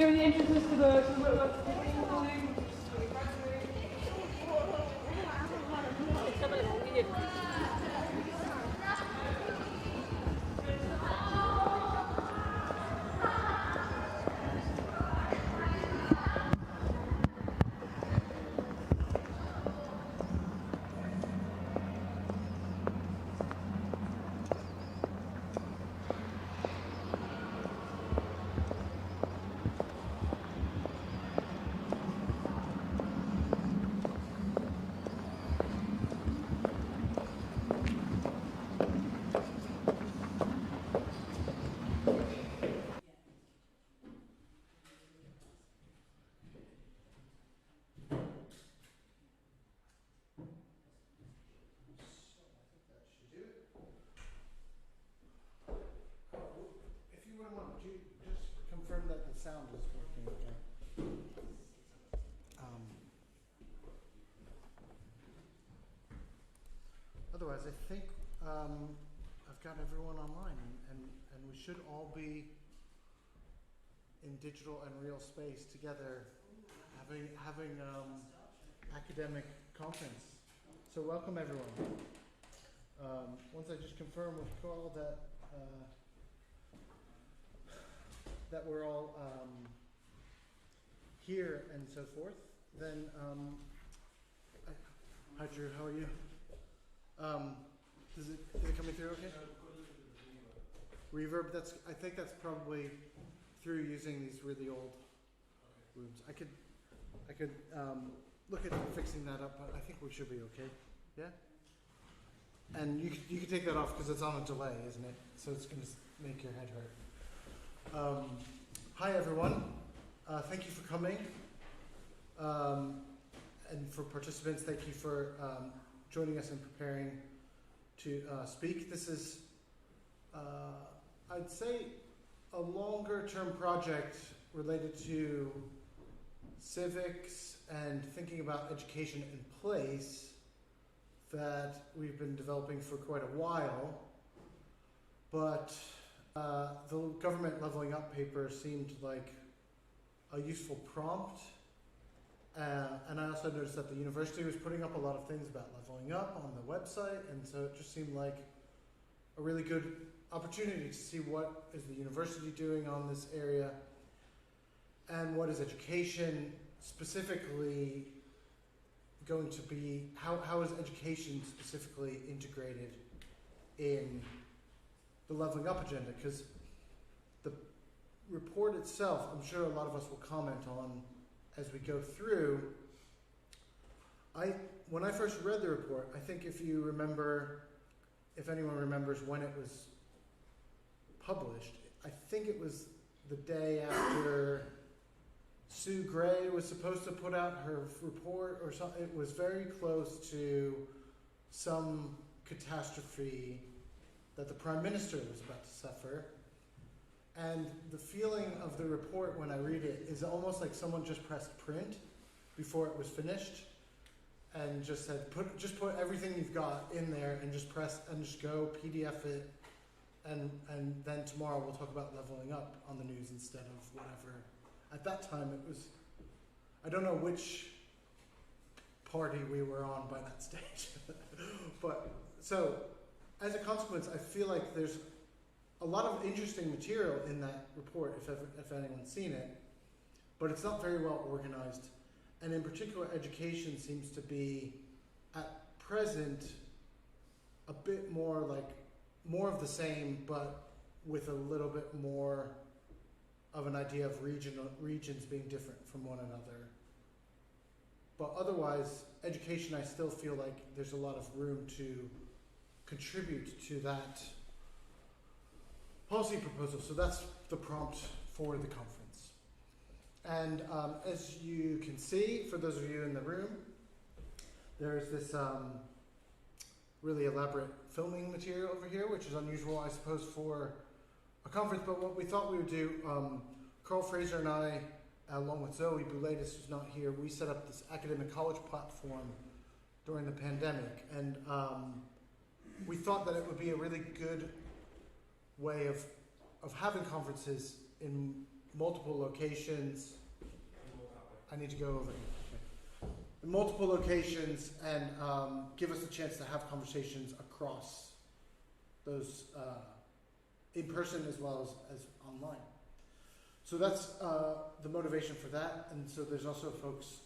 Here are the entrances to the that the sound is working okay. Otherwise, I think I've got everyone online, and we should all be in digital and real space together, having academic conference. So welcome everyone. Once I just confirm with Carl that we're all here and so forth, then hi Drew, how are you? Is it coming through okay? Reverb, I think that's probably through using these really old rooms. I could look at fixing that up, but I think we should be okay. Yeah? And you can take that off because it's on a delay, isn't it? So it's going to make your head hurt. Hi everyone. Thank you for coming. And for participants, thank you for joining us and preparing to speak. This is, I'd say, a longer term project related to civics and thinking about education in place that we've been developing for quite a while. But the government leveling up paper seemed like a useful prompt. And I also noticed that the university was putting up a lot of things about leveling up on the website, and so it just seemed like a really good opportunity to see what is the university doing on this area, and what is education specifically going to be, how is education specifically integrated in the leveling up agenda, because the report itself, I'm sure a lot of us will comment on as we go through. When I first read the report, I think if anyone remembers when it was published, I think it was the day after Sue Gray was supposed to put out her report or something. It was very close to some catastrophe that the Prime Minister was about to suffer. And the feeling of the report when I read it is almost like someone just pressed print before it was finished and just said, put everything you've got in there and just press and just go PDF it, and then tomorrow we'll talk about leveling up on the news instead of whatever. At that time it was, I don't know which party we were on by that stage. But so as a consequence, I feel like there's a lot of interesting material in that report, if anyone's seen it, but it's not very well organized. And in particular, education seems to be, at present, a bit more of the same, but with a little bit more of an idea of regions being different from one another. But otherwise, education, I still feel like there's a lot of room to contribute to that policy proposal. So that's the prompt for the conference. And as you can see, for those of you in the room, there's this really elaborate filming material over here, which is unusual, I suppose, for a conference. But what we thought we would do, Carl Fraser and I, along with Zoe Boulatis, who's not here, we set up this academic college platform during the pandemic. And we thought that it would be a really good way of having conferences in multiple locations. I need to go over here. Okay. In multiple locations and give us a chance to have conversations across those in person as well as online. So that's the motivation for that. And so there's also folks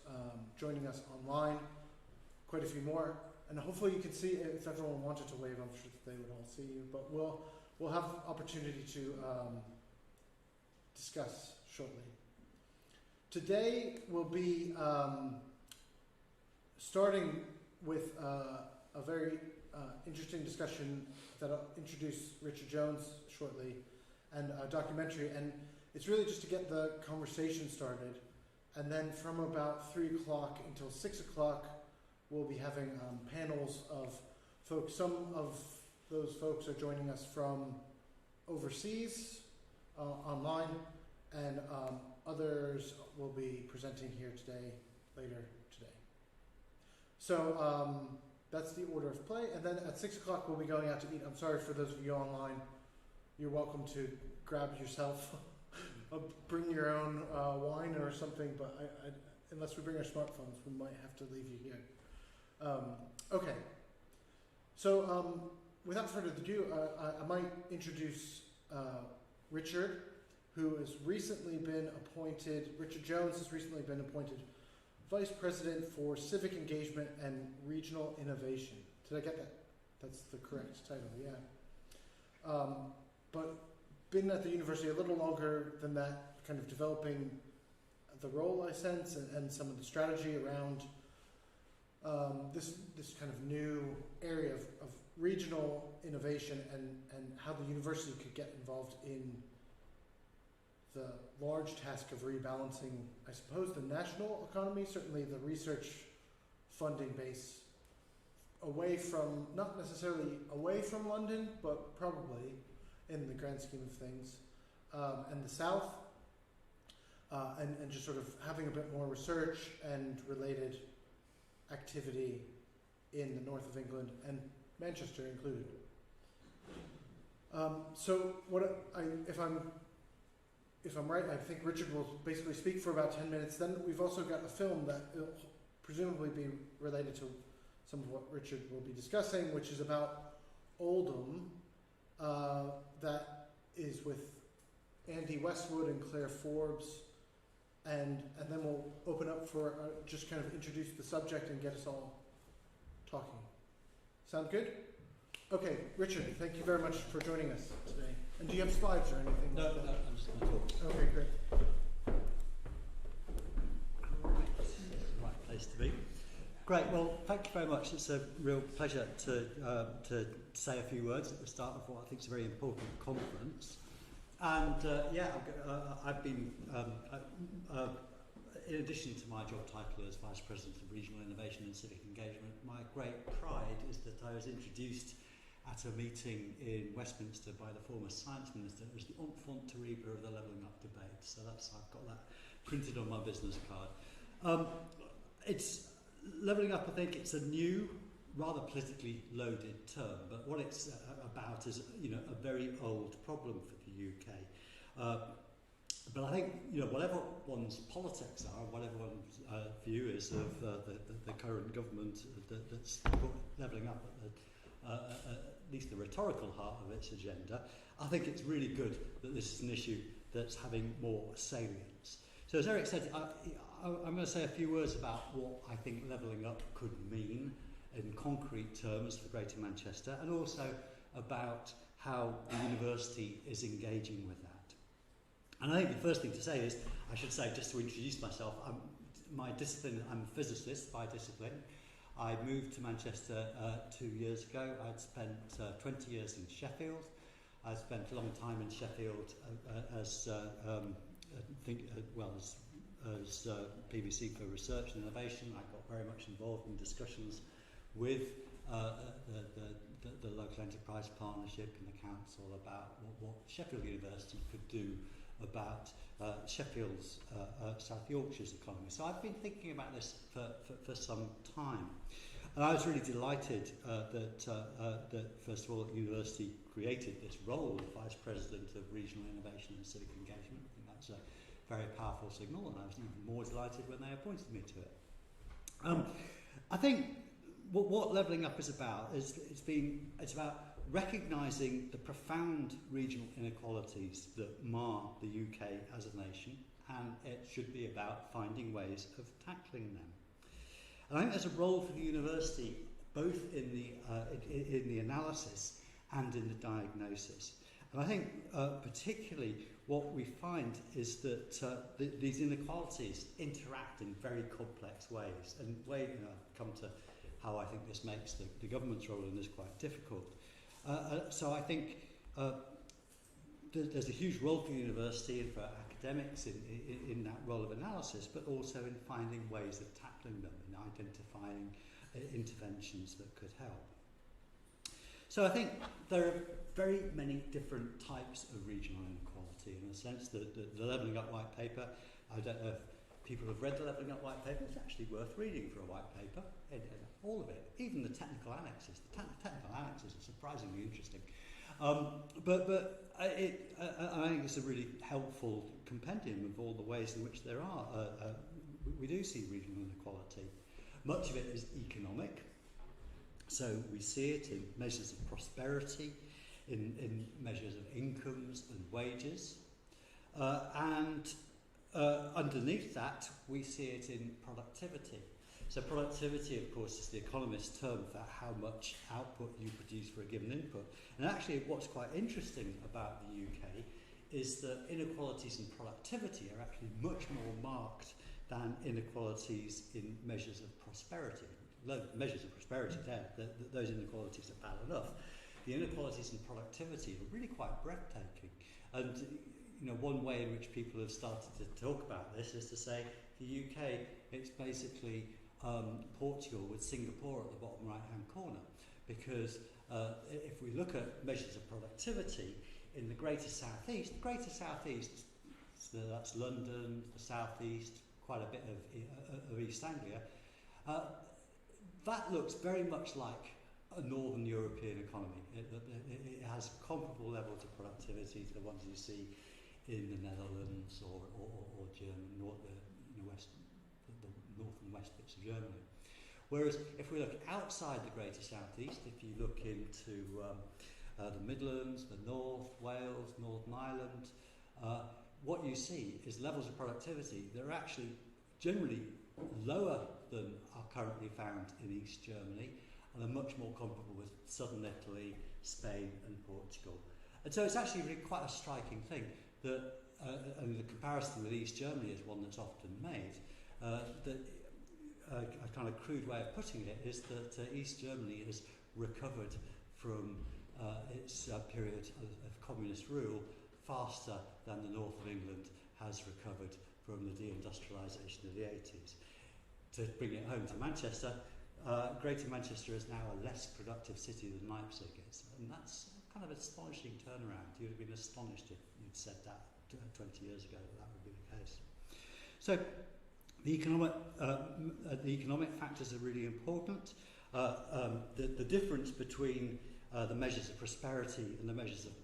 joining us online, quite a few more. And hopefully you can see, if everyone wanted to wave, I'm sure that they would all see you. But we'll have opportunity to discuss shortly. Today we'll be starting with a very interesting discussion that I'll introduce Richard Jones shortly, and a documentary. And it's really just to get the conversation started. And then from about 3 o'clock until 6 o'clock, we'll be having panels of folks. Some of those folks are joining us from overseas, online, and others will be presenting here later today. So that's the order of play. And then at 6 o'clock, we'll be going out to eat. I'm sorry for those of you online. You're welcome to grab yourself, bring your own wine or something, but I, unless we bring our smartphones, we might have to leave you here. Okay. So without further ado, I might introduce Richard, who has recently been appointed, Richard Jones has recently been appointed Vice President for Civic Engagement and Regional Innovation. Did I get that? That's the correct title, yeah. But been at the university a little longer than that, kind of developing the role, I sense, and some of the strategy around this kind of new area of regional innovation and how the university could get involved in the large task of rebalancing, I suppose, the national economy, certainly the research funding base, away from, not necessarily away from London, but probably in the grand scheme of things, and the South, and just sort of having a bit more research and related activity in the north of England, and Manchester included. So if I'm right, I think Richard will basically speak for about 10 minutes. Then we've also got a film that will presumably be related to some of what Richard will be discussing, which is about Oldham, that is with Andy Westwood and Claire Forbes, and then we'll open up for just kind of introduce the subject and get us all talking. Sound good? Okay, Richard, thank you very much for joining us today. And do you have slides or anything? No, like that? no, I'm just going to talk. Okay, great. Right place to be. Great. Well, thank you very much. It's a real pleasure to say a few words at the start of what I think is a very important conference. And I've been, in addition to my job title as Vice President of Regional Innovation and Civic Engagement, my great pride is that I was introduced at a meeting in Westminster by the former Science Minister as the enfant terrible of the Levelling Up debate. So I've got that printed on my business card. It's Levelling Up, I think it's a new, rather politically loaded term, but what it's about is, a very old problem for the UK. But I think, whatever one's politics are, whatever one's view is of the current government that's put Levelling Up at least the rhetorical heart of its agenda, I think it's really good that this is an issue that's having more salience. So as Eric said, I'm going to say a few words about what I think levelling up could mean in concrete terms for Greater Manchester, and also about how the university is engaging with that. And I think the first thing to say is, I should say, just to introduce myself, my discipline, I'm a physicist by discipline. I moved to Manchester 2 years ago. I'd spent 20 years in Sheffield. I spent a long time in Sheffield as PVC for research and innovation. I got very much involved in discussions with the local enterprise partnership and the council about what Sheffield University could do about Sheffield's South Yorkshire's economy. So I've been thinking about this for some time. And I was really delighted that first of all, the university created this role of Vice President of Regional Innovation and Civic Engagement. I think that's a very powerful signal, and I was even more delighted when they appointed me to it. I think what Levelling Up is about is it's about recognising the profound regional inequalities that mar the UK as a nation, and it should be about finding ways of tackling them. And I think there's a role for the university both in the analysis and in the diagnosis. And I think particularly what we find is that these inequalities interact in very complex ways. And I've come to how I think this makes the government's role in this quite difficult. So I think there's a huge role for the university and for academics in that role of analysis, but also in finding ways of tackling them and identifying interventions that could help. So I think there are very many different types of regional inequality. In a sense, the Levelling Up white paper, I don't know if people have read the Levelling Up white paper. It's actually worth reading for a white paper. All of it, even the technical annexes. The technical annexes are surprisingly interesting. But I think it's a really helpful compendium of all the ways in which there are. We do see regional inequality. Much of it is economic. So we see it in measures of prosperity, in measures of incomes and wages. And underneath that, we see it in productivity. So productivity, of course, is the economist's term for how much output you produce for a given input. And actually what's quite interesting about the UK is that inequalities in productivity are actually much more marked than inequalities in measures of prosperity. Measures of prosperity there, those inequalities are bad enough. The inequalities in productivity are really quite breathtaking. And one way in which people have started to talk about this is to say the UK, it's basically Portugal with Singapore at the bottom right-hand corner, because if we look at measures of productivity in the Greater South East, so that's London, the South East, quite a bit of East Anglia, that looks very much like a Northern European economy. It has comparable levels of productivity to the ones you see in the Netherlands or Germany, the north and west bits of Germany. Whereas if we look outside the Greater South East, if you look into the Midlands, the North, Wales, Northern Ireland, what you see is levels of productivity that are actually generally lower than are currently found in East Germany, and are much more comparable with southern Italy, Spain and Portugal. And so it's actually really quite a striking thing that, and the comparison with East Germany is one that's often made, that a kind of crude way of putting it is that East Germany has recovered from its period of communist rule faster than the north of England has recovered from the deindustrialisation of the 80s. To bring it home to Manchester, Greater Manchester is now a less productive city than Leipzig is, and that's kind of an astonishing turnaround. You'd have been astonished if you'd said that 20 years ago that would be the case. So the economic factors are really important. The difference between the measures of prosperity and the measures of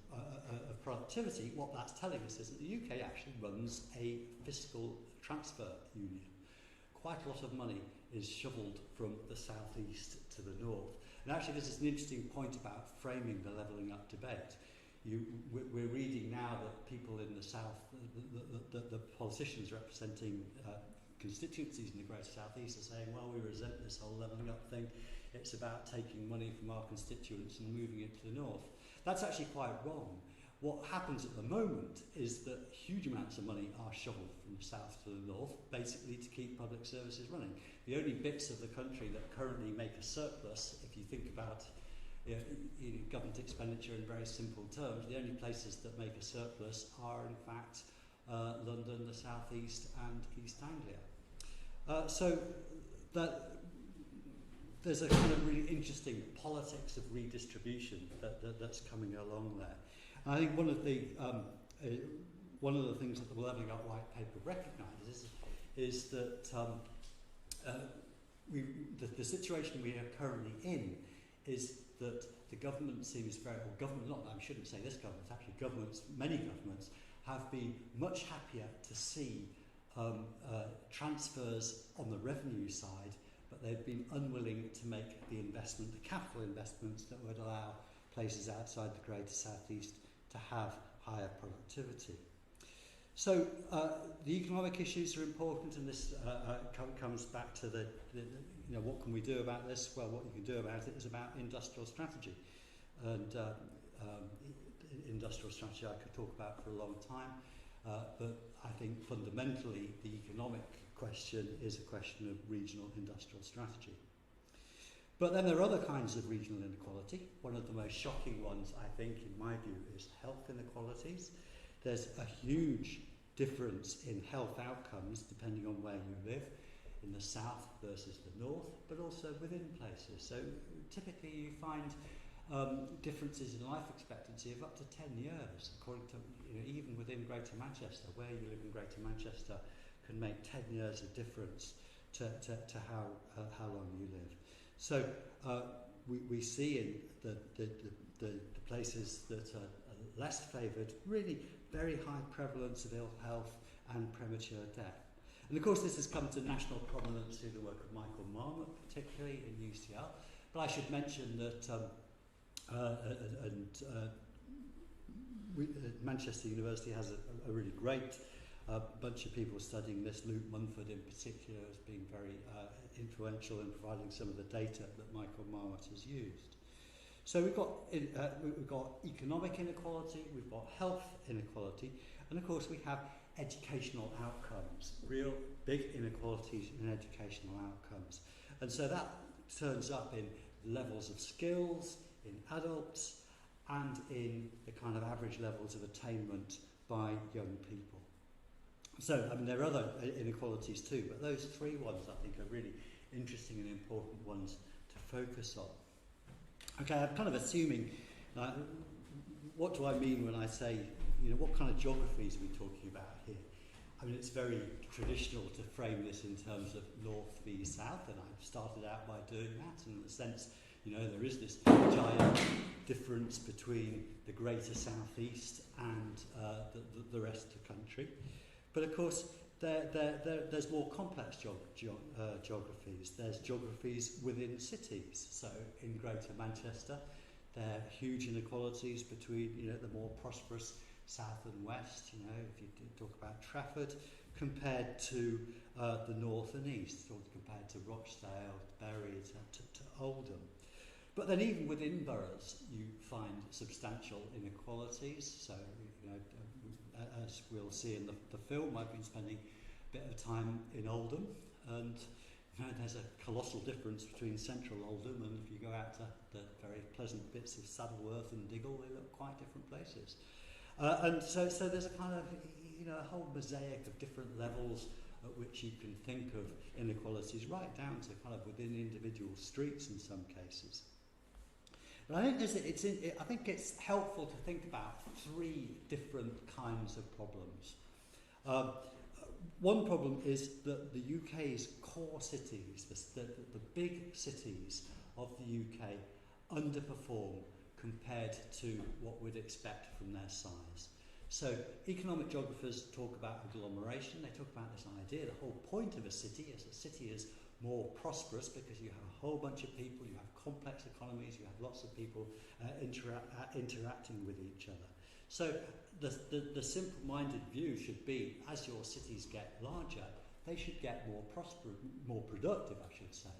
productivity, what that's telling us is that the UK actually runs a fiscal transfer union. Quite a lot of money is shoveled from the southeast to the north. And actually this is an interesting point about framing the Levelling Up debate. We're reading now that people in the south, the politicians representing constituencies in the Greater South East are saying, well, we resent this whole Levelling Up thing. It's about taking money from our constituents and moving it to the north. That's actually quite wrong. What happens at the moment is that huge amounts of money are shoveled from the south to the north, basically to keep public services running. The only bits of the country that currently make a surplus, if you think about government expenditure in very simple terms, the only places that make a surplus are in fact London, the South East and East Anglia. So that there's a kind of really interesting politics of redistribution that's coming along there. And I think one of the things that the Levelling Up white paper recognises is that the situation we are currently in is that the government seems very, or government, not, I shouldn't say this government, actually governments, many governments have been much happier to see transfers on the revenue side, but they've been unwilling to make the investment, the capital investments that would allow places outside the Greater South East to have higher productivity. So the economic issues are important, and this comes back to the what can we do about this? Well, what you can do about it is about industrial strategy, and industrial strategy I could talk about for a long time, but I think fundamentally the economic question is a question of regional industrial strategy. But then there are other kinds of regional inequality. One of the most shocking ones, I think, in my view, is health inequalities. There's a huge difference in health outcomes depending on where you live, in the south versus the north, but also within places. So typically you find differences in life expectancy of up to 10 years, according to, even within Greater Manchester. Where you live in Greater Manchester can make 10 years of difference to how long you live. So we see in the places that are less favoured really very high prevalence of ill health and premature death. And of course this has come to national prominence through the work of Michael Marmot, particularly in UCL. But I should mention that Manchester University has a really great bunch of people studying this. Luke Munford in particular has been very influential in providing some of the data that Michael Marmot has used. So we've got economic inequality, we've got health inequality, and of course we have educational outcomes, real big inequalities in educational outcomes. And so that turns up in levels of skills, in adults, and in the kind of average levels of attainment by young people. So, I mean, there are other inequalities too, but those three ones I think are really interesting and important ones to focus on. Okay, I'm kind of assuming, what do I mean when I say, what kind of geographies are we talking about here? I mean, it's very traditional to frame this in terms of north v south, and I started out by doing that, and in a sense, there is this giant difference between the Greater South East and the rest of the country. But of course, there's more complex geographies. There's geographies within cities. So in Greater Manchester, there are huge inequalities between the more prosperous south and west. If you talk about Trafford, compared to the north and east, or compared to Rochdale, Bury, to Oldham. But then even within boroughs, you find substantial inequalities. So as we'll see in the film, I've been spending a bit of time in Oldham, and there's a colossal difference between central Oldham and if you go out to the very pleasant bits of Saddleworth and Diggle, they look quite different places. And so there's a kind of a whole mosaic of different levels at which you can think of inequalities, right down to kind of within individual streets in some cases. But I think it's helpful to think about three different kinds of problems. One problem is that the UK's core cities, the big cities of the UK, underperform compared to what we'd expect from their size. So economic geographers talk about agglomeration. They talk about this idea, the whole point of a city is more prosperous because you have a whole bunch of people, you have complex economies, you have lots of people interacting with each other. So the simple-minded view should be, as your cities get larger, they should get more prosperous, more productive, I should say.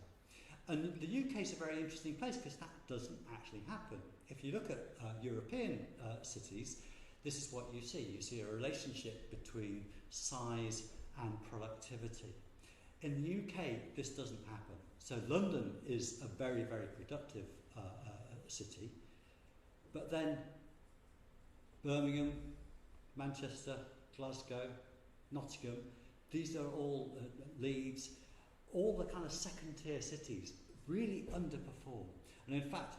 And the UK is a very interesting place because that doesn't actually happen. If you look at European cities, this is what you see. You see a relationship between size and productivity. In the UK, this doesn't happen. So London is a very, very productive city, but then Birmingham, Manchester, Glasgow, Nottingham, these are all Leeds, all the kind of second-tier cities really underperform. And in fact,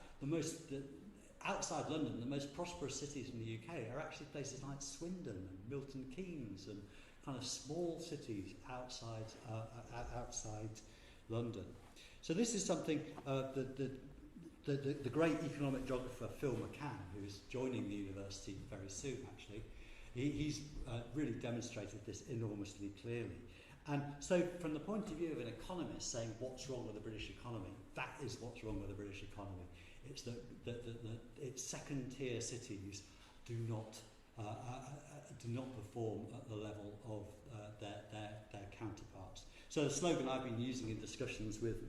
outside London, the most prosperous cities in the UK are actually places like Swindon and Milton Keynes and kind of small cities outside London. So this is something the great economic geographer Phil McCann, who's joining the university very soon actually, he's really demonstrated this enormously clearly. And so from the point of view of an economist saying what's wrong with the British economy, that is what's wrong with the British economy. It's that its second-tier cities do not perform at the level of their counterparts. So the slogan I've been using in discussions with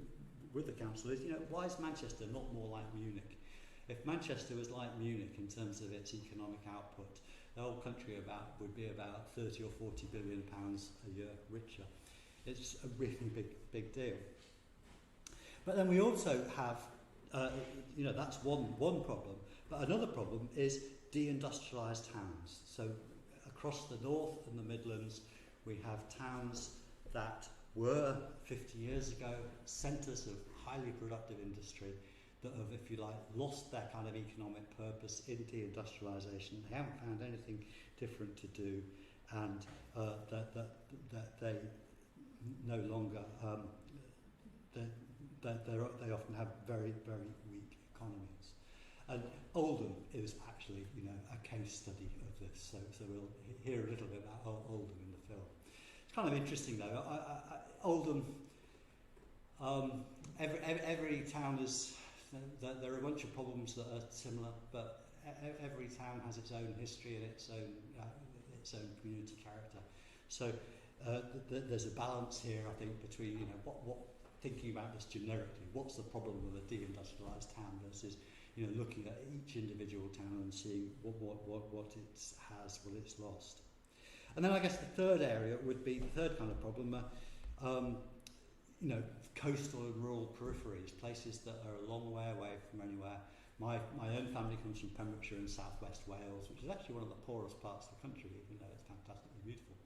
the council is, why is Manchester not more like Munich? If Manchester was like Munich in terms of its economic output, the whole country would be about 30 or 40 billion pounds a year richer. It's a really big deal. But then we also have, that's one problem. But another problem is deindustrialised towns. So across the north and the Midlands, we have towns that were 50 years ago centres of highly productive industry that have, if you like, lost their kind of economic purpose in deindustrialisation. They haven't found anything different to do, and that they no longer they often have very, very weak economies. And Oldham is actually, a case study of this. So we'll hear a little bit about Oldham in the film. It's kind of interesting though. Oldham, every town is. There are a bunch of problems that are similar, but every town has its own history and its own community character. So there's a balance here, I think, between what thinking about this generically. What's the problem with a deindustrialised town versus looking at each individual town and seeing what it has, what it's lost. And then I guess the third area would be the third kind of problem. Coastal and rural peripheries, places that are a long way away from anywhere. My own family comes from Pembrokeshire in southwest Wales, which is actually one of the poorest parts of the country, even though it's fantastically beautiful.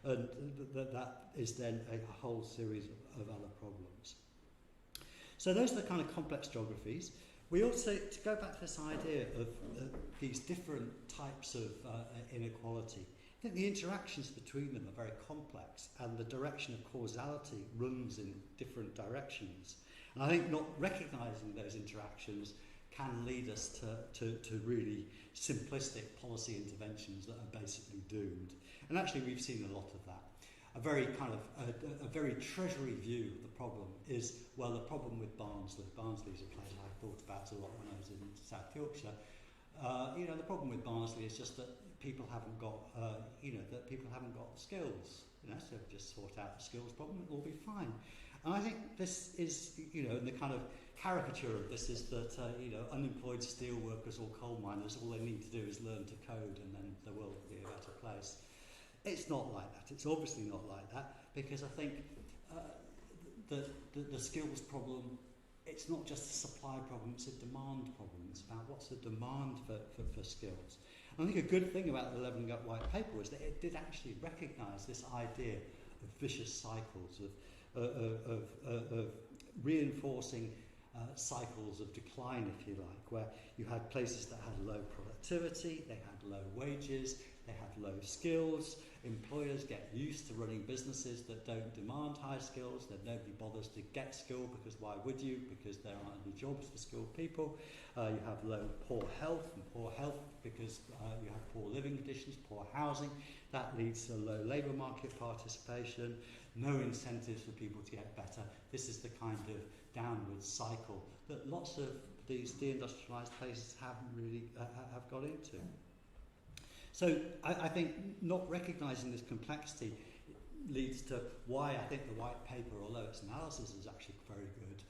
And that is then a whole series of other problems. So those are the kind of complex geographies. We also, to go back to this idea of these different types of inequality, I think the interactions between them are very complex, and the direction of causality runs in different directions. And I think not recognising those interactions can lead us to really simplistic policy interventions that are basically doomed. And actually we've seen a lot of that. A very kind of a very treasury view of the problem is, well, the problem with Barnsley. Barnsley is a place I thought about a lot when I was in South Yorkshire. The problem with Barnsley is just that people haven't got, that people haven't got the skills. So just sort out the skills problem, it'll all be fine. And I think this is, the kind of caricature of this is that, unemployed steel workers or coal miners, all they need to do is learn to code, and then the world will be a better place. It's not like that. It's obviously not like that, because I think the skills problem, it's not just a supply problem, it's a demand problem. It's about what's the demand for skills. And I think a good thing about the Levelling Up White Paper was that it did actually recognise this idea of vicious cycles, of reinforcing cycles of decline, if you like, where you had places that had low productivity, they had low wages, they had low skills. Employers get used to running businesses that don't demand high skills, that nobody bothers to get skilled, because why would you? Because there aren't any jobs for skilled people. You have poor health because you have poor living conditions, poor housing. That leads to low labour market participation, no incentives for people to get better. This is the kind of downward cycle that lots of these deindustrialised places haven't really have got into. So I think not recognising this complexity leads to why I think the white paper, although its analysis is actually very good,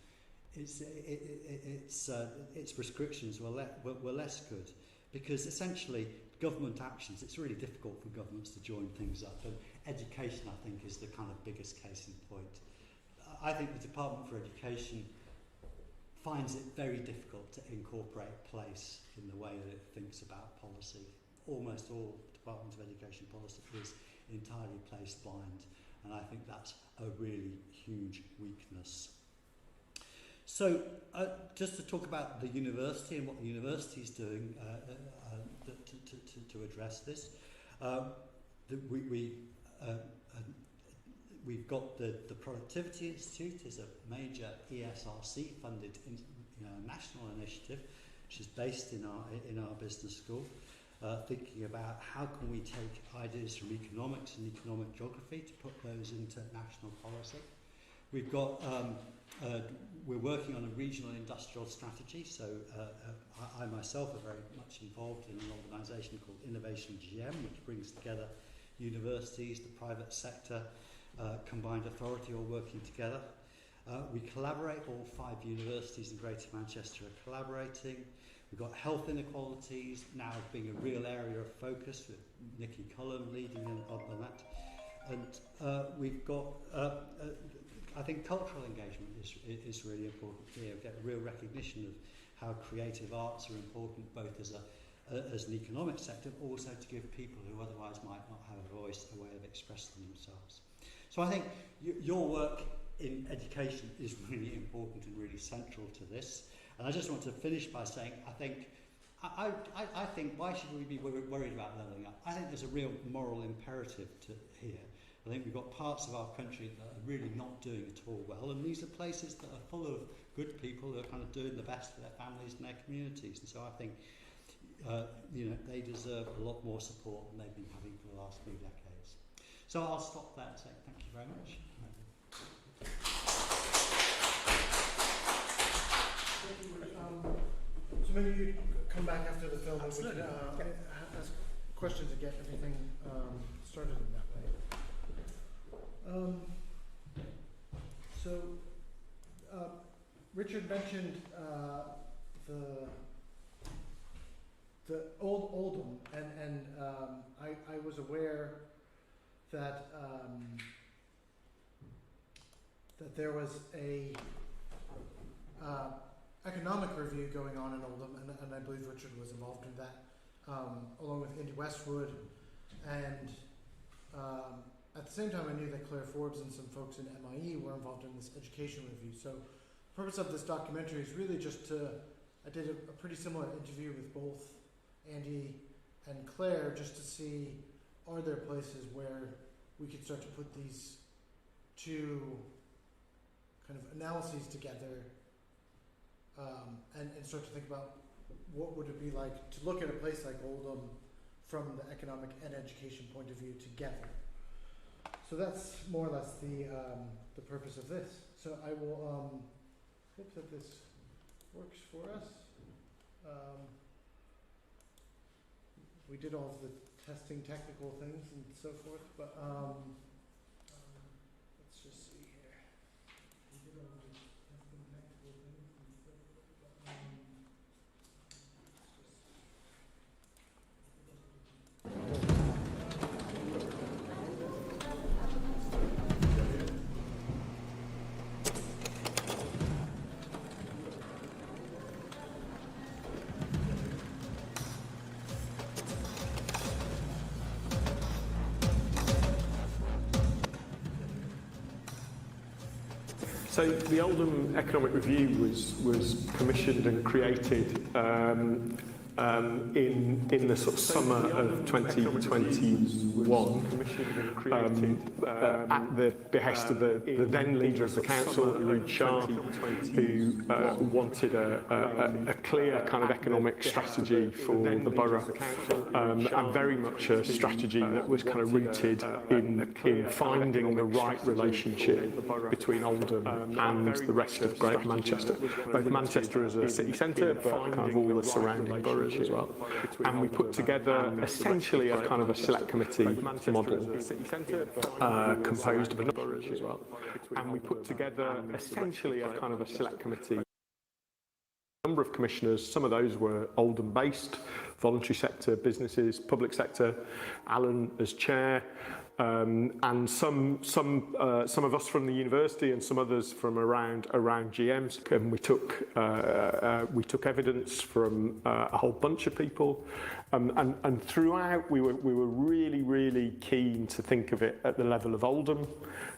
its prescriptions were less good, because essentially government actions, it's really difficult for governments to join things up, and education, I think, is the kind of biggest case in point. I think the Department for Education finds it very difficult to incorporate place in the way that it thinks about policy. Almost all Department of Education policy is entirely place blind, and I think that's a really huge weakness. So just to talk about the university and what the university is doing we've got the Productivity Institute is a major ESRC funded national initiative, which is based in our business school, thinking about how can we take ideas from economics and economic geography to put those into national policy. We've got we're working on a regional industrial strategy, so I myself are very much involved in an organisation called Innovation GM, which brings together universities, the private sector, combined authority all working together. We collaborate, all 5 universities in Greater Manchester are collaborating. We've got health inequalities now being a real area of focus with Nikki Cullum leading on that. And we've got, I think cultural engagement is really important here. We get real recognition of how creative arts are important both as an economic sector, but also to give people who otherwise might not have a voice, a way of expressing themselves. So I think your work in education is really important and really central to this. And I just want to finish by saying, I think why should we be worried about levelling up? I think there's a real moral imperative here. I think we've got parts of our country that are really not doing at all well, and these are places that are full of good people who are kind of doing the best for their families and their communities. And so I think they deserve a lot more support than they've been having for the last few decades. So I'll stop there and say thank you very much. So maybe you come back after the film and we Absolutely. can ask questions and get everything started in that way. Richard mentioned the old Oldham, and I was aware that that there was a economic review going on in Oldham, and I believe Richard was involved in that, along with Andy Westwood, and at the same time I knew that Claire Forbes and some folks in MIE were involved in this education review. So the purpose of this documentary is really just I did a pretty similar interview with both Andy and Claire just to see, are there places where we could start to put these two kind of analyses together, and start to think about what would it be like to look at a place like Oldham from the economic and education point of view together. So that's more or less the purpose of this. So I will hope that this works for us. We did all of the testing technical things and so forth, but let's just see here. We did all of the testing technical things and so forth, but So the Oldham Economic Review was commissioned and created in the sort of summer of 2021 at the behest of the then leader of the council, Ruth, who wanted a clear kind of economic strategy for the borough, and very much a strategy that was kind of rooted in finding the right relationship between Oldham and the rest of Greater Manchester, both Manchester as a city centre, but kind of all the surrounding boroughs as well. And we put together essentially a kind of a select committee model composed of a number of commissioners. Some of those were Oldham based, voluntary sector, businesses, public sector, Alan as chair, and some of us from the university and some others from around GMs. And we took evidence from a whole bunch of people, and throughout we were really keen to think of it at the level of Oldham,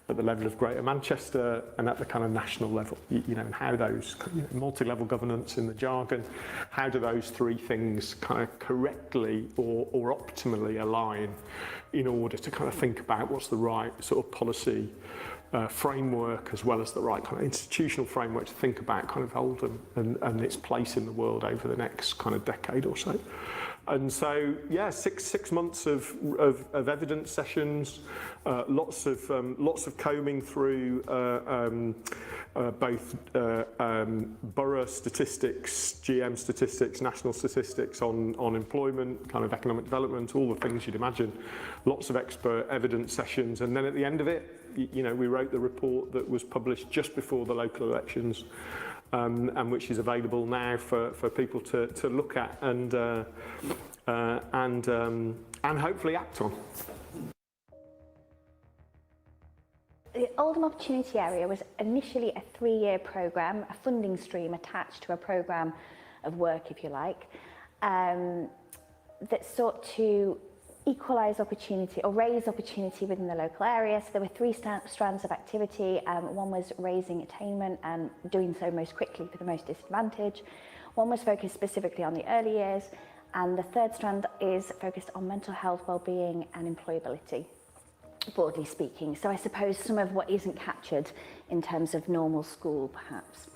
at the level of Greater Manchester, and at the kind of national level. And how those multi-level governance in the jargon, how do those three things kind of correctly or optimally align in order to kind of think about what's the right sort of policy framework, as well as the right kind of institutional framework to think about kind of Oldham and its place in the world over the next kind of decade or so. And so, yeah, six months of evidence sessions, lots of combing through both borough statistics, GM statistics, national statistics on employment, kind of economic development, all the things you'd imagine. Lots of expert evidence sessions, and then at the end of it, you know, we wrote the report that was published just before the local elections, and which is available now for people to look at and hopefully act on. The Oldham Opportunity Area was initially a 3-year programme, a funding stream attached to a programme of work, if you like, that sought to equalise opportunity or raise opportunity within the local area. So there were 3 strands of activity. One was raising attainment and doing so most quickly for the most disadvantaged. One was focused specifically on the early years, and the 3rd strand is focused on mental health, well-being and employability, broadly speaking. So I suppose some of what isn't captured in terms of normal school, perhaps.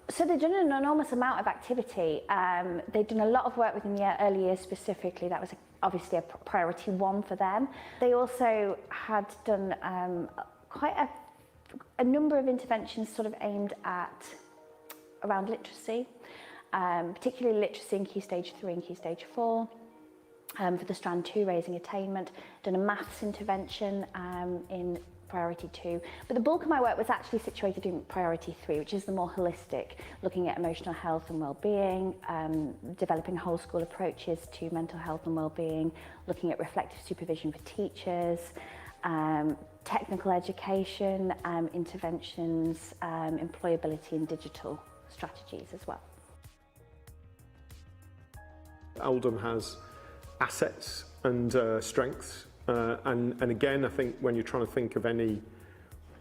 So they've done an enormous amount of activity. They've done a lot of work within the early years specifically. That was obviously a priority 1 for them. They also had done quite a number of interventions sort of aimed at around literacy, particularly literacy in Key Stage 3 and Key Stage 4. For the strand 2, raising attainment, done a maths intervention in priority 2, but the bulk of my work was actually situated in priority 3, which is the more holistic, looking at emotional health and well-being, developing whole school approaches to mental health and well-being, looking at reflective supervision for teachers, technical education, interventions, employability and digital strategies as well. Oldham has assets and strengths, and again, I think when you're trying to think of any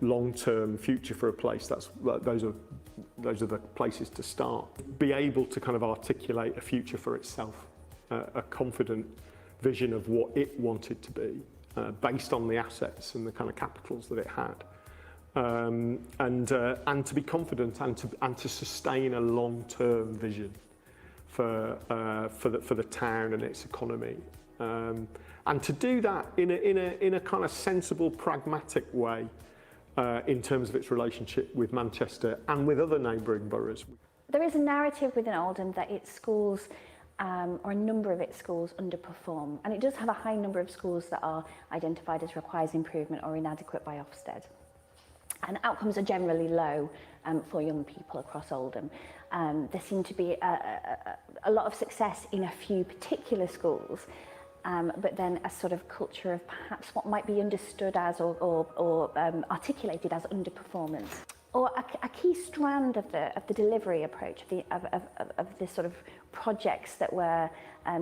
long-term future for a place, those are the places to start. Be able to kind of articulate a future for itself, a confident vision of what it wanted to be, based on the assets and the kind of capitals that it had, and to be confident and to sustain a long-term vision for the town and its economy, and to do that in a kind of sensible, pragmatic way, in terms of its relationship with Manchester and with other neighbouring boroughs. There is a narrative within Oldham that its schools, or a number of its schools, underperform, and it does have a high number of schools that are identified as requires improvement or inadequate by Ofsted. And outcomes are generally low for young people across Oldham. There seem to be a lot of success in a few particular schools, but then a sort of culture of perhaps what might be understood as or articulated as underperformance. Or a key strand of the delivery approach of the sort of projects that were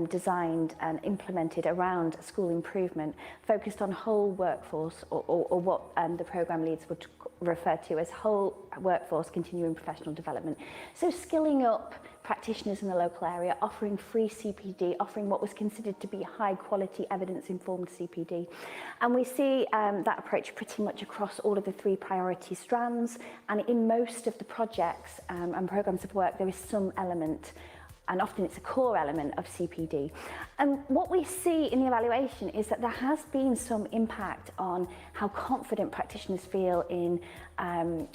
designed and implemented around school improvement focused on whole workforce, or what the programme leads would refer to as whole workforce continuing professional development. So skilling up practitioners in the local area, offering free CPD, offering what was considered to be high quality evidence-informed CPD. And we see that approach pretty much across all of the 3 priority strands, and in most of the projects and programmes of work there is some element, and often it's a core element, of CPD. And what we see in the evaluation is that there has been some impact on how confident practitioners feel in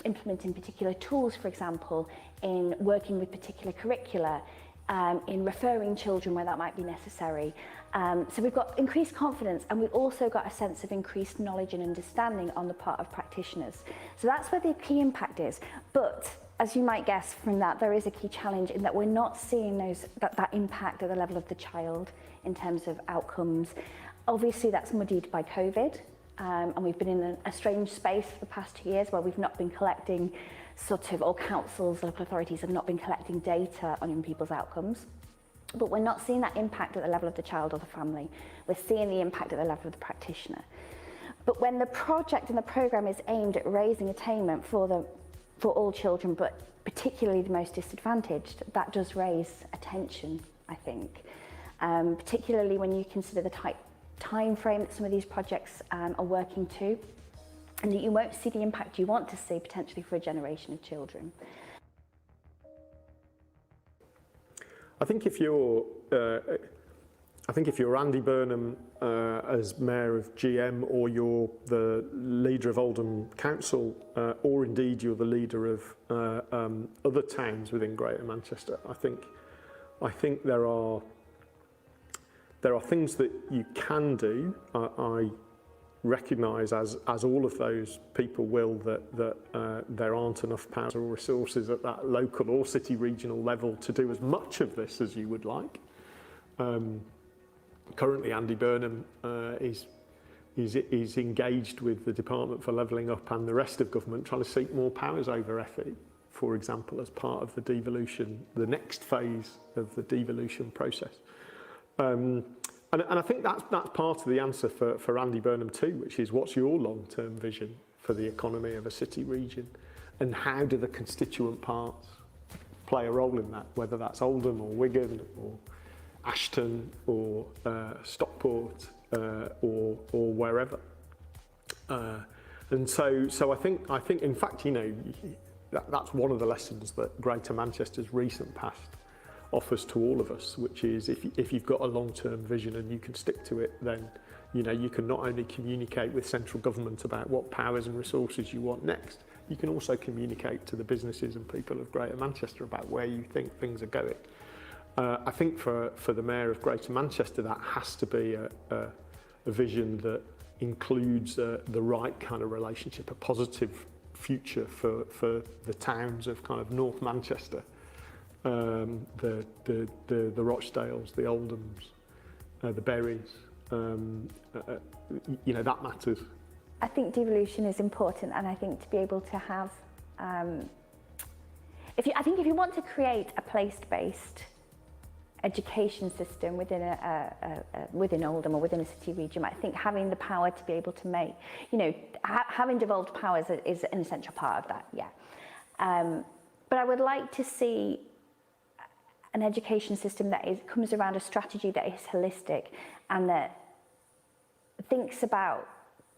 implementing particular tools, for example, in working with particular curricula, in referring children where that might be necessary. So we've got increased confidence, and we've also got a sense of increased knowledge and understanding on the part of practitioners. So that's where the key impact is. But as you might guess from that, there is a key challenge in that we're not seeing that impact at the level of the child in terms of outcomes. Obviously, that's muddied by COVID, and we've been in a strange space for the past 2 years where we've not been collecting or councils, local authorities have not been collecting data on young people's outcomes. But we're not seeing that impact at the level of the child or the family. We're seeing the impact at the level of the practitioner. But when the project and the programme is aimed at raising attainment for all children, but particularly the most disadvantaged, that does raise attention I think, particularly when you consider the tight time frame that some of these projects are working to, and that you won't see the impact you want to see potentially for a generation of children. I think if you're Andy Burnham as Mayor of GM, or you're the leader of Oldham Council, or indeed you're the leader of other towns within Greater Manchester, I think there are things that you can do. I recognise, as all of those people will, that there aren't enough power or resources at that local or city regional level to do as much of this as you would like. Currently, Andy Burnham is engaged with the Department for Levelling Up and the rest of government, trying to seek more powers over FE, for example, as part of the devolution, the next phase of the devolution process. And I think that's part of the answer for Andy Burnham too, which is, what's your long-term vision for the economy of a city region, and how do the constituent parts play a role in that, whether that's Oldham or Wigan or Ashton or Stockport or wherever. And so I think in fact, you know, that's one of the lessons that Greater Manchester's recent past offers to all of us, which is if you've got a long-term vision and you can stick to it, then you know you can not only communicate with central government about what powers and resources you want next, you can also communicate to the businesses and people of Greater Manchester about where you think things are going. I think for the Mayor of Greater Manchester, that has to be a vision that includes the right kind of relationship, a positive future for the towns of kind of North Manchester. The Rochdales, the Oldhams, the Berries, you know, that matters. I think devolution is important, and I think to be able to have, if you want to create a place-based education system within within Oldham or within a city region, I think having the power to be able to make, you know, having devolved powers is an essential part of that, yeah. But I would like to see an education system that comes around a strategy that is holistic and that thinks about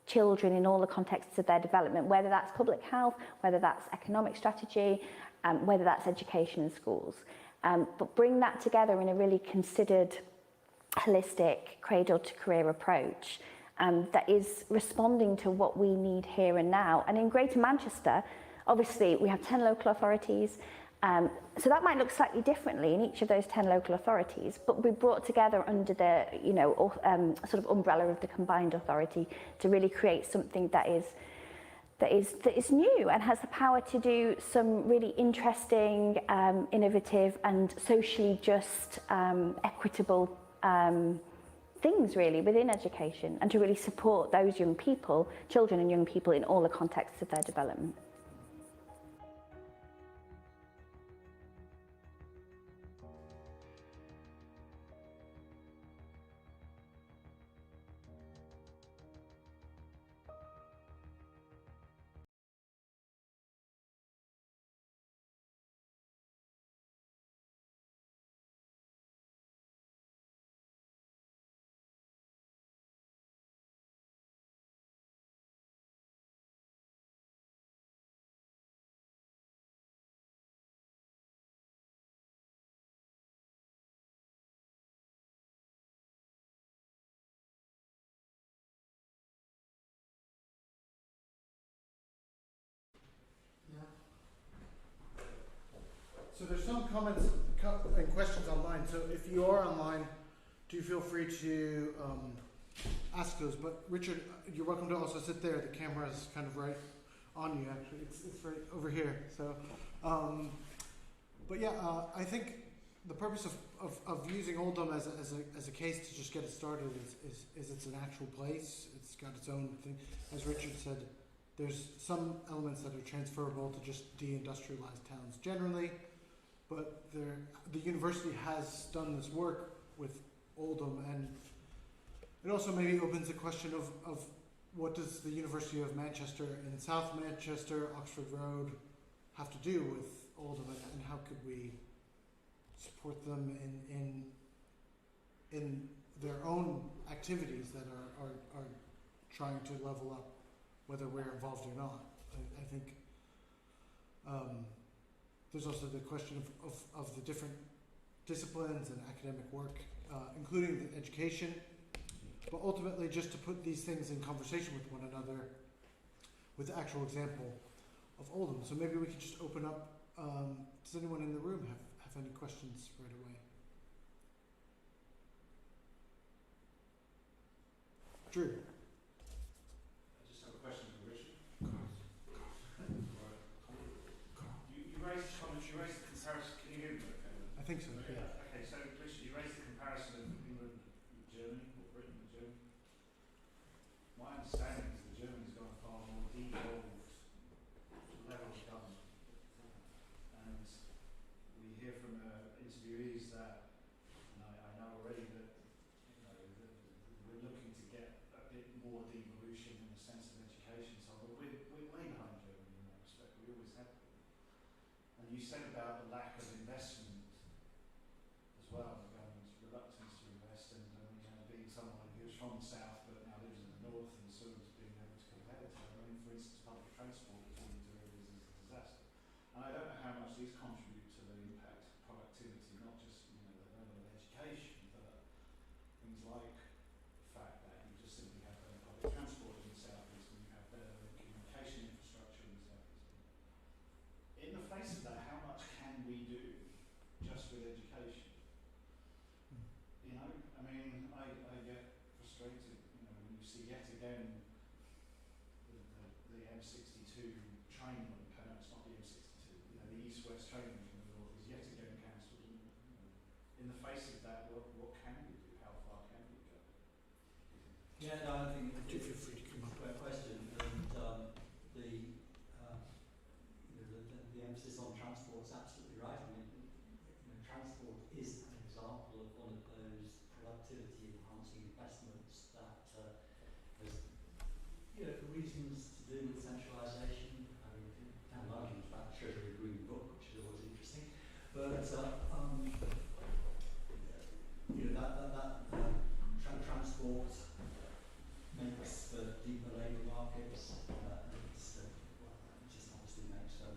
children in all the contexts of their development, whether that's public health, whether that's economic strategy, whether that's education in schools. But bring that together in a really considered, holistic, cradle-to-career approach that is responding to what we need here and now. And in Greater Manchester, obviously, we have 10 local authorities, so that might look slightly differently in each of those 10 local authorities, but we brought together under the, you know, sort of umbrella of the combined authority to really create something that is new and has the power to do some really interesting, innovative and socially just, equitable things really within education, and to really support those young people, children and young people, in all the contexts of their development. So there's some comments and questions online. So if you are online, do feel free to ask those. But Richard, you're welcome to also sit there. The camera is kind of right on you. Actually, it's right over here. So, but yeah, I think the purpose of using Oldham as a case to just get it started is it's an actual place. It's got its own thing. As Richard said, there's some elements that are transferable to just deindustrialized towns generally. But the university has done this work with Oldham, and it also maybe opens the question of what does the University of Manchester in South Manchester, Oxford Road, have to do with Oldham, and how could we support them in in their own activities that are trying to level up, whether we're involved or not. I think there's also the question of the different disciplines and academic work, including the education, but ultimately just to put these things in conversation with one another with the actual example of Oldham. So maybe we could just open up, does anyone in the room have any questions right away? Drew. I just have a question for Richard. You raised comments, you raised the comparison, can you hear me okay? I think so, yeah. Okay, so Richard, you raised the comparison of England with Germany, or Britain with Germany. My understanding is that Germany's got a far more devolved level of government. And we hear from interviewees that, and I know already that, you know, we're looking to get a bit more devolution in the sense of education. So we're way behind Germany in that respect. We always have been. And you said about the lack of investment as well, the government's reluctance to invest, and being someone who's from the south but now lives in the north and sort of being able to compare it to. I mean, for instance, public transport is all you do is a disaster. And I don't know how much these contribute to the impact of productivity, not just the level of education, but things like the fact that you just simply have better public transport in the southeast and you have better communication infrastructure in the southeast. In the face of that, how much can we do just with education? You know, I mean, I get frustrated, when you see yet again the M62 train link. I know it's not the M62, the east-west train link in the north is yet again cancelled. In the face of that, what can we do? How far can we go? Yeah, no, I think Do feel free to come up. a great question, and the emphasis on transport is absolutely right. I mean, transport is an example of one of those productivity enhancing investments that has, for reasons to do with centralisation. I mean, we can have arguments about the Treasury Green Book, which is always interesting, but transport makes for deeper labour markets. It just obviously makes for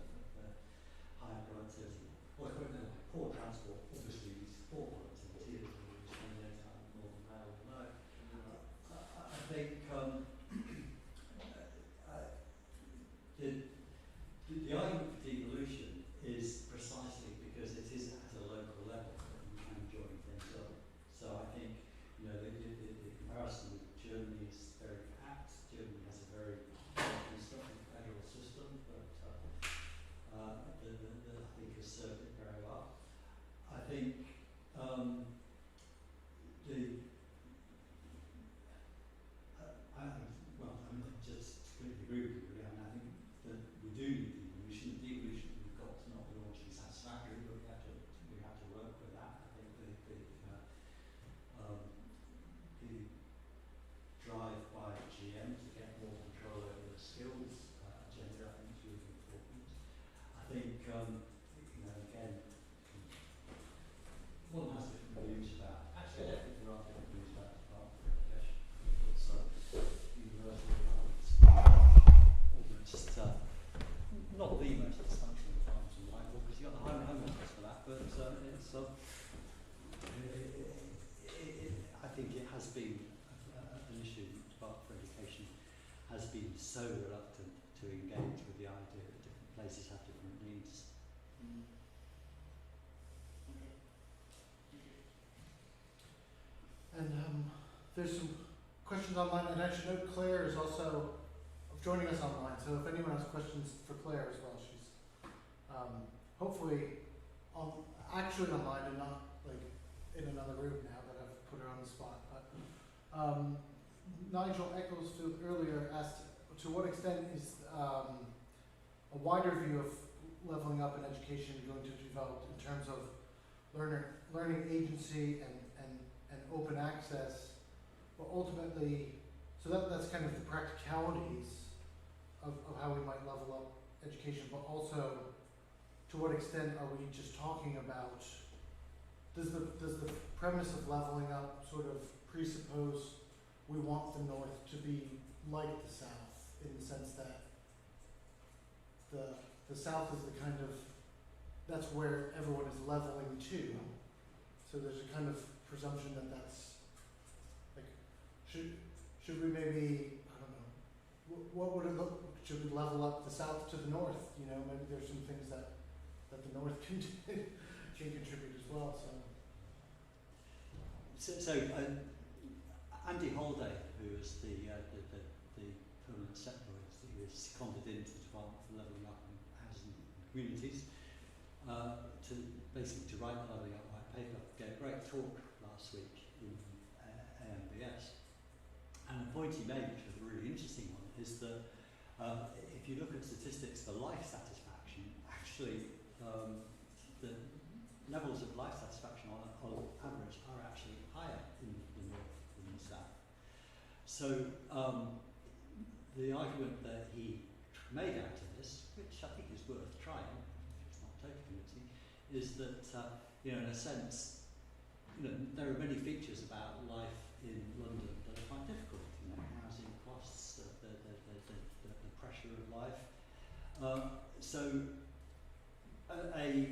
higher productivity. Well, poor transport obviously leads to poor productivity, as we spend no time in Northern Rail will know. I think the argument for devolution is precisely because it is at a local level that you can join things up. So I think the comparison with Germany is very apt. Germany has a very constructed federal system, but I think has served it very well. I think just completely agree with you. Really. I think that we do need devolution. The devolution we've got is not launching satisfactory, but we have to work with that. I think the drive by GM to get more control over the skills agenda, I think, is really important. I think again, one has different views about. Actually, I don't think there are different views about the Department of Education. It's universal almost not the most dysfunctional times in life, because you've got the home office for that, but I think it has been an issue. The Department for Education has been so reluctant to engage with the idea that different places have different needs. And there's some questions online, and I should note Claire is also joining us online, so if anyone has questions for Claire as well, she's hopefully actually online and not like in another room now that I've put her on the spot. But Nigel Ecclesfield earlier asked, to what extent is a wider view of leveling up in education going to develop in terms of learning agency and open access, but ultimately, so that's kind of the practicalities of how we might level up education, but also to what extent are we just talking about does the premise of leveling up sort of presuppose we want the North to be like the South, in the sense that the South is the kind of, that's where everyone is leveling to. So there's a kind of presumption that that's, like, should we maybe, I don't know, what would it look, should we level up the South to the North? You know, maybe there's some things that the North can can contribute as well. So Andy Holday, who was the permanent secretary who was seconded into the Department for Levelling Up and Housing and Communities, to basically write the Levelling Up white paper, gave a great talk last week in AMBS. And the point he made, which was a really interesting one, is that if you look at statistics for life satisfaction, actually the levels of life satisfaction on average are actually higher in the North than the South. So the argument that he made out of this, which I think is worth trying, if it's not totally convincing, is that in a sense, there are many features about life in London that are quite difficult. Housing costs, the pressure of life. So a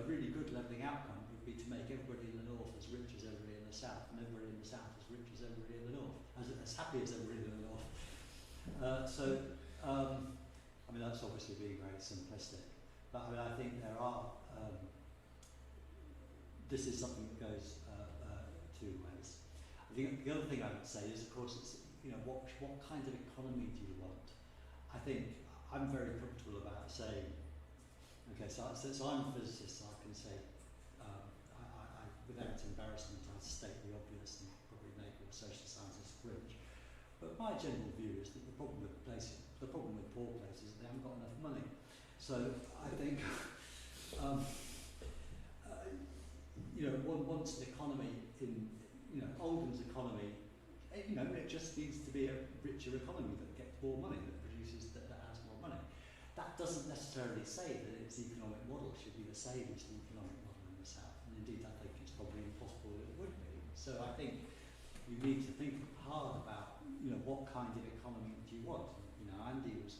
really good levelling outcome would be to make everybody in the North as rich as everybody in the South, and everybody in the South as rich as everybody in the North, as happy as everybody in the North. That's obviously being very simplistic, but I think there are. This is something that goes two ways. I think the other thing I would say is, of course, it's what kind of economy do you want? I think I'm very comfortable about saying, okay, so I'm a physicist, so I can say, I without embarrassment, I state the obvious and probably make all social scientists cringe. But my general view is that the problem with poor places is they haven't got enough money. So I think, one wants an economy in, Oldham's economy, it just needs to be a richer economy that gets more money, that produces, that has more money. That doesn't necessarily say that its economic model should be the same as the economic model in the South, and indeed I think it's probably impossible that it would be. So I think you need to think hard about, what kind of economy do you want? Andy was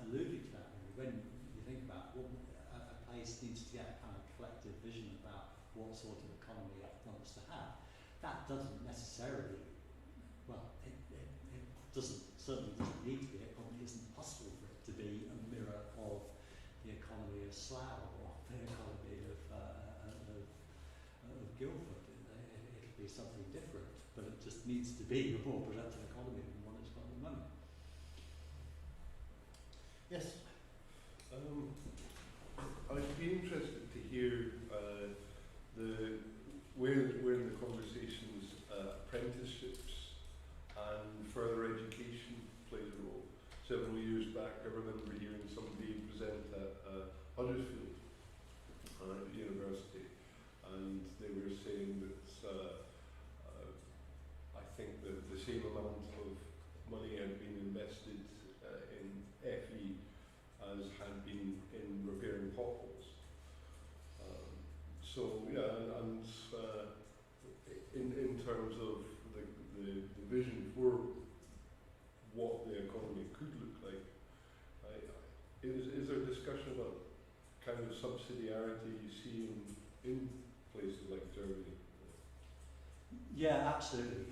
alluding to that really. When you think about what a place needs to get a kind of collective vision about what sort of economy it wants to have, that doesn't necessarily, it certainly doesn't need to be. It probably isn't possible for it to be a mirror of the economy of Slough or the economy of Guildford. It'll be something different, but it just needs to be a more productive economy than one that's got the money. Yes. I'd be interested to hear where in the conversations apprenticeships and further education played a role. Several years back, I remember hearing somebody present at Huddersfield University, and they were saying that I think that the same amount of money had been invested in FE as had been in repairing potholes. In terms of the vision for what the economy could look like, is there a discussion about kind of subsidiarity you see in places like Germany? Yeah, absolutely.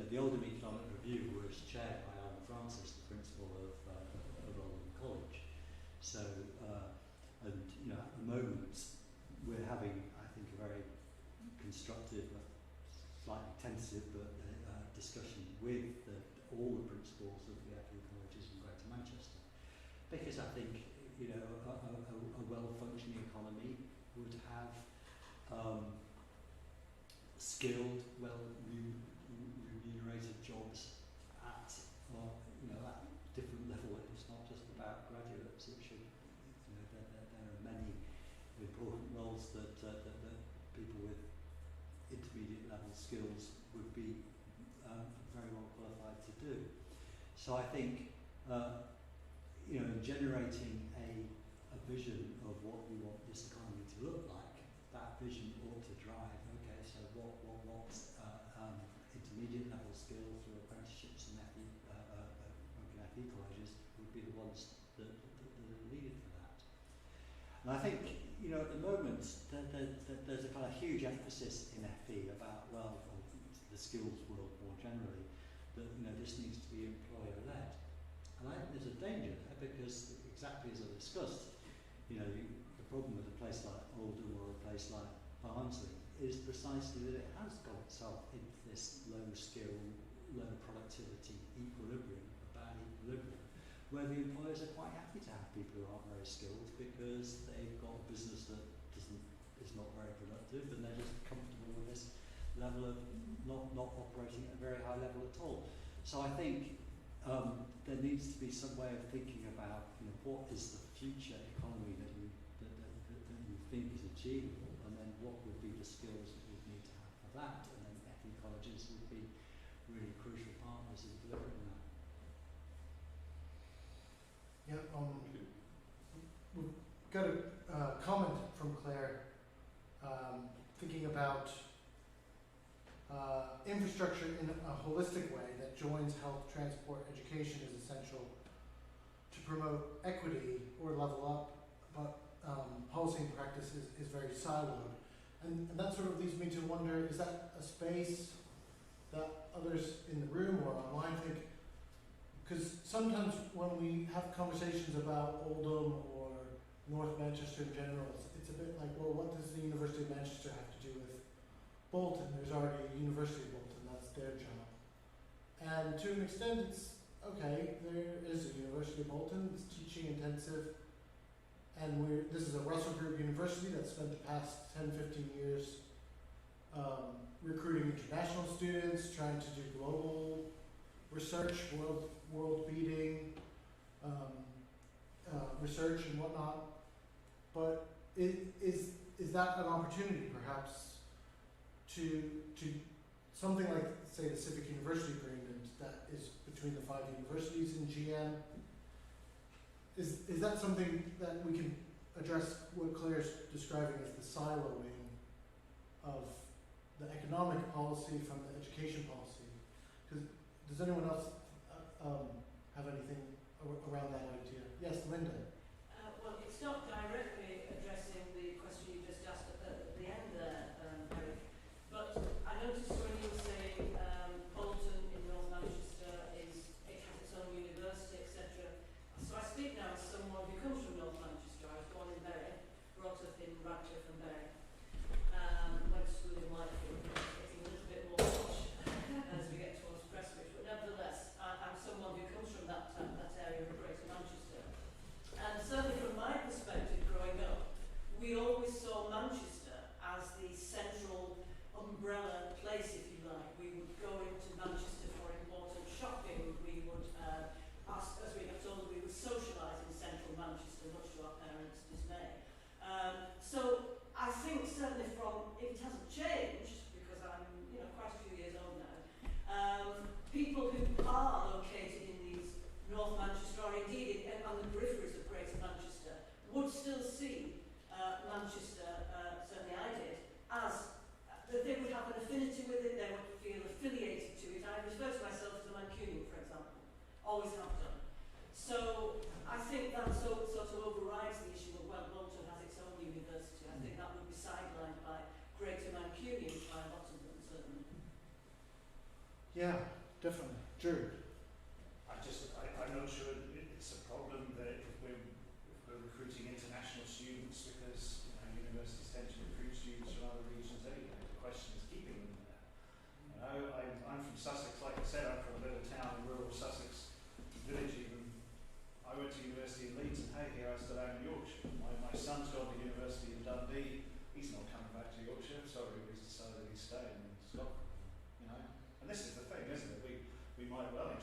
The Oldham Economic Review was chaired by Alan Francis, the principal of Oldham College. So, at the moment, we're having, I think, a very constructive, slightly tentative, but discussion with all the principals of the FE colleges in Greater Manchester, because I think a well-functioning economy would have skilled, well-remunerated jobs at different level. It's not just about graduates. It should, there are many important roles that people with intermediate level skills would be very well qualified to do. So I think, in generating a vision of what you want that vision ought to drive, okay, so what intermediate level skills through apprenticeships and FE colleges would be the ones that are needed for that. And I think, you know, at the moment there's a kind of huge emphasis in FE about, well, the skills world more generally, that, you know, this needs to be employer-led. And I think there's a danger there because, exactly as I discussed, you know, the problem with a place like Oldham or a place like Barnsley is precisely that it has got itself into this low skill, low productivity equilibrium, a bad equilibrium, where the employers are quite happy to have people who aren't very skilled because they've got a business that is not very productive, and they're just comfortable with this level of not operating at a very high level at all. So I think there needs to be some way of thinking about, you know, what is the future economy that you think is achievable, and then what would be the skills that we need to have for that, and then FE colleges would be really crucial partners in delivering that. Yeah, we've got a comment from Claire thinking about infrastructure in a holistic way that joins health, transport, education is essential to promote equity or level up, but policy and practice is very siloed. And that sort of leads me to wonder, is that a space that others in the room or online think? Because sometimes when we have conversations about Oldham or North Manchester in general, it's a bit like, well, what does the University of Manchester have to do with Bolton? There's already a University of Bolton, that's their job. And to an extent it's, okay, there is a University of Bolton, it's teaching intensive, and this is a Russell Group university that's spent the past 10-15 years recruiting international students, trying to do global research, world beating research and whatnot. But is that an opportunity perhaps to something like, say, the Civic University agreement that is between the 5 universities in GM? Is that something that we can address what Claire's describing as the siloing of the economic policy from the education policy? Because does anyone else have anything around that idea? Yes, Linda. Well, it's not directly addressing the question you just asked at the end there, Eric, but I noticed when you were saying Bolton in North Manchester it has its own university, etc. So I speak now as someone who comes from North Manchester. I was born in Bury, brought up in Radcliffe and Bury. Went to school in Whitefield, getting a little bit more posh as we get towards Prestwich, but nevertheless, I'm someone who comes from that area of Greater Manchester. And certainly from my perspective growing up, we always saw Manchester as the central umbrella place, if you like. We would go into Manchester for important shopping. We would, as we got older, we would socialise in central Manchester, much to our parents' dismay. So I think certainly if it hasn't changed, because I'm quite a few years old now, people who are located in these North Manchester, or indeed on the peripheries of Greater Manchester, would still see Manchester, certainly I did, as that they would have an affinity with it, they would feel affiliated to it. I refer to myself as a Mancunian, for example, always have done. So I think that sort of overrides the issue of, well, Bolton has its own university. I think that would be sidelined by Greater Mancunians, by lots of them, certainly. Yeah, definitely. Drew. I'm not sure it's a problem that if we're recruiting international students, because universities tend to recruit students from other regions anyway. The question is keeping them there. I'm from Sussex, like I said, I'm from a little town in rural Sussex village even. I went to university in Leeds, and hey, here I still am in Yorkshire. My son's gone to university in Dundee. He's not coming back to Yorkshire. Sorry, he's decided he's staying in Scotland. And this is the thing, isn't it? We might well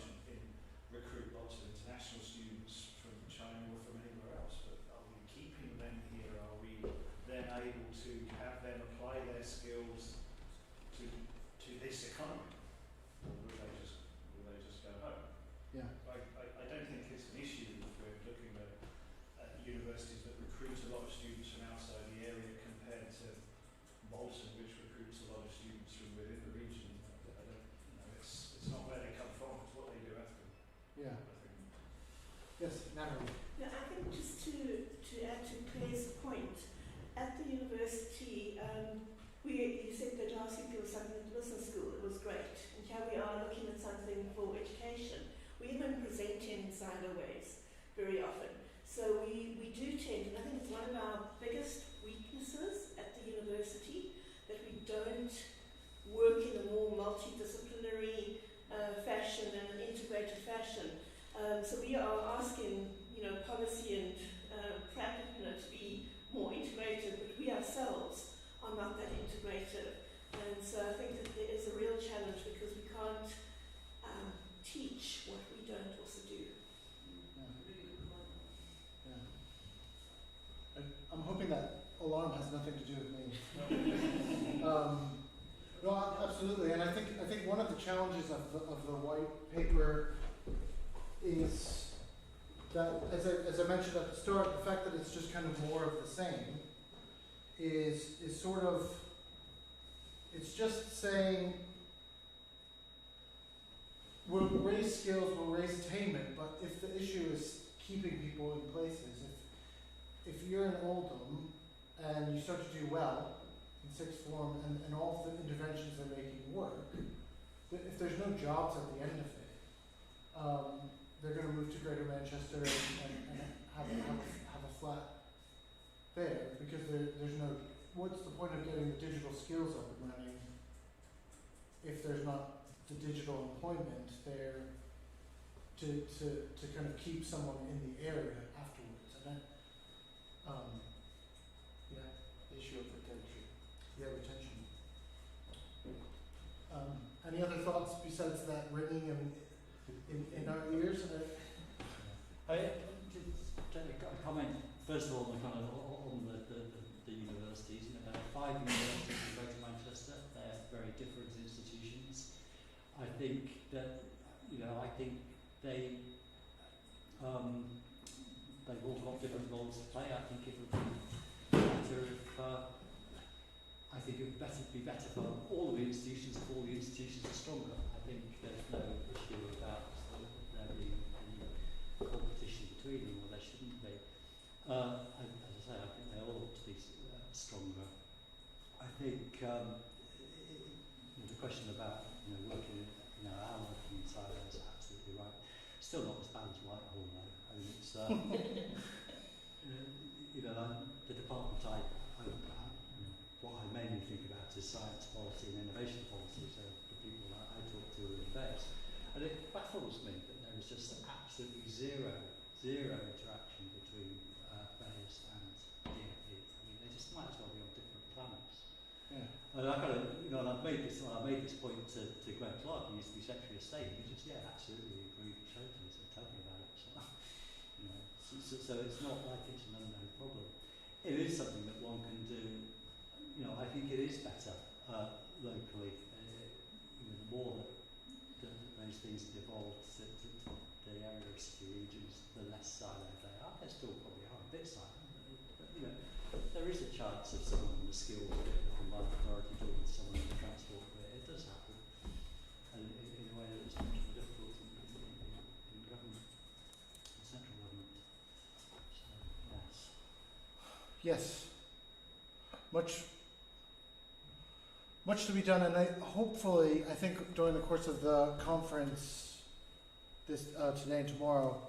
recruit lots of international students from China or from anywhere else, but are we keeping them here? Are we then able to have them apply their skills to this economy, or will they just go home? Yeah. I don't think it's an issue if we're looking at universities that recruit a lot of students from outside the area compared to something at the business school. It was great. And here we are looking at something for education. We even present in silo ways very often. So we do tend, and I think it's one of our biggest weaknesses at the university, that we don't work in a more multidisciplinary fashion and an integrated fashion. So we are asking, policy and practice to be more integrated, but we ourselves are not that integrated. And so I think that there is a real challenge because we can't teach what we don't also do. I'm hoping that alarm has nothing to do with me. No, absolutely, and I think one of the challenges of the white paper is that, as I mentioned at the start, the fact that it's just kind of more of the same is sort of, it's just saying we'll raise skills, we'll raise attainment, but if the issue is keeping people in places, if you're in Oldham and you start to do well in sixth form and all of the interventions they're making work, if there's no jobs at the end of it, they're going to move to Greater Manchester and have a flat there because there's no. What's the point of getting the digital skills up and running if there's not the digital employment there to kind of keep someone in the area afterwards? And issue of retention. Yeah, retention. Any other thoughts besides that ringing in our ears? I got a comment first of all on the universities. There are 5 universities in Greater Manchester. They're very different institutions. I think that they've all got different roles to play. I think it would be better if I think it would be better for all of the institutions if all the institutions are stronger. I think there's no issue about there being any competition between them, or there shouldn't be. As I say, I think they all ought to be stronger. I think the question about working, our working in silos is absolutely right. Still not as bad as Whitehall though. I mean, it's the department what I mainly think about is science policy and innovation policy. So the people that I talk to are in Bayes, and it baffles me that there is just absolutely zero interaction between Bayes and DFE. I mean, they just might as well be on different planets. Yeah. And I've made this point to Graham Clark, who used to be Secretary of State. He just absolutely agreed totally. So tell me about it. So it's not like it's an unknown problem. It is something that one can do. I think it is better locally. The more that those things have evolved to the area of city regions, the less siloed they are. They still probably are a bit siloed, but there is a chance of someone in the skills combined authority talking to someone in the transport career. It does happen, and in a way that it's much more difficult in government, in central government. So Yes. Much to be done, and hopefully, I think during the course of the conference this today and tomorrow,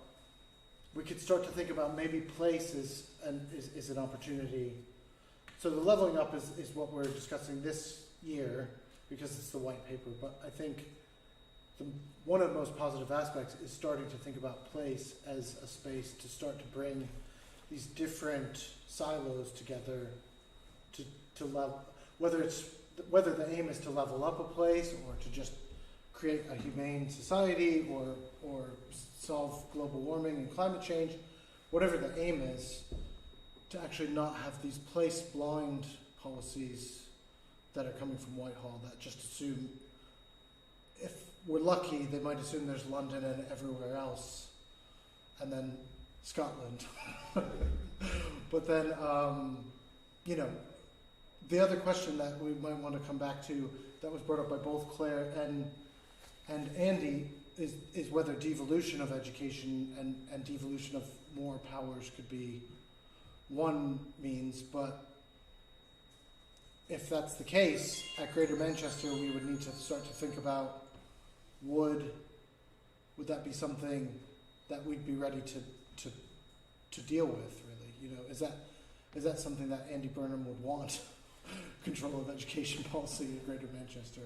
we could start to think about maybe place is an opportunity. So the leveling up is what we're discussing this year because it's the white paper, but I think one of the most positive aspects is starting to think about place as a space to start to bring these different silos together to level, whether the aim is to level up a place or to just create a humane society or solve global warming and climate change, whatever the aim is, to actually not have these place blind policies that are coming from Whitehall that just assume, if we're lucky, they might assume there's London and everywhere else, and then Scotland. But then, the other question that we might want to come back to that was brought up by both Claire and Andy is whether devolution of education and devolution of more powers could be one means, but if that's the case, at Greater Manchester, we would need to start to think about would that be something that we'd be ready to deal with, really? You know, is that something that Andy Burnham would want, control of education policy in Greater Manchester?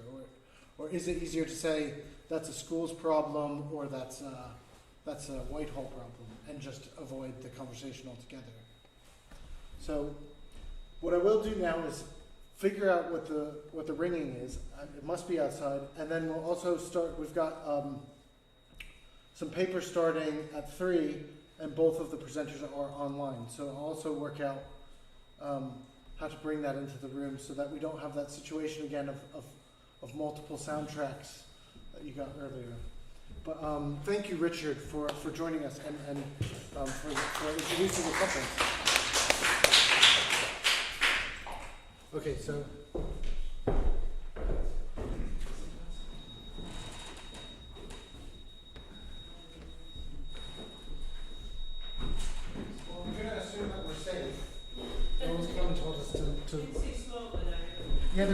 Or is it easier to say that's a school's problem or that's a Whitehall problem and just avoid the conversation altogether? So what I will do now is figure out what the ringing is. It must be outside, and then we'll also start. We've got some papers starting at 3, and both of the presenters are online. So I'll also work out how to bring that into the room so that we don't have that situation again of multiple soundtracks that you got earlier. But thank you, Richard, for joining us and for introducing the conference. Okay, so. Well, we're going to assume that we're safe. No one's come and told us to. Yeah,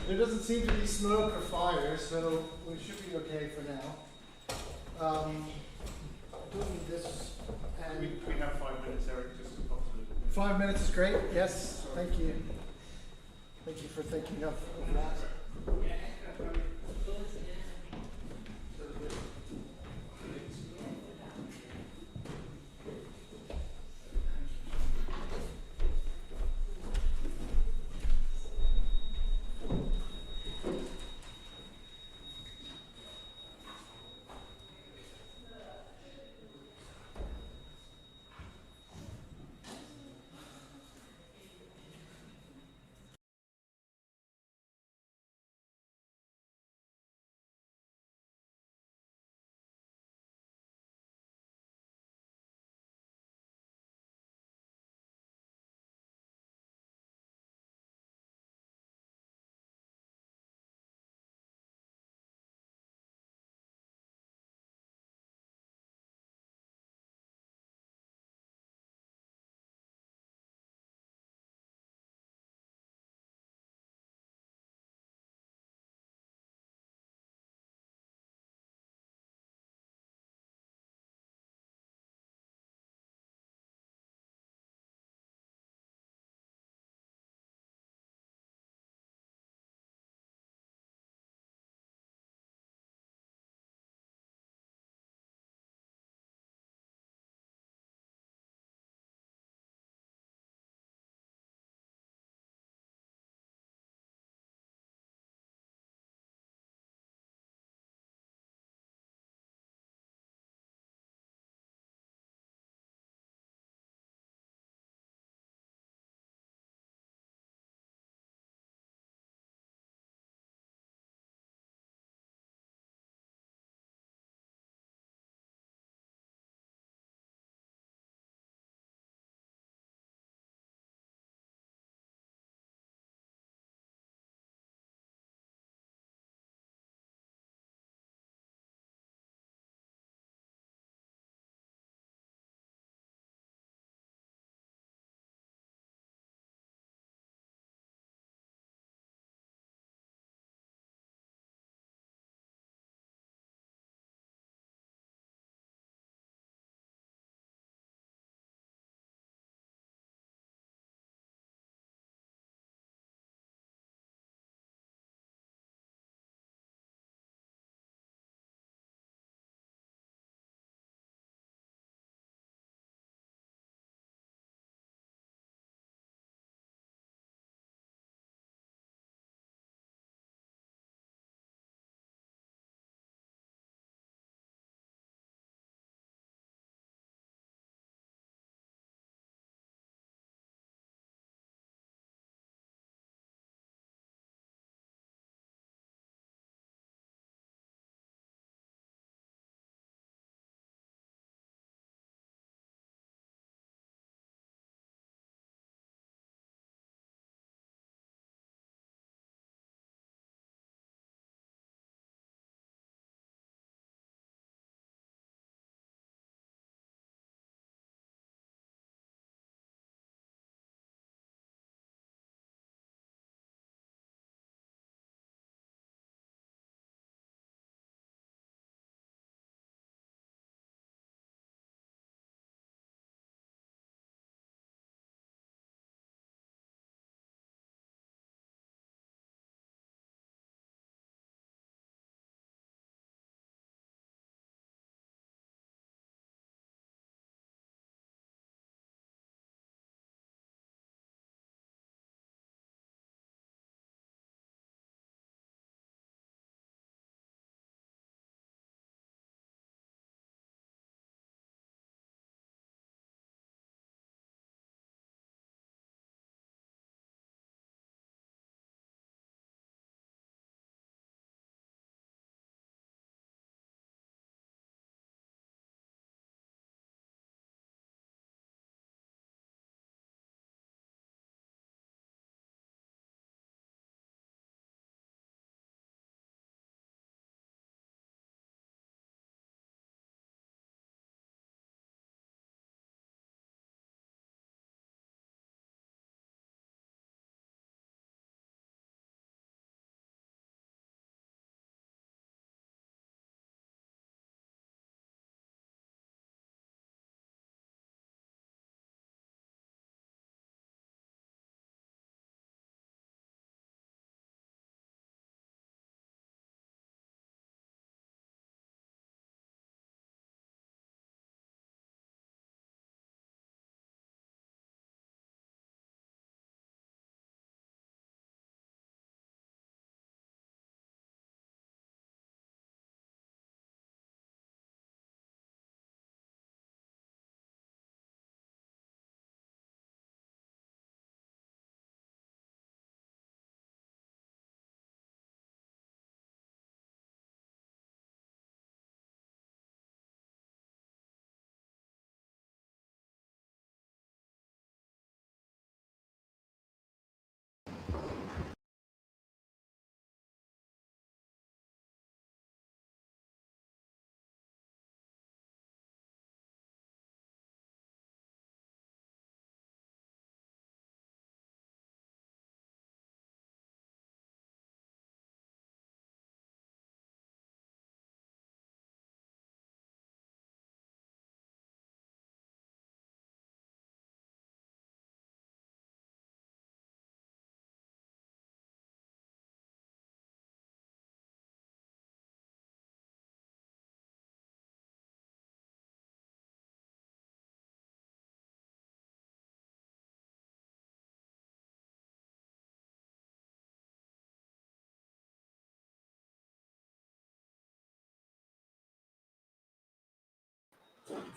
there doesn't seem to be smoke or fire, so we should be okay for now. I don't need this. And We have 5 minutes, Eric, just to possibly. 5 minutes is great. Yes, thank you. Thank you for thinking of that.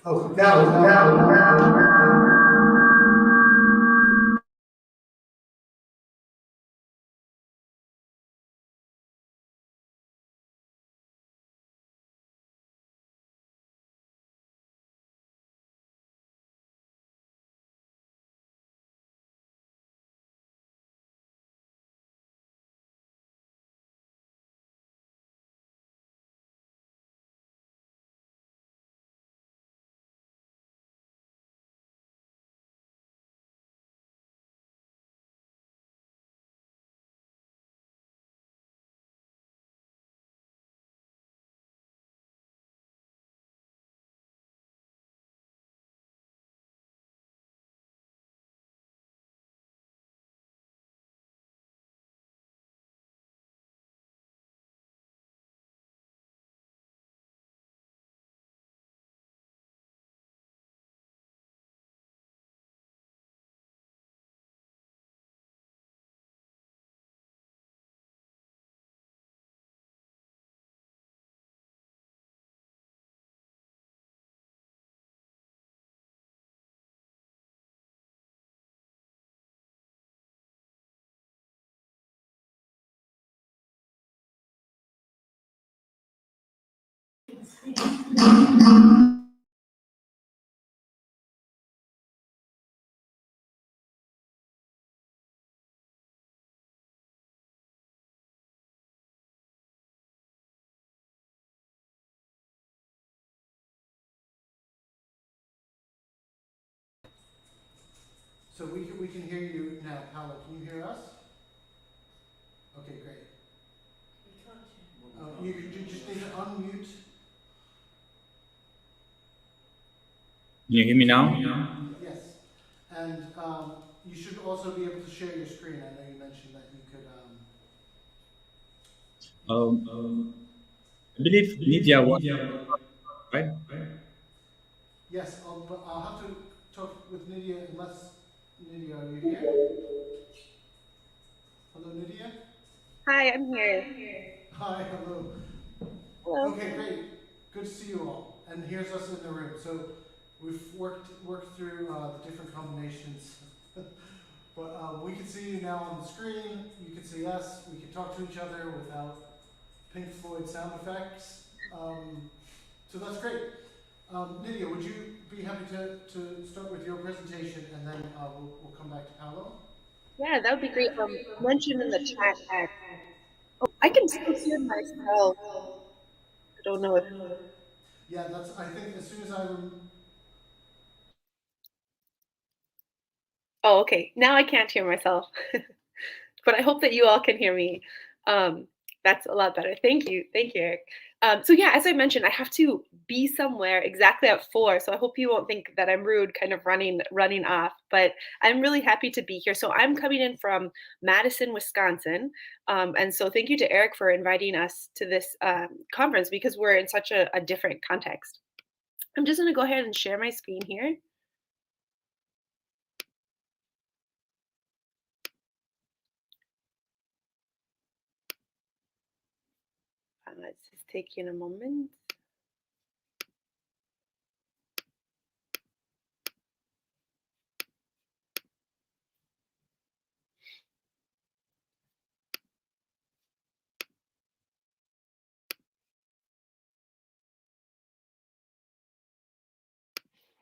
Oh, now. So we can hear you now, Paula. Can you hear us? Okay, great. We can't hear. You just need to unmute. Can you hear me now? Yes. And you should also be able to share your screen. I know you mentioned that you could. I believe Lydia was right. Yes, but I'll have to talk with Nydia unless Nydia, are you here? Hello, Nydia. Hi, I'm here. Hi, hello. Hello. Okay, great. Good to see you all. And here's us in the room. So we've worked through the different combinations. But we can see you now on the screen. You can see us. We can talk to each other without Pink Floyd sound effects. So that's great. Nydia, would you be happy to start with your presentation, and then we'll come back to Paolo? Yeah, that would be great. Mention in the chat that I can still hear myself. I don't know if. Yeah, that's. I think as soon as Oh, okay. Now I can't hear myself, but I hope that you all can hear me. That's a lot better. Thank you, Eric. So yeah, as I mentioned, I have to be somewhere exactly at 4. So I hope you won't think that I'm rude, kind of running off. But I'm really happy to be here. So I'm coming in from Madison, Wisconsin, and so thank you to Eric for inviting us to this conference because we're in such a different context. I'm just going to go ahead and share my screen here. It's just taking a moment.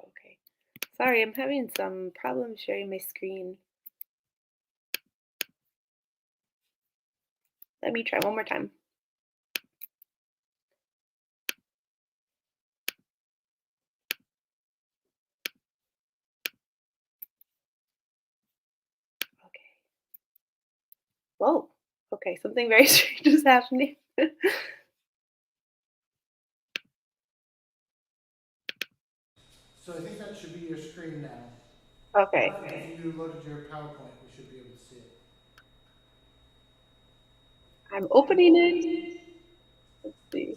Okay. Sorry, I'm having some problems sharing my screen. Let me try one more time. Okay. Whoa. Okay, something very strange is happening. So I think that should be your screen now. Okay. If you loaded your PowerPoint, we should be able to see it. I'm opening it. Let's see.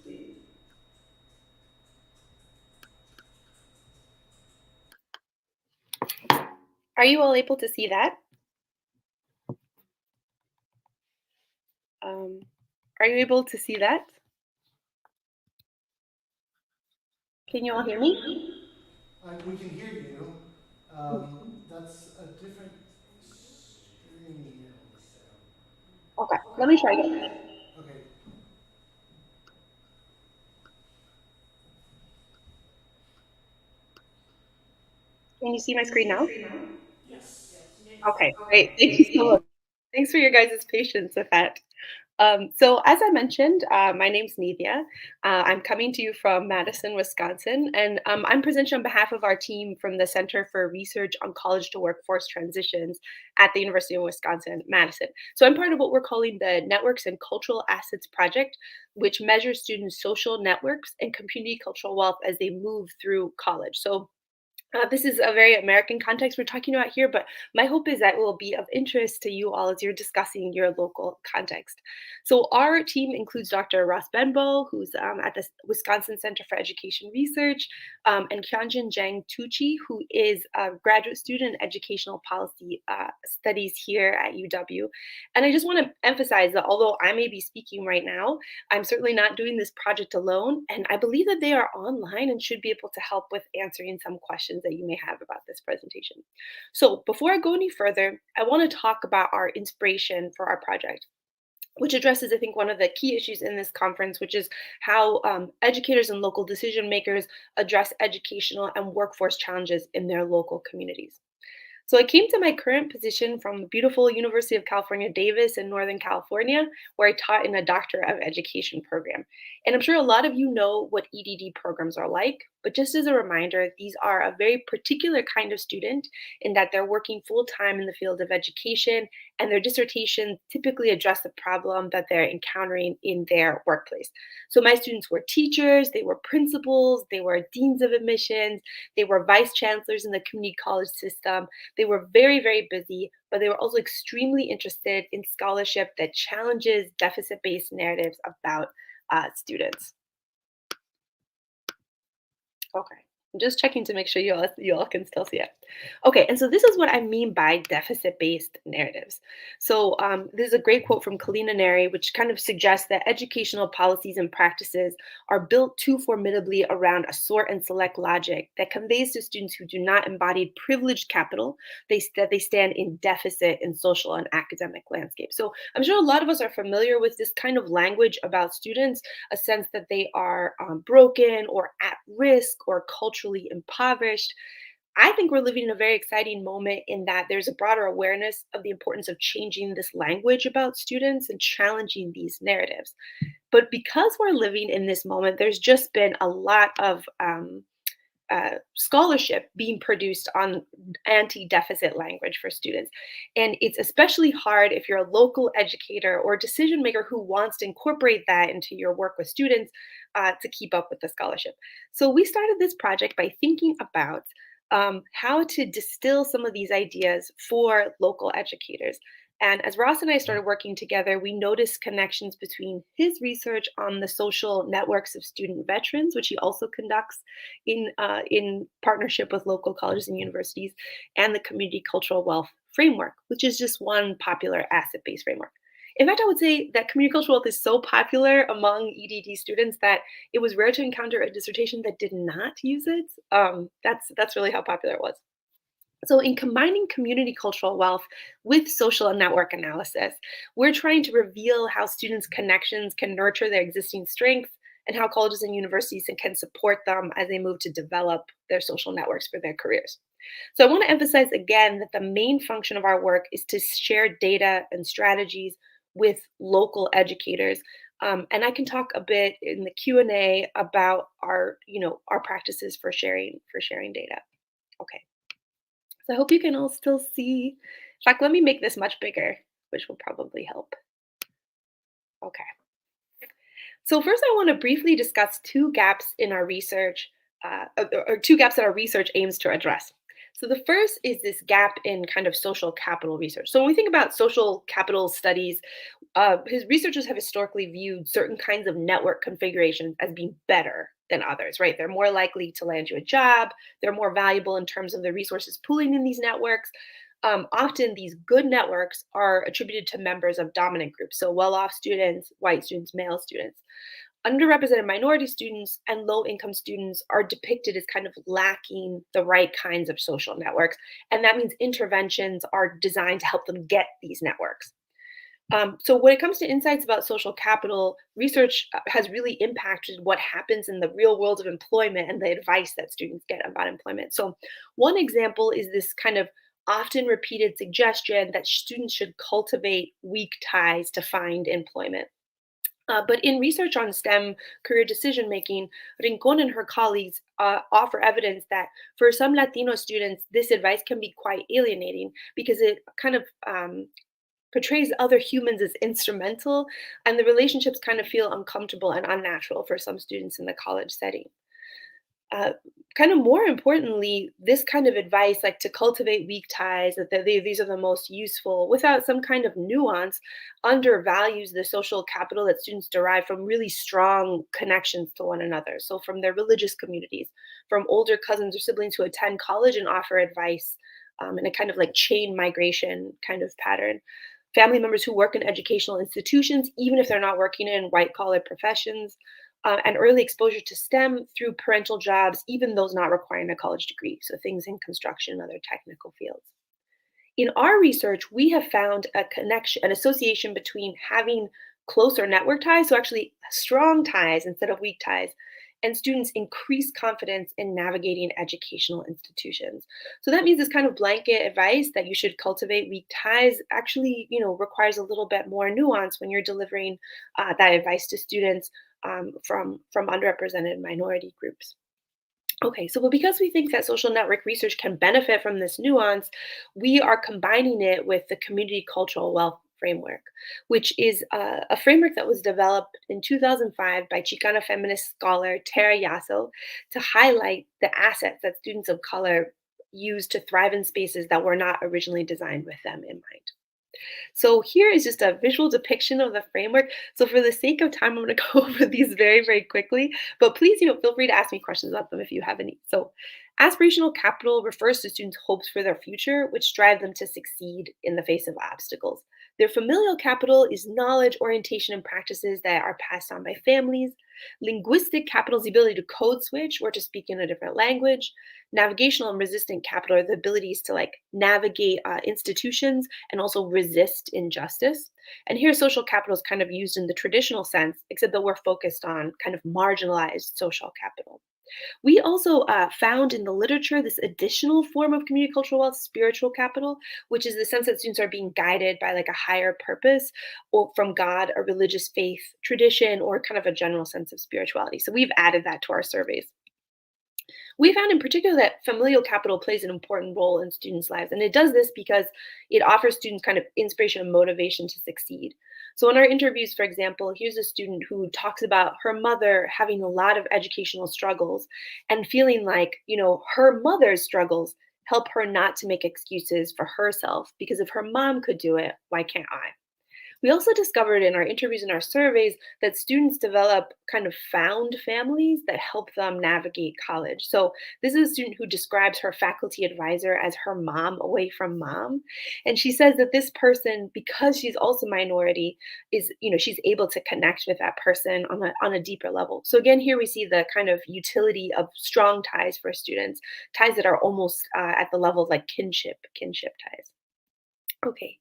Are you all able to see that? Are you able to see that? Can you all hear me? We can hear you. That's a different screen. Okay, let me try again. Okay. Can you see my screen now? Yes. Okay, great. Thank you so much. Thanks for your guys' patience with that. So as I mentioned, my name's Nithya. I'm coming to you from Madison, Wisconsin, and I'm presenting on behalf of our team from the Center for Research on College to Workforce Transitions at the University of Wisconsin, Madison. So I'm part of what we're calling the Networks and Cultural Assets Project, which measures students' social networks and community cultural wealth as they move through college. So this is a very American context we're talking about here, but my hope is that it will be of interest to you all as you're discussing your local context. So our team includes Dr. Ross Benbow, who's at the Wisconsin Center for Education Research, and Kyunjin Jang Tucci, who is a graduate student in educational policy studies here at UW. And I just want to emphasize that although I may be speaking right now, I'm certainly not doing this project alone, and I believe that they are online and should be able to help with answering some questions that you may have about this presentation. So before I go any further, I want to talk about our inspiration for our project, which addresses, I think, one of the key issues in this conference, which is how educators and local decision makers address educational and workforce challenges in their local communities. So I came to my current position from the beautiful University of California, Davis in Northern California, where I taught in a Doctor of Education program. And I'm sure a lot of you know what EDD programs are like, but just as a reminder, these are a very particular kind of student in that they're working full time in the field of education, and their dissertations typically address the problem that they're encountering in their workplace. So my students were teachers, they were principals, they were deans of admissions, they were vice chancellors in the community college system. They were very, very busy, but they were also extremely interested in scholarship that challenges deficit-based narratives about students. Okay. I'm just checking to make sure you all can still see it. Okay, and so this is what I mean by deficit-based narratives. So this is a great quote from Kalina Neri, which kind of suggests that educational policies and practices are built too formidably around a sort and select logic that conveys to students who do not embody privileged capital that they stand in deficit in social and academic landscape. So I'm sure a lot of us are familiar with this kind of language about students, a sense that they are broken or at risk or culturally impoverished. I think we're living in a very exciting moment in that there's a broader awareness of the importance of changing this language about students and challenging these narratives. But because we're living in this moment, there's just been a lot of scholarship being produced on anti-deficit language for students. And it's especially hard if you're a local educator or decision maker who wants to incorporate that into your work with students to keep up with the scholarship. So we started this project by thinking about how to distill some of these ideas for local educators. And as Ross and I started working together, we noticed connections between his research on the social networks of student veterans, which he also conducts in partnership with local colleges and universities, and the community cultural wealth framework, which is just one popular asset-based framework. In fact, I would say that community cultural wealth is so popular among EDD students that it was rare to encounter a dissertation that did not use it. That's really how popular it was. So in combining community cultural wealth with social and network analysis, we're trying to reveal how students' connections can nurture their existing strengths and how colleges and universities can support them as they move to develop their social networks for their careers. So I want to emphasize again that the main function of our work is to share data and strategies with local educators. And I can talk a bit in the Q&A about our practices for sharing data. Okay. So I hope you can all still see. In fact, let me make this much bigger, which will probably help. Okay. So first, I want to briefly discuss two gaps in our research, or two gaps that our research aims to address. So the first is this gap in kind of social capital research. So when we think about social capital studies, his researchers have historically viewed certain kinds of network configurations as being better than others, right? They're more likely to land you a job. They're more valuable in terms of the resources pooling in these networks. Often these good networks are attributed to members of dominant groups, so well-off students, white students, male students. underrepresented minority students and low-income students are depicted as kind of lacking the right kinds of social networks. And that means interventions are designed to help them get these networks. So when it comes to insights about social capital, research has really impacted what happens in the real world of employment and the advice that students get about employment. So one example is this kind of often repeated suggestion that students should cultivate weak ties to find employment. But in research on STEM career decision making, Rincon and her colleagues offer evidence that for some Latino students, this advice can be quite alienating because it kind of portrays other humans as instrumental, and the relationships kind of feel uncomfortable and unnatural for some students in the college setting. Kind of more importantly, this kind of advice, like to cultivate weak ties, that these are the most useful, without some kind of nuance, undervalues the social capital that students derive from really strong connections to one another. So from their religious communities, from older cousins or siblings who attend college and offer advice in a kind of like chain migration kind of pattern. Family members who work in educational institutions, even if they're not working in white collar professions, and early exposure to STEM through parental jobs, even those not requiring a college degree. So things in construction and other technical fields. In our research, we have found a connection, an association between having closer network ties, so actually strong ties instead of weak ties, and students increase confidence in navigating educational institutions. So that means this kind of blanket advice that you should cultivate weak ties actually, requires a little bit more nuance when you're delivering that advice to students from underrepresented minority groups. Okay, so because we think that social network research can benefit from this nuance, we are combining it with the community cultural wealth framework, which is a framework that was developed in 2005 by Chicana feminist scholar Tara Yasso to highlight the assets that students of color use to thrive in spaces that were not originally designed with them in mind. So here is just a visual depiction of the framework. So for the sake of time, I'm going to go over these very, very quickly, but please, feel free to ask me questions about them if you have any. So aspirational capital refers to students' hopes for their future, which drive them to succeed in the face of obstacles. Their familial capital is knowledge, orientation, and practices that are passed on by families. Linguistic capital is the ability to code switch or to speak in a different language. Navigational and resistant capital are the abilities to navigate institutions and also resist injustice. And here social capital is kind of used in the traditional sense, except that we're focused on kind of marginalized social capital. We also found in the literature this additional form of community cultural wealth, spiritual capital, which is the sense that students are being guided by a higher purpose or from God, a religious faith tradition, or kind of a general sense of spirituality. So we've added that to our surveys. We found in particular that familial capital plays an important role in students' lives. And it does this because it offers students kind of inspiration and motivation to succeed. So in our interviews, for example, here's a student who talks about her mother having a lot of educational struggles and feeling like, her mother's struggles help her not to make excuses for herself, because if her mom could do it, why can't I? We also discovered in our interviews and our surveys that students develop kind of found families that help them navigate college. So this is a student who describes her faculty advisor as her mom away from mom. And she says that this person, because she's also minority, is, she's able to connect with that person on a deeper level. So again, here we see the kind of utility of strong ties for students, ties that are almost at the level of kinship ties. Okay,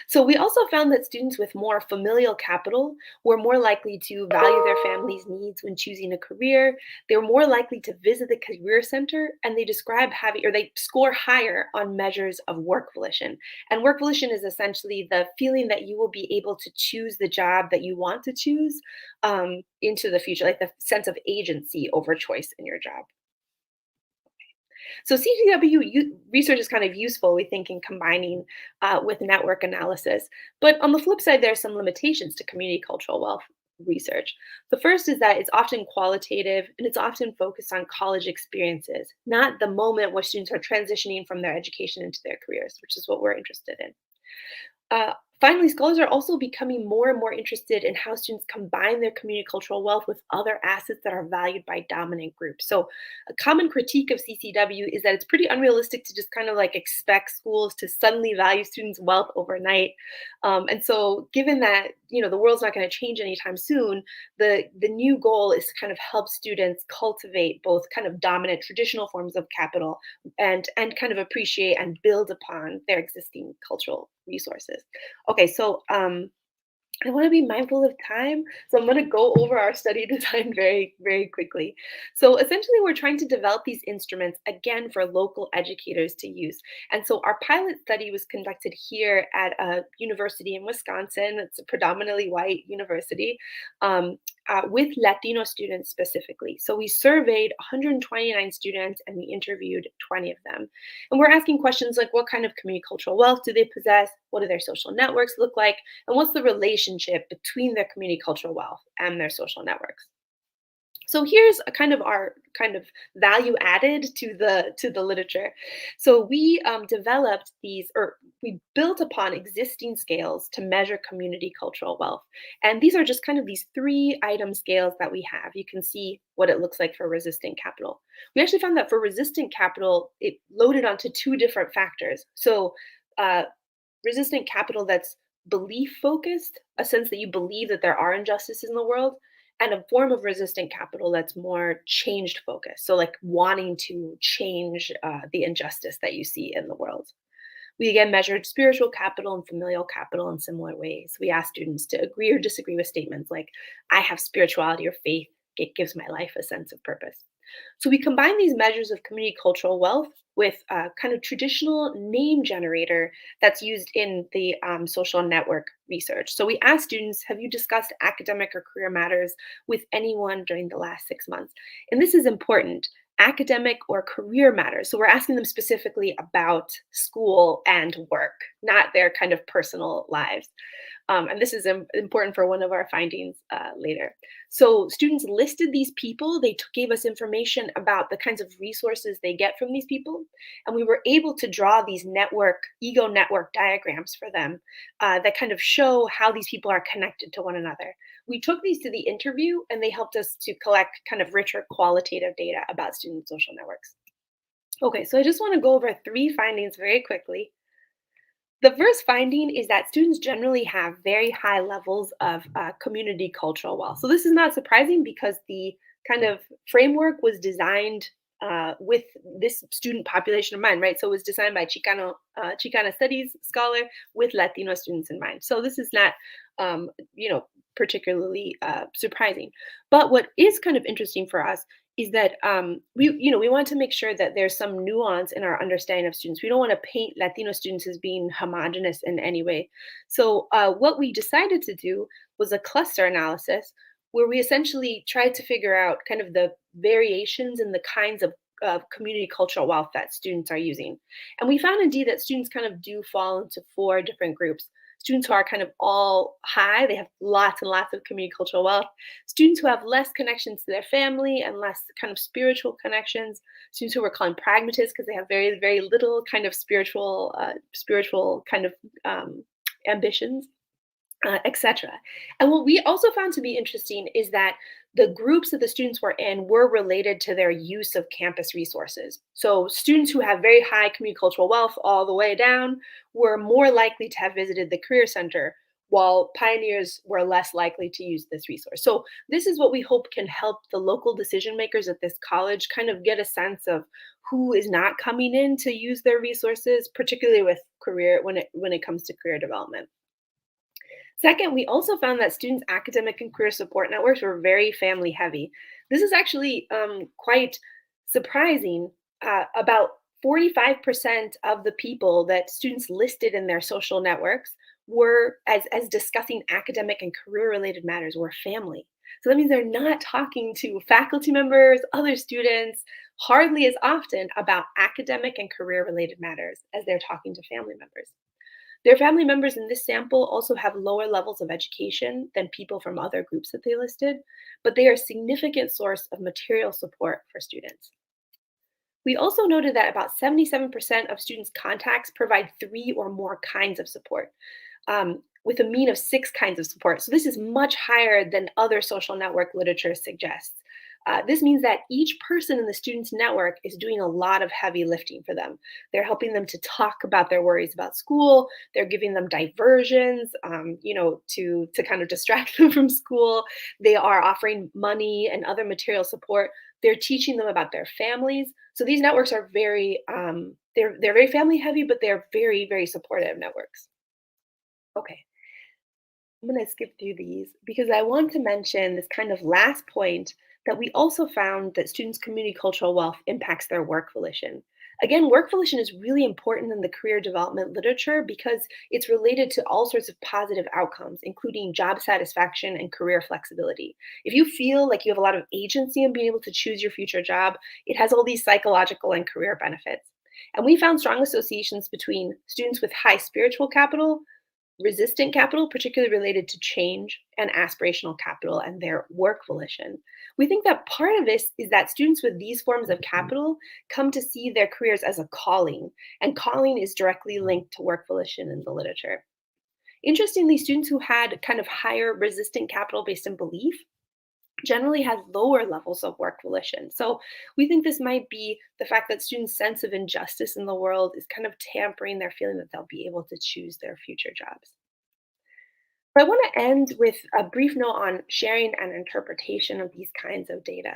so we also found that students with more familial capital were more likely to value their family's needs when choosing a career. They were more likely to visit the career center, and they they score higher on measures of work volition. And work volition is essentially the feeling that you will be able to choose the job that you want to choose into the future, like the sense of agency over choice in your job. So CCW research is kind of useful, we think, in combining with network analysis. But on the flip side, there are some limitations to community cultural wealth research. The first is that it's often qualitative and it's often focused on college experiences, not the moment where students are transitioning from their education into their careers, which is what we're interested in. Finally, scholars are also becoming more and more interested in how students combine their community cultural wealth with other assets that are valued by dominant groups. So a common critique of CCW is that it's pretty unrealistic to just kind of expect schools to suddenly value students' wealth overnight. And so given that the world's not going to change anytime soon. The new goal is to kind of help students cultivate both kind of dominant traditional forms of capital and kind of appreciate and build upon their existing cultural resources. Okay, so I want to be mindful of time, so I'm going to go over our study design very, very quickly. So essentially, we're trying to develop these instruments, again, for local educators to use. And so our pilot study was conducted here at a university in Wisconsin. It's a predominantly white university, with Latino students specifically. So we surveyed 129 students and we interviewed 20 of them. And we're asking questions like, what kind of community cultural wealth do they possess? What do their social networks look like? And what's the relationship between their community cultural wealth and their social networks? So here's a kind of our value added to the literature. So we developed these, or we built upon existing scales to measure community cultural wealth. And these are just kind of these 3-item scales that we have. You can see what it looks like for resistant capital. We actually found that for resistant capital, it loaded onto 2 different factors. So resistant capital that's belief focused, a sense that you believe that there are injustices in the world, and a form of resistant capital that's more changed focused. So like wanting to change the injustice that you see in the world. We again measured spiritual capital and familial capital in similar ways. We asked students to agree or disagree with statements like, I have spirituality or faith, it gives my life a sense of purpose. So we combine these measures of community cultural wealth with a kind of traditional name generator that's used in the social network research. So we asked students, have you discussed academic or career matters with anyone during the last 6 months? And this is important, academic or career matters. So we're asking them specifically about school and work, not their kind of personal lives. And this is important for one of our findings later. So students listed these people. They gave us information about the kinds of resources they get from these people. And we were able to draw these ego network diagrams for them that kind of show how these people are connected to one another. We took these to the interview and they helped us to collect kind of richer qualitative data about student social networks. Okay, so I just want to go over 3 findings very quickly. The first finding is that students generally have very high levels of community cultural wealth. So this is not surprising because the kind of framework was designed with this student population in mind, right? So it was designed by Chicana studies scholar with Latino students in mind. So this is not, particularly surprising. But what is kind of interesting for us is that we want to make sure that there's some nuance in our understanding of students. We don't want to paint Latino students as being homogenous in any way. So what we decided to do was a cluster analysis where we essentially tried to figure out kind of the variations in the kinds of community cultural wealth that students are using. And we found indeed that students kind of do fall into 4 different groups. Students who are kind of all high, they have lots and lots of community cultural wealth. Students who have less connections to their family and less kind of spiritual connections. Students who we're calling pragmatists because they have very, very little kind of spiritual kind of ambitions, etc. And what we also found to be interesting is that the groups that the students were in were related to their use of campus resources. So students who have very high community cultural wealth all the way down were more likely to have visited the Career Center, while pioneers were less likely to use this resource. So this is what we hope can help the local decision makers at this college kind of get a sense of who is not coming in to use their resources, particularly with career when it comes to career development. Second, we also found that students' academic and career support networks were very family heavy. This is actually quite surprising. About 45% of the people that students listed in their social networks were, as discussing academic and career-related matters, were family. So that means they're not talking to faculty members, other students, hardly as often about academic and career-related matters as they're talking to family members. Their family members in this sample also have lower levels of education than people from other groups that they listed, but they are a significant source of material support for students. We also noted that about 77% of students' contacts provide 3 or more kinds of support, with a mean of 6 kinds of support. So this is much higher than other social network literature suggests. This means that each person in the student's network is doing a lot of heavy lifting for them. They're helping them to talk about their worries about school. They're giving them diversions, to kind of distract them from school. They are offering money and other material support. They're teaching them about their families. So these networks are very, they're very family heavy, but they're very, very supportive networks. Okay. I'm going to skip through these because I want to mention this kind of last point that we also found that students' community cultural wealth impacts their work volition. Again, work volition is really important in the career development literature because it's related to all sorts of positive outcomes, including job satisfaction and career flexibility. If you feel like you have a lot of agency in being able to choose your future job, it has all these psychological and career benefits. And we found strong associations between students with high spiritual capital, resistant capital, particularly related to change, and aspirational capital and their work volition. We think that part of this is that students with these forms of capital come to see their careers as a calling, and calling is directly linked to work volition in the literature. Interestingly, students who had kind of higher resistant capital based in belief generally had lower levels of work volition. So we think this might be the fact that students' sense of injustice in the world is kind of tampering their feeling that they'll be able to choose their future jobs. But I want to end with a brief note on sharing and interpretation of these kinds of data.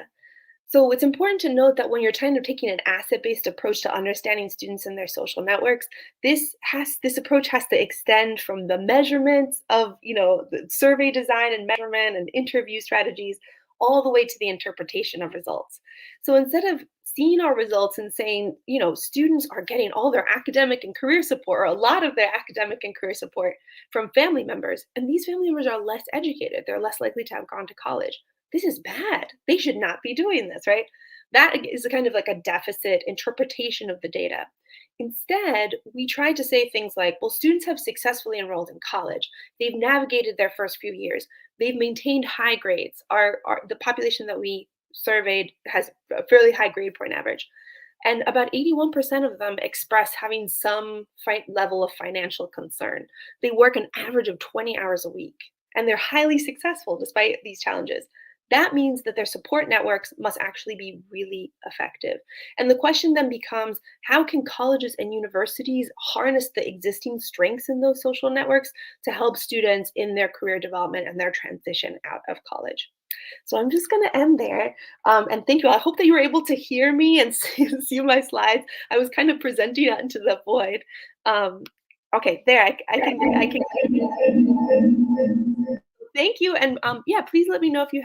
So it's important to note that when you're kind of taking an asset-based approach to understanding students and their social networks, this approach has to extend from the measurements of, the survey design and measurement and interview strategies all the way to the interpretation of results. So instead of seeing our results and saying, students are getting all their academic and career support, or a lot of their academic and career support from family members, and these family members are less educated, they're less likely to have gone to college. This is bad. They should not be doing this, right? That is a kind of like a deficit interpretation of the data. Instead, we try to say things like, well, students have successfully enrolled in college. They've navigated their first few years. They've maintained high grades. The population that we surveyed has a fairly high grade point average. And about 81% of them express having some level of financial concern. They work an average of 20 hours a week, and they're highly successful despite these challenges. That means that their support networks must actually be really effective. And the question then becomes, how can colleges and universities harness the existing strengths in those social networks to help students in their career development and their transition out of college? So I'm just going to end there. And thank you all. I hope that you were able to hear me and see my slides. I was kind of presenting out into the void. Okay, there, I can. Thank you, and yeah, please let me know if you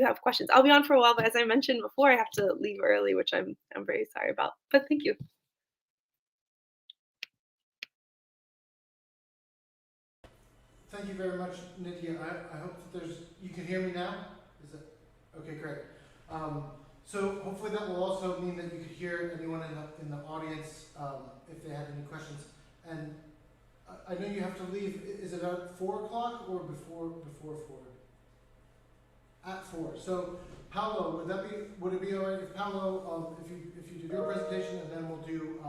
have questions. I'll be on for a while, but as I mentioned before, I have to leave early, which I'm very sorry about. But thank you. Thank you very much, Nidya. I hope that you can hear me now. Is that okay? Great. So hopefully that will also mean that you could hear anyone in the audience if they have any questions. And I know you have to leave. Is it at 4 o'clock or before 4? At 4. So Paolo, would it be all right if Paolo, if you do your presentation and then we'll do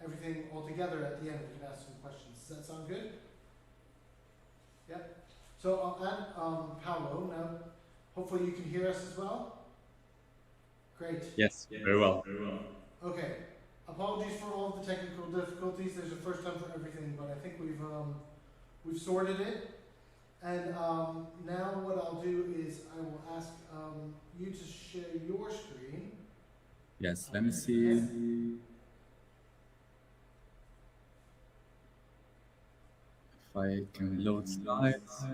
everything all together at the end? We can ask some questions. Does that sound good? Yep. So I'll add Paolo now. Hopefully you can hear us as well. Great. Yes, very well. Okay. Apologies for all of the technical difficulties. There's a first time for everything, but I think we've sorted it. And now what I'll do is I will ask you to share your screen. Yes, let me see. If I can load slides.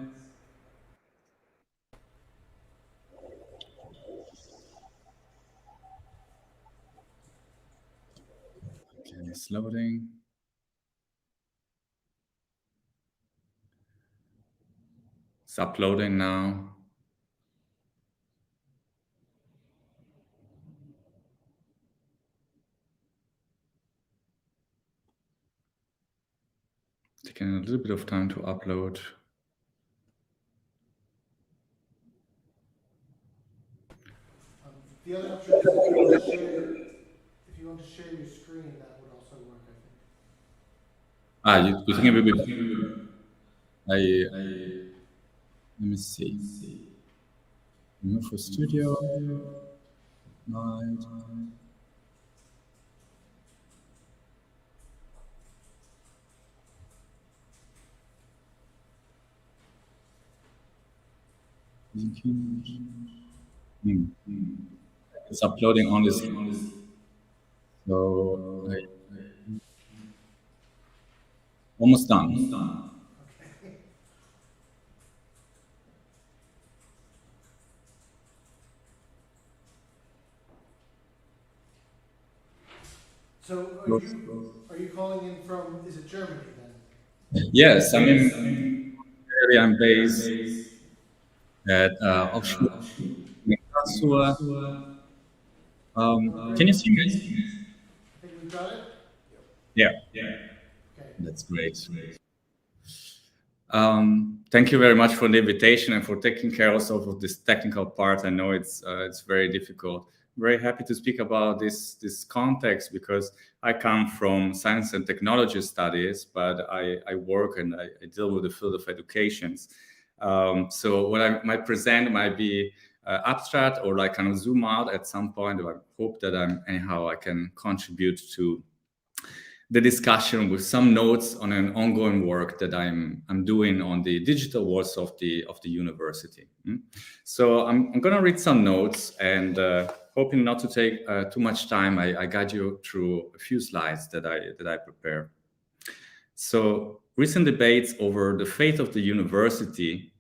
Okay, it's loading. It's uploading now. Taking a little bit of time to upload. The other option is if you want to share your screen, that would also work, I think. You think it will be? Let me see. Move for studio. Right. It's uploading on this. So almost done. So are you calling in from, is it Germany then? Yes, I'm based at offshore in Karlsruhe. Can you see me? I think we've got it? Yeah. Okay. That's great. Thank you very much for the invitation and for taking care also of this technical part. I know it's very difficult. I'm very happy to speak about this context because I come from science and technology studies, but I work and I deal with the field of education. So what I might present might be abstract or like kind of zoom out at some point. I hope that I can contribute to the discussion with some notes on an ongoing work that I'm doing on the digital walls of the university. So I'm going to read some notes and hoping not to take too much time. I guide you through a few slides that I prepare. So recent debates over the fate of the university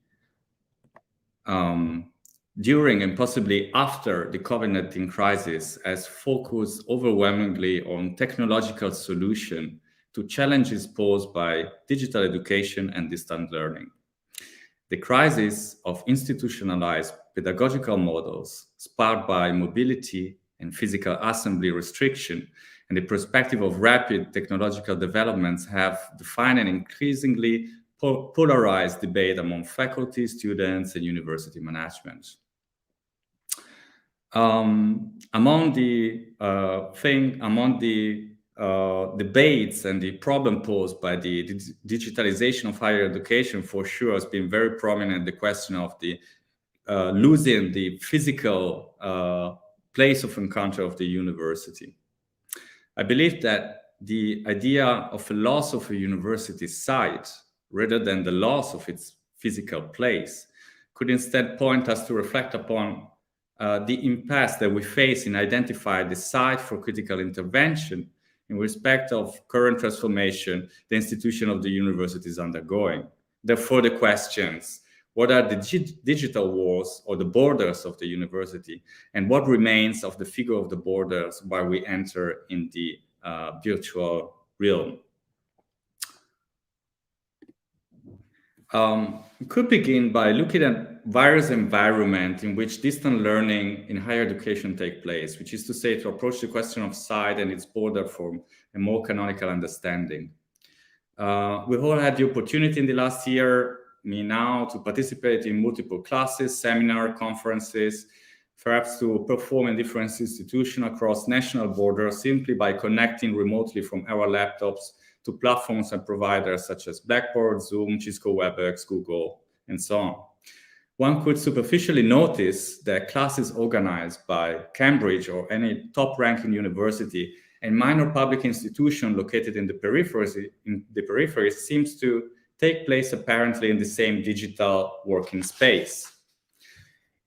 during and possibly after the COVID-19 crisis has focused overwhelmingly on technological solution to challenges posed by digital education and distant learning. The crisis of institutionalized pedagogical models sparked by mobility and physical assembly restriction and the perspective of rapid technological developments have defined an increasingly polarized debate among faculty, students, and university management. Among the debates and the problem posed by the digitalization of higher education, for sure, has been very prominent the question of the losing the physical place of encounter of the university. I believe that the idea of a loss of a university site rather than the loss of its physical place could instead point us to reflect upon the impasse that we face in identifying the site for critical intervention in respect of current transformation the institution of the university is undergoing. Therefore, the questions, what are the digital walls or the borders of the university, and what remains of the figure of the borders while we enter in the virtual realm? We could begin by looking at various environments in which distant learning in higher education take place, which is to say to approach the question of site and its border from a more canonical understanding. We've all had the opportunity in the last year, me now, to participate in multiple classes, seminars, conferences, perhaps to perform in different institutions across national borders simply by connecting remotely from our laptops to platforms and providers such as Blackboard, Zoom, Cisco WebEx, Google, and so on. One could superficially notice that classes organized by Cambridge or any top-ranking university and minor public institution located in the periphery seems to take place apparently in the same digital working space.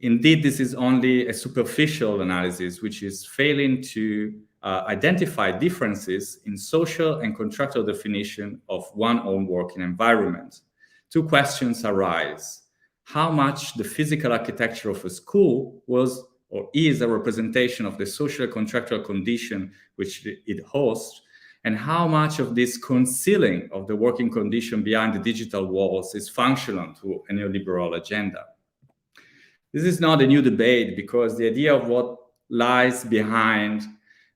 Indeed, this is only a superficial analysis which is failing to identify differences in social and contractual definition of one's own working environment. Two questions arise. How much the physical architecture of a school was or is a representation of the social contractual condition which it hosts, and how much of this concealing of the working condition behind the digital walls is functional to a neoliberal agenda. This is not a new debate because the idea of what lies behind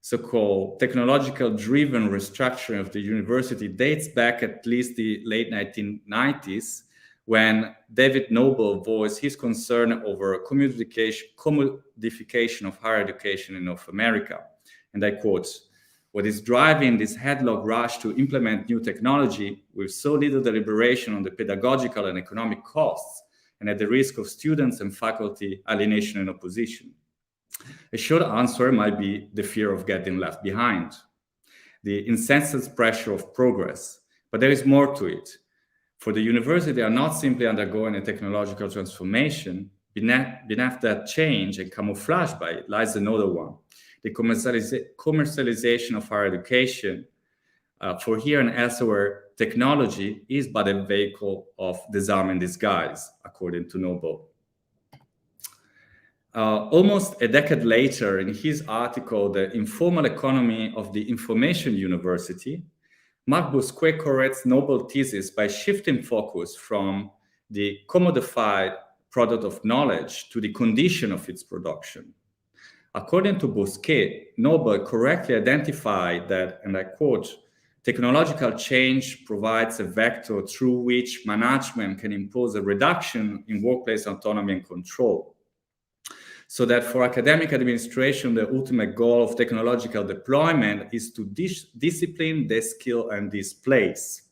so-called technological-driven restructuring of the university dates back at least the late 1990s, when David Noble voiced his concern over commodification of higher education in North America. And I quote, "What is driving this headlong rush to implement new technology with so little deliberation on the pedagogical and economic costs and at the risk of students and faculty alienation and opposition? A short answer might be the fear of getting left behind, the incessant pressure of progress. But there is more to it. For the university, they are not simply undergoing a technological transformation. Beneath that change and camouflaged by it lies another one, the commercialization of higher education. For here and elsewhere, technology is but a vehicle of disarming disguise, according to Noble. Almost a decade later, in his article, The Informal Economy of the Information University, Marc Bousquet corrects Noble thesis by shifting focus from the commodified product of knowledge to the condition of its production. According to Bousquet, Noble correctly identified that, and I quote, technological change provides a vector through which management can impose a reduction in workplace autonomy and control. So that for academic administration, the ultimate goal of technological deployment is to discipline, de-skill, and displace.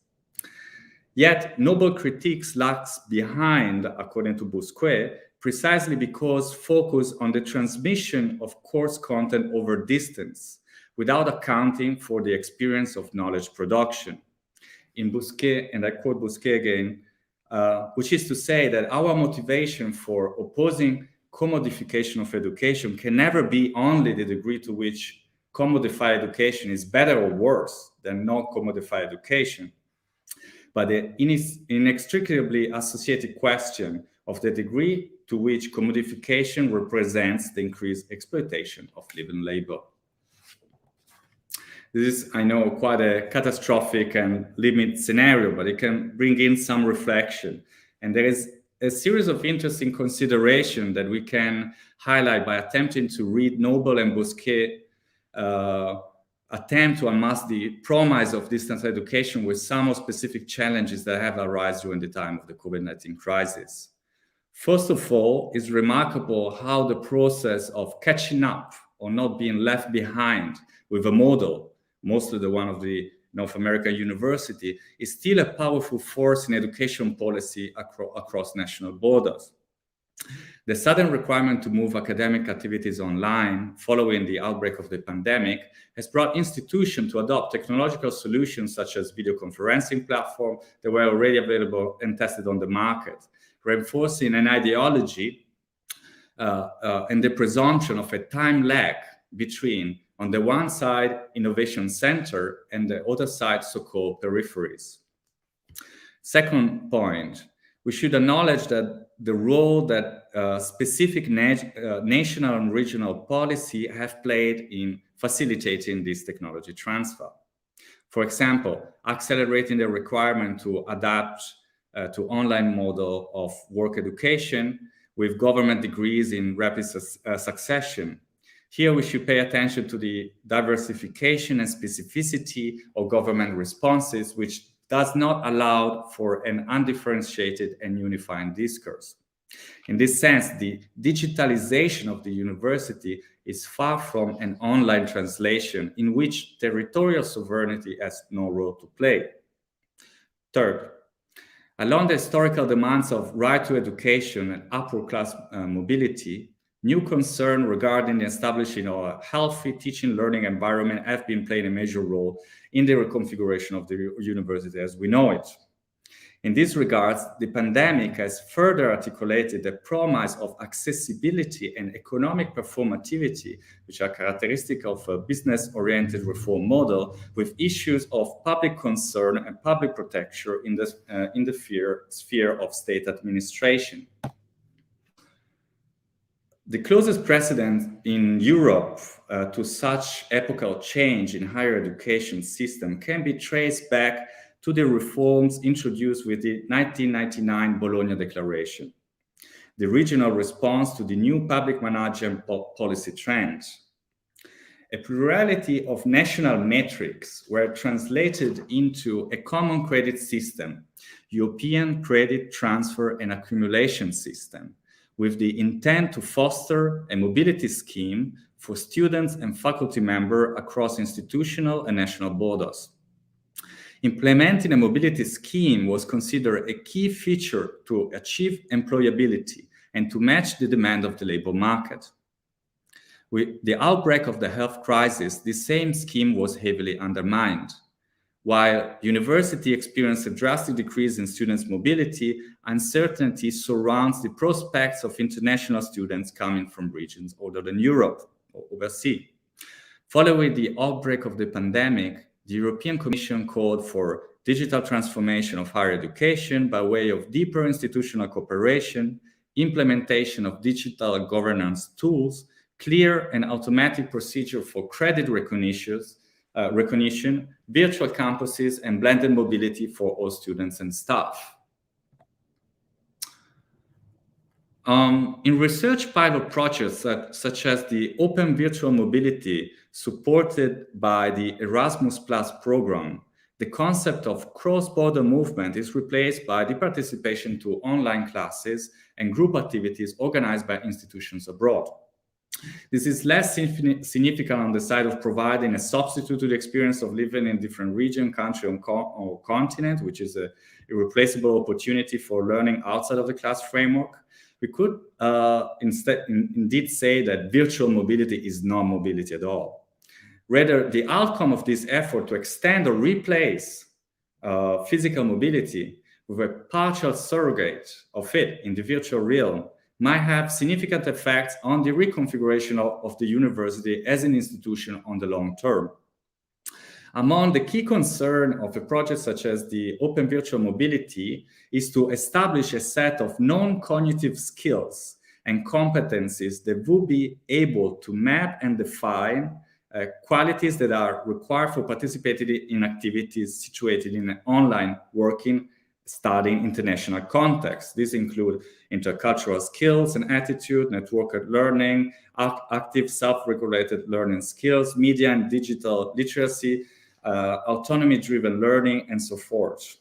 Yet, Noble critiques lags behind, according to Bousquet, precisely because focus on the transmission of course content over distance, without accounting for the experience of knowledge production. In Bousquet, and I quote Bousquet again, which is to say that our motivation for opposing commodification of education can never be only the degree to which commodified education is better or worse than non-commodified education, but the inextricably associated question of the degree to which commodification represents the increased exploitation of living labor. This is, I know, quite a catastrophic and limit scenario, but it can bring in some reflection. And there is a series of interesting considerations that we can highlight by attempting to read Noble and Bousquet attempt to unmask the promise of distance education with some specific challenges that have arisen during the time of the COVID-19 crisis. First of all, it's remarkable how the process of catching up or not being left behind with a model, mostly the one of the North American university, is still a powerful force in education policy across national borders. The sudden requirement to move academic activities online following the outbreak of the pandemic has brought institutions to adopt technological solutions such as video conferencing platforms that were already available and tested on the market, reinforcing an ideology and the presumption of a time lag between, on the one side, innovation center, and the other side, so-called peripheries. Second point, we should acknowledge that the role that specific national and regional policy have played in facilitating this technology transfer. For example, accelerating the requirement to adapt to online model of work education with government degrees in rapid succession. Here we should pay attention to the diversification and specificity of government responses, which does not allow for an undifferentiated and unifying discourse. In this sense, the digitalization of the university is far from an online translation in which territorial sovereignty has no role to play. Third, along the historical demands of right to education and upper class mobility, new concern regarding establishing a healthy teaching learning environment have been playing a major role in the reconfiguration of the university as we know it. In this regard, the pandemic has further articulated the promise of accessibility and economic performativity, which are characteristic of a business-oriented reform model, with issues of public concern and public protection in the sphere of state administration. The closest precedent in Europe to such epochal change in higher education system can be traced back to the reforms introduced with the 1999 Bologna Declaration, the regional response to the new public management policy trends. A plurality of national metrics were translated into a common credit system, European Credit Transfer and Accumulation System, with the intent to foster a mobility scheme for students and faculty members across institutional and national borders. Implementing a mobility scheme was considered a key feature to achieve employability and to match the demand of the labor market. With the outbreak of the health crisis, the same scheme was heavily undermined. While university experienced a drastic decrease in students' mobility, uncertainty surrounds the prospects of international students coming from regions other than Europe or overseas. Following the outbreak of the pandemic, the European Commission called for digital transformation of higher education by way of deeper institutional cooperation, implementation of digital governance tools, clear and automatic procedure for credit recognition, virtual campuses, and blended mobility for all students and staff. In research pilot projects such as the Open Virtual Mobility supported by the Erasmus Plus program, the concept of cross-border movement is replaced by the participation to online classes and group activities organized by institutions abroad. This is less significant on the side of providing a substitute to the experience of living in different region, country, or continent, which is a irreplaceable opportunity for learning outside of the class framework. We could indeed say that virtual mobility is not mobility at all. Rather, the outcome of this effort to extend or replace physical mobility with a partial surrogate of it in the virtual realm might have significant effects on the reconfiguration of the university as an institution on the long term. Among the key concerns of a project such as the Open Virtual Mobility is to establish a set of non-cognitive skills and competencies that will be able to map and define qualities that are required for participating in activities situated in an online working, studying international context. These include intercultural skills and attitude, networked learning, active self-regulated learning skills, media and digital literacy, autonomy-driven learning, and so forth.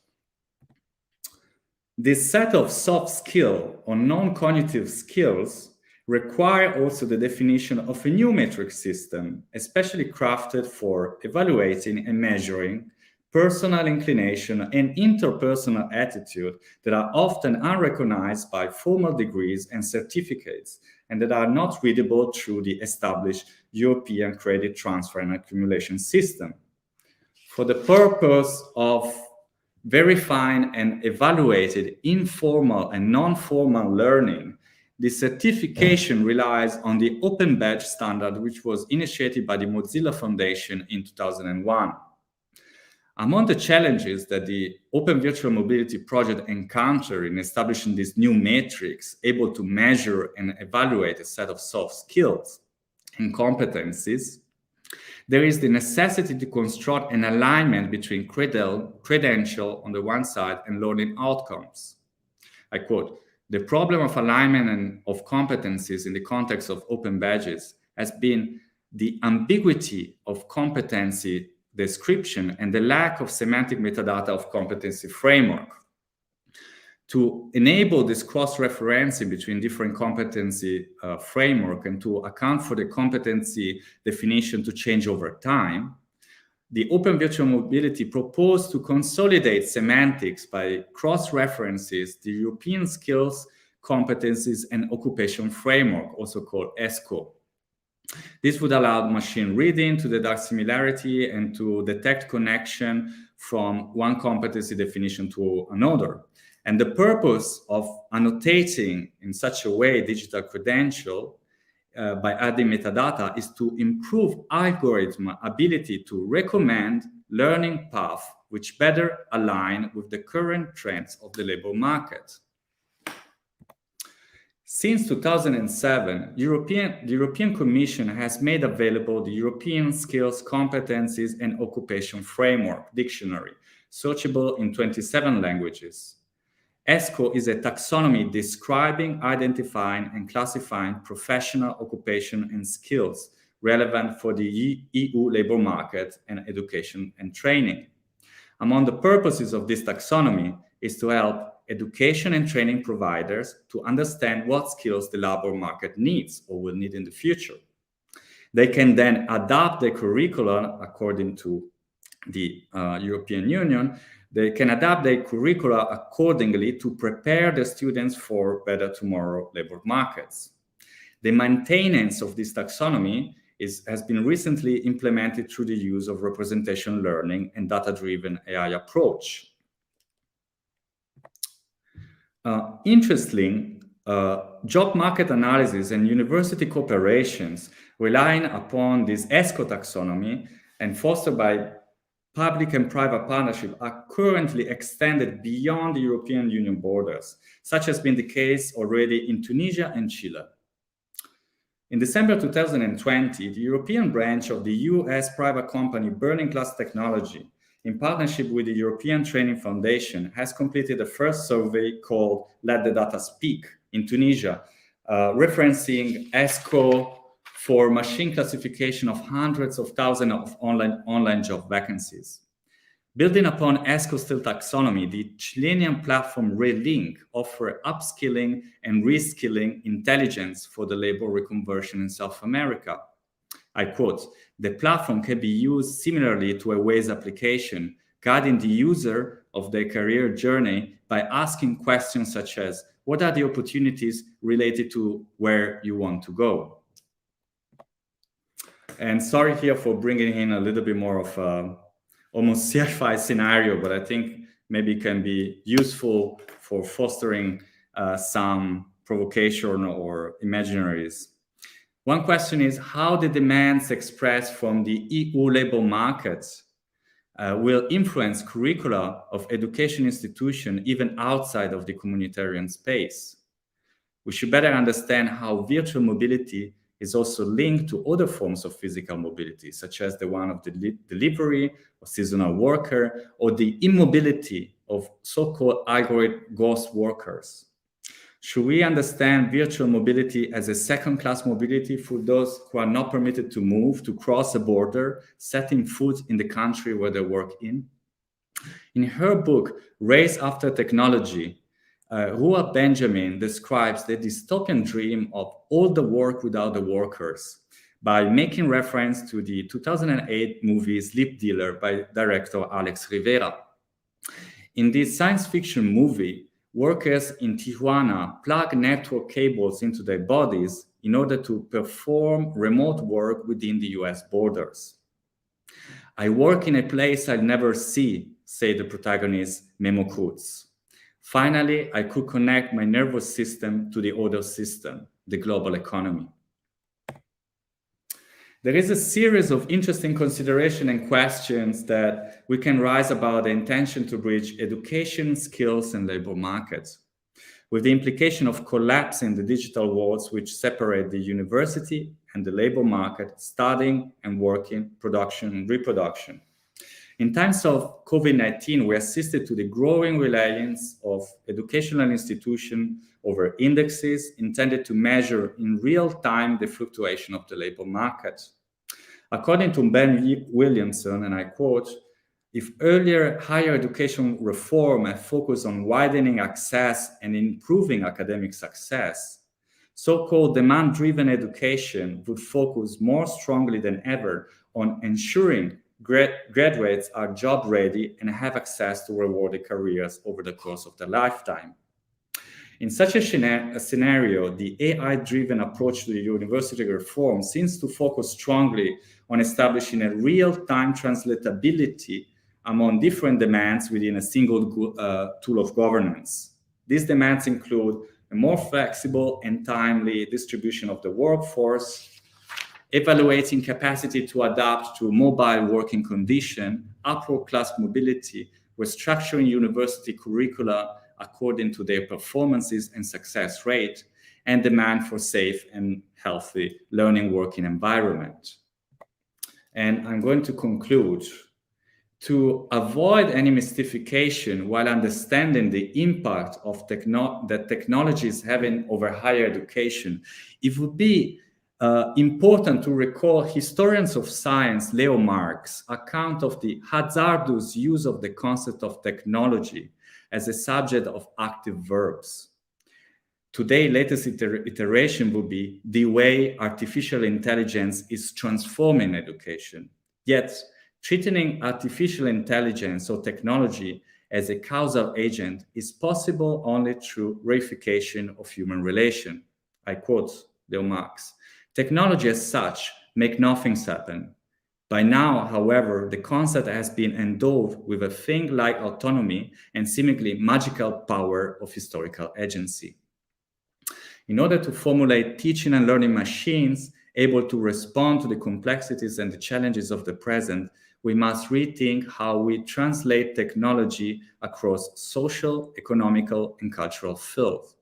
This set of soft skills or non-cognitive skills require also the definition of a new metric system, especially crafted for evaluating and measuring personal inclination and interpersonal attitude that are often unrecognized by formal degrees and certificates, and that are not readable through the established European credit transfer and accumulation system. For the purpose of verifying and evaluating informal and non-formal learning, the certification relies on the Open Badge standard, which was initiated by the Mozilla Foundation in 2001. Among the challenges that the Open Virtual Mobility project encountered in establishing this new matrix, able to measure and evaluate a set of soft skills and competencies, there is the necessity to construct an alignment between credential on the one side and learning outcomes. I quote, "The problem of alignment and of competencies in the context of open badges has been the ambiguity of competency description and the lack of semantic metadata of competency framework. To enable this cross-referencing between different competency framework and to account for the competency definition to change over time, the Open Virtual Mobility proposed to consolidate semantics by cross-references the European Skills, Competencies and Occupation Framework, also called ESCO. This would allow machine reading to deduct similarity and to detect connection from one competency definition to another. And the purpose of annotating in such a way digital credential by adding metadata is to improve algorithm ability to recommend learning paths which better align with the current trends of the labor market. Since 2007, the European Commission has made available the European Skills, Competencies and Occupation Framework Dictionary, searchable in 27 languages. ESCO is a taxonomy describing, identifying and classifying professional occupation and skills relevant for the EU labor market and education and training. Among the purposes of this taxonomy is to help education and training providers to understand what skills the labor market needs or will need in the future. They can then adapt their curriculum according to the European Union, they can adapt their curricula accordingly to prepare the students for better tomorrow labor markets. The maintenance of this taxonomy has been recently implemented through the use of representation learning and data-driven AI approach. Interestingly, job market analysis and university cooperations relying upon this ESCO taxonomy and fostered by public and private partnership are currently extended beyond the European Union borders, such has been the case already in Tunisia and Chile. In December 2020, the European branch of the US private company Burning Glass Technology, in partnership with the European Training Foundation, has completed the first survey called Let the Data Speak in Tunisia, referencing ESCO for machine classification of hundreds of thousands of online job vacancies. Building upon ESCO's still taxonomy, the Chilean platform Relink offers upskilling and reskilling intelligence for the labor reconversion in South America. I quote, "The platform can be used similarly to a Waze application, guiding the user of their career journey by asking questions such as, what are the opportunities related to where you want to go?" And sorry here for bringing in a little bit more of a almost CFI scenario, but I think maybe it can be useful for fostering some provocation or imaginaries. One question is how the demands expressed from the EU labor markets will influence curricula of education institutions even outside of the communitarian space. We should better understand how virtual mobility is also linked to other forms of physical mobility, such as the one of the delivery of seasonal worker or the immobility of so-called algorithm ghost workers. Should we understand virtual mobility as a second-class mobility for those who are not permitted to move, to cross a border, setting foot in the country where they work in? In her book, Race After Technology, Ruth Benjamin describes the dystopian dream of all the work without the workers by making reference to the 2008 movie Sleep Dealer by director Alex Rivera. In this science fiction movie, workers in Tijuana plug network cables into their bodies in order to perform remote work within the US borders. "I work in a place I'll never see," say the protagonist Memo Cruz. "Finally, I could connect my nervous system to the other system, the global economy." There is a series of interesting considerations and questions that we can raise about the intention to bridge education, skills, and labor markets, with the implication of collapsing the digital walls which separate the university and the labor market, studying and working, production and reproduction. In times of COVID-19, we assisted to the growing reliance of educational institutions over indexes intended to measure in real time the fluctuation of the labor market. According to Ben Williamson, and I quote, "If earlier higher education reform had focused on widening access and improving academic success, so-called demand-driven education would focus more strongly than ever on ensuring graduates are job ready and have access to rewarded careers over the course of their lifetime." In such a scenario, the AI-driven approach to the university reform seems to focus strongly on establishing a real-time translatability among different demands within a single tool of governance. These demands include a more flexible and timely distribution of the workforce, evaluating capacity to adapt to mobile working condition, upward class mobility, restructuring university curricula according to their performances and success rate, and demand for safe and healthy learning working environment. And I'm going to conclude. To avoid any mystification while understanding the impact of that technology is having over higher education, it would be important to recall historians of science Leo Marx' account of the hazardous use of the concept of technology as a subject of active verbs. Today's latest iteration would be the way artificial intelligence is transforming education. Yet, Treating artificial intelligence or technology as a causal agent is possible only through reification of human relation. I quote Leo Marx. Technology as such make nothing happen. By now, however, the concept has been endowed with a thing-like autonomy and seemingly magical power of historical agency. In order to formulate teaching and learning machines able to respond to the complexities and the challenges of the present, we must rethink how we translate technology across social, economical, and cultural fields.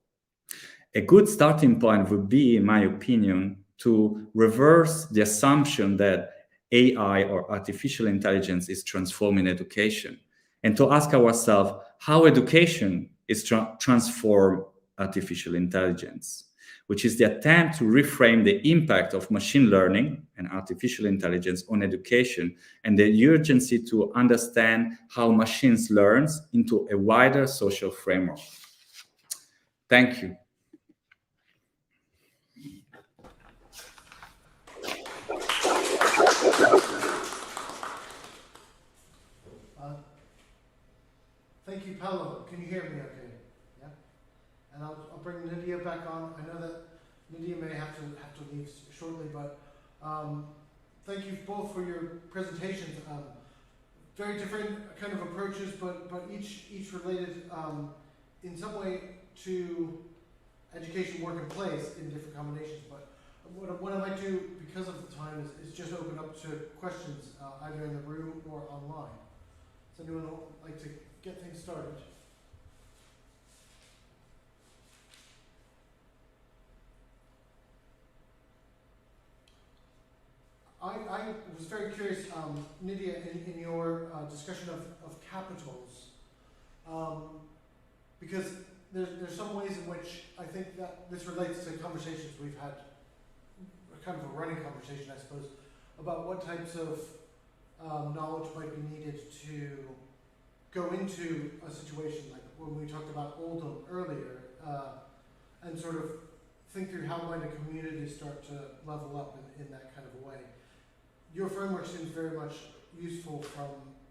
A good starting point would be, in my opinion, to reverse the assumption that AI or artificial intelligence is transforming education, and to ask ourselves how education is transformed artificial intelligence, which is the attempt to reframe the impact of machine learning and artificial intelligence on education and the urgency to understand how machines learn into a wider social framework. Thank you. Thank you, Paolo. Can you hear me okay? Yeah? And I'll bring Nydia back on. I know that Nydia may have to leave shortly, but thank you both for your presentations. Very different kind of approaches, but each related in some way to education, work, and place in different combinations. But what I might do, because of the time, is just open up to questions either in the room or online. Does anyone like to get things started? I was very curious, Nydia, in your discussion of capitals, because there's some ways in which I think that this relates to conversations we've had, kind of a running conversation, I suppose, about what types of knowledge might be needed to go into a situation like when we talked about Oldham earlier, and sort of think through how might a community start to level up in that kind of a way. Your framework seems very much useful from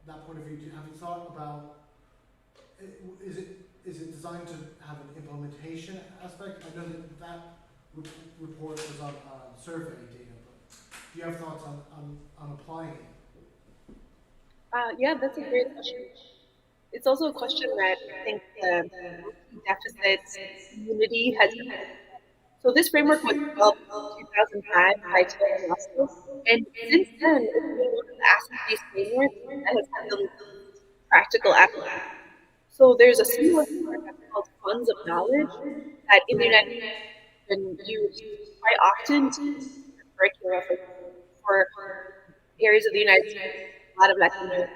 that point of view. Have you thought about, is it designed to have an implementation aspect? I know that report was on survey data, but do you have thoughts on applying it? Yeah, that's a great question. It's also a question that I think the deficits community has. So this framework was developed in 2005 by Taylor Russell, and since then it's been one of the asset-based frameworks that has had the least practical application. So there's a similar framework that's called funds of knowledge that in the United States has been used quite often to curricula for areas of the United States, a lot of Latino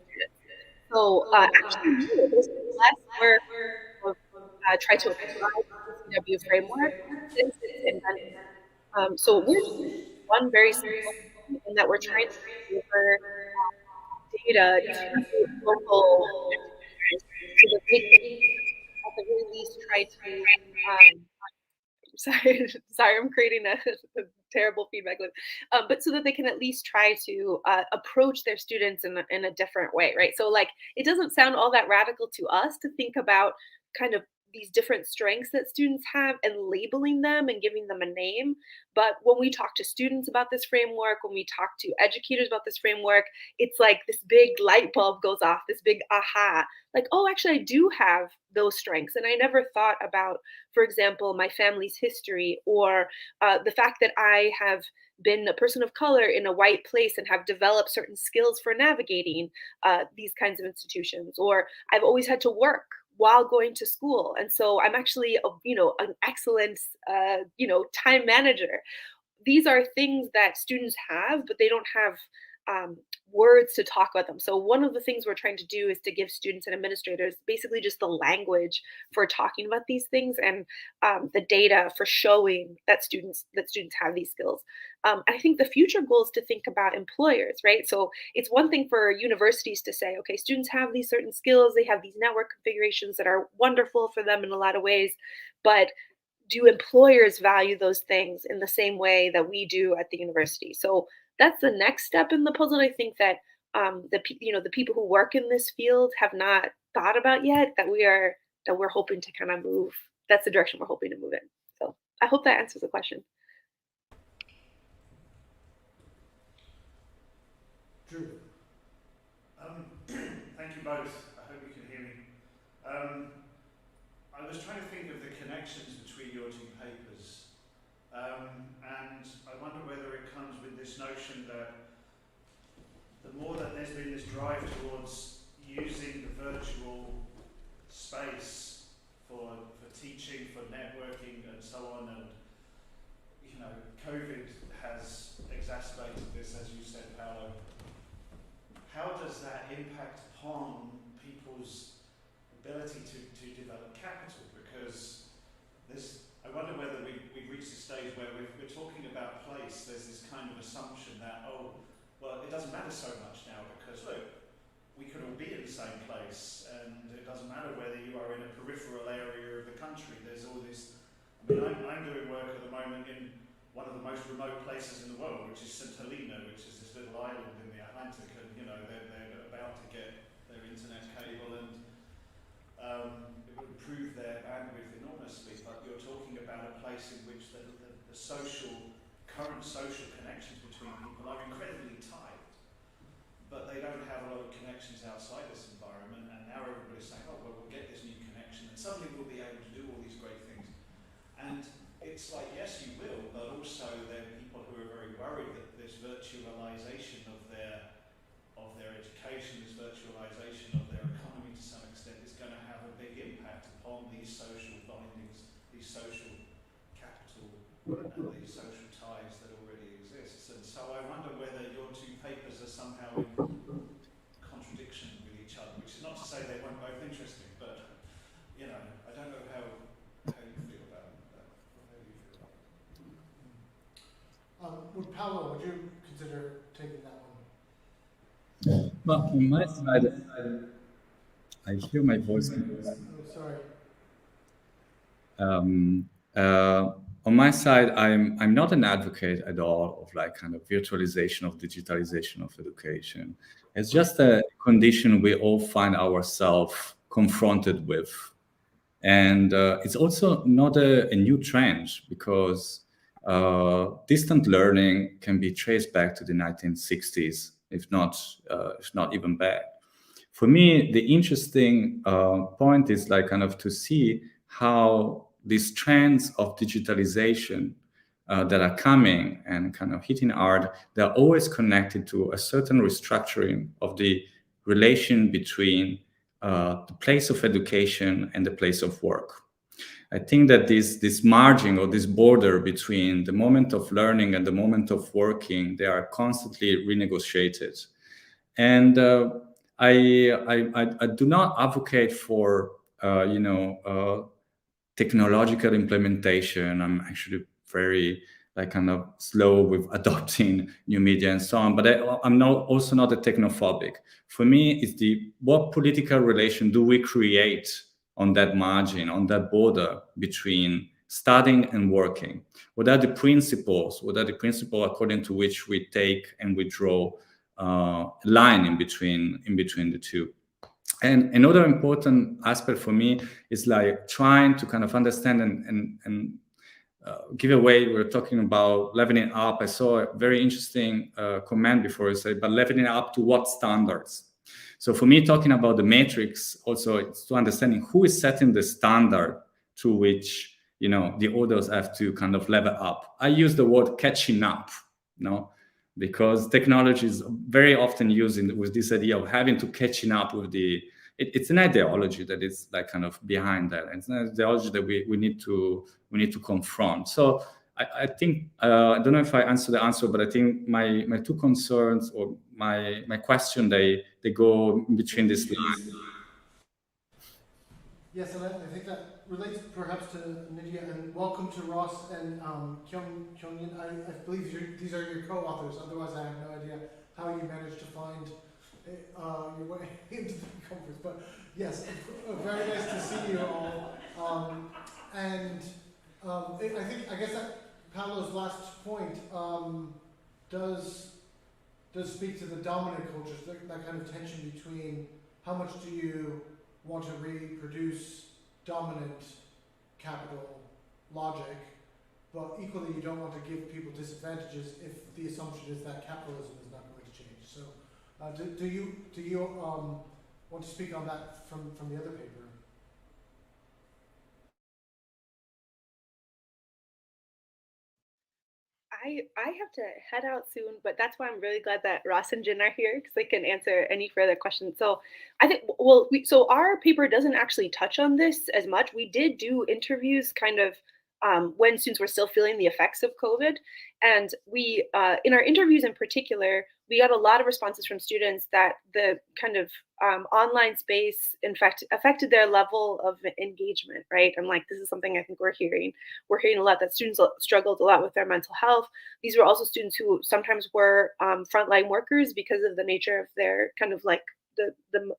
students. So actually, no, there's been less work of try to apply the CCW framework since its invention. So we're just one very simple thing in that we're trying to deliver data to local practitioners so that they can, at the very least, try to sorry, I'm creating a terrible feedback loop. But so that they can at least try to approach their students in a different way, right? So like, it doesn't sound all that radical to us to think about kind of these different strengths that students have and labeling them and giving them a name. But when we talk to students about this framework, when we talk to educators about this framework, it's like this big light bulb goes off, this big aha, like, oh, actually, I do have those strengths. And I never thought about, for example, my family's history or the fact that I have been a person of color in a white place and have developed certain skills for navigating these kinds of institutions, or I've always had to work while going to school. And so I'm actually, an excellent, time manager. These are things that students have, but they don't have words to talk about them. So one of the things we're trying to do is to give students and administrators basically just the language for talking about these things and the data for showing that students have these skills. I think the future goal is to think about employers, right? So it's one thing for universities to say, okay, students have these certain skills, they have these network configurations that are wonderful for them in a lot of ways, but do employers value those things in the same way that we do at the university? So that's the next step in the puzzle. I think that the people who work in this field have not thought about yet, that we're hoping to kind of move. That's the direction we're hoping to move in. So I hope that answers the question. Drew. Thank you both. I hope you can hear me. I was trying to think of the connections between your two papers, and I wonder whether it comes with this notion that the more that there's been this drive towards using the virtual space for teaching, for networking, and so on, and COVID has exacerbated this, as you said, Paolo. How does that impact upon people's ability to develop capital? Because I wonder whether we've reached a stage where we're talking about place. There's this kind of assumption that, it doesn't matter so much now because, look, we could all be in the same place, and it doesn't matter whether you are in a peripheral area of the country. There's all this. I'm doing work at the moment in one of the most remote places in the world, which is St. Helena, which is this little island in the Atlantic, and they're about to get their internet cable, and it would improve their bandwidth enormously. But you're talking about a place in which the current social connections between people are incredibly tight, but they don't have a lot of connections outside this environment. And now everybody's saying, we'll get this new connection, and suddenly we'll be able to do all these great things. And it's like, yes, you will, but also there are people who are very worried that this virtualization of their education, this virtualization of their economy to some extent is going to have a big impact upon these social bindings, these social capital, and these social ties that already exist. And so I wonder whether your two papers are somehow in contradiction with each other, which is not to say they weren't both interesting, but I don't know how you feel about that. How do you feel about it? Paolo, would you consider taking that one? Well, on my side, I hear my voice. Sorry. On my side, I'm not an advocate at all of kind of virtualization of digitalization of education. It's just a condition we all find ourselves confronted with. And it's also not a new trend, because distant learning can be traced back to the 1960s, if not even back. For me, the interesting point is kind of to see how these trends of digitalization that are coming and kind of hitting hard, they're always connected to a certain restructuring of the relation between the place of education and the place of work. I think that this margin or this border between the moment of learning and the moment of working, they are constantly renegotiated. And I do not advocate for technological implementation. I'm actually very kind of slow with adopting new media and so on, but I'm also not a technophobic. For me, it's what political relation do we create on that margin, on that border between studying and working? What are the principles? What are the principles according to which we take and we draw a line in between the two? And another important aspect for me is trying to kind of understand and give away. We're talking about leveling up. I saw a very interesting comment before. I said, but leveling up to what standards? So for me, talking about the matrix, also it's to understanding who is setting the standard to which the others have to kind of level up. I use the word catching up, because technology is very often used with this idea of having to catching up with it's an ideology that is kind of behind that. It's an ideology that we need to confront. So I think I don't know if I answered the answer, but I think my two concerns or my question they go in between this line. Yes, and I think that relates perhaps to Nydia, and welcome to Ross and Kyungin. I believe these are your co-authors. Otherwise, I have no idea how you managed to find your way into the conference. But yes, very nice to see you all. I guess that Paolo's last point does does speak to the dominant cultures, that kind of tension between how much do you want to reproduce dominant capital logic, but equally you don't want to give people disadvantages if the assumption is that capitalism is not going to change. So do you want to speak on that from the other paper? I have to head out soon, but that's why I'm really glad that Ross and Jen are here because they can answer any further questions. So I think, well, so our paper doesn't actually touch on this as much. We did do interviews kind of when students were still feeling the effects of COVID. And we, in our interviews in particular, we got a lot of responses from students that the kind of online space, in fact, affected their level of engagement, right? And like, this is something I think we're hearing. We're hearing a lot that students struggled a lot with their mental health. These were also students who sometimes were frontline workers because of the nature of their kind of like the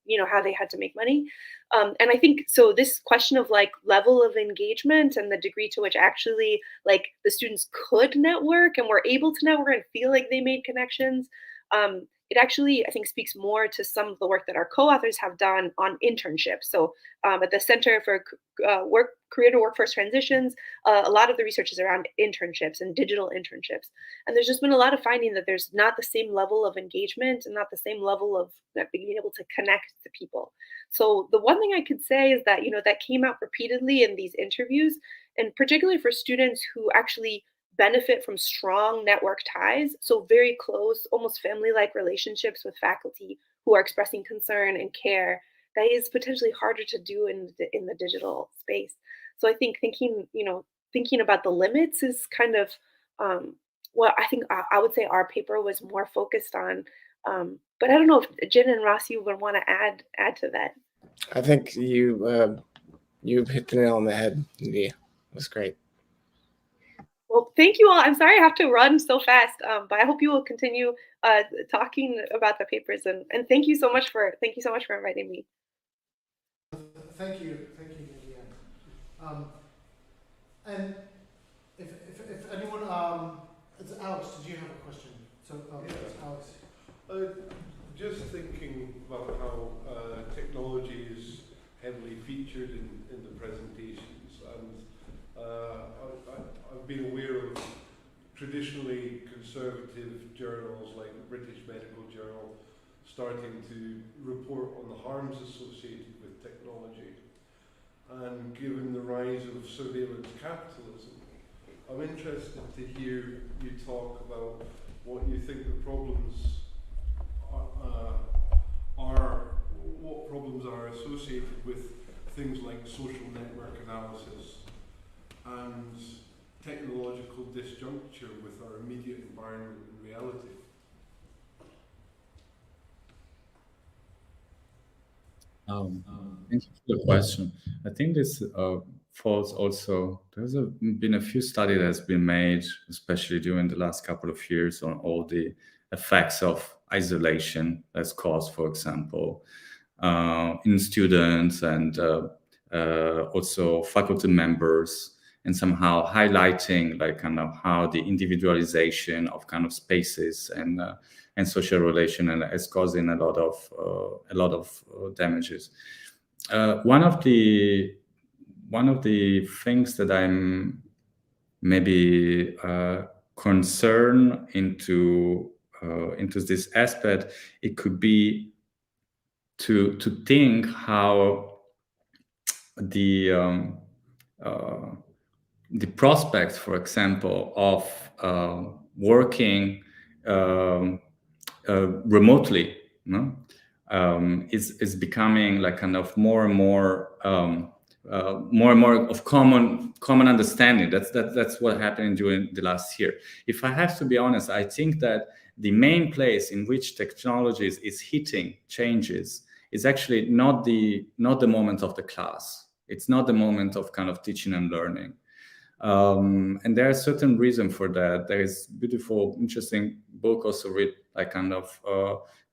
you know, how they had to make money. And I think, so this question of like level of engagement and the degree to which actually like the students could network and were able to network and feel like they made connections, it actually, I think, speaks more to some of the work that our co-authors have done on internships. So at the Center for Career to Workforce Transitions, a lot of the research is around internships and digital internships. And there's just been a lot of finding that there's not the same level of engagement and not the same level of being able to connect to people. So the one thing I could say is that, you know, that came out repeatedly in these interviews, and particularly for students who actually benefit from strong network ties, so very close, almost family-like relationships with faculty who are expressing concern and care, that is potentially harder to do in the digital space. So I think thinking about the limits is kind of what I think I would say our paper was more focused on. But I don't know if Jen and Ross, you would want to add to that. I think you hit the nail on the head. Yeah, it was great. Well, thank you all. I'm sorry I have to run so fast, but I hope you will continue talking about the papers, and thank you so much for inviting me. Thank you, Vivian. And if anyone, it's Alex. Did you have a question? So yes. Alex. Just thinking about how technology is heavily featured in the presentations, and I've been aware of traditionally conservative journals like the British Medical Journal starting to report on the harms associated with technology. And given the rise of surveillance capitalism, I'm interested to hear you talk about what you think the problems what problems are associated with things like social network analysis and technological disjuncture with our immediate environment and reality. Thank you for the question. I think this falls also, been a few studies that's been made, especially during the last couple of years, on all the effects of isolation that's caused, for example, in students and also faculty members, and somehow highlighting like kind of how the individualization of kind of spaces and social relation and is causing a lot of damages. One of the things that I'm maybe concerned into this aspect, it could be to think how the prospects, for example, of working remotely, is becoming like kind of more and more of common understanding. That's what happened during the last year. If I have to be honest, I think that the main place in which technologies is hitting changes is actually not the moment of the class. It's not the moment of kind of teaching and learning. And there are certain reasons for that. There is beautiful, interesting book also read like kind of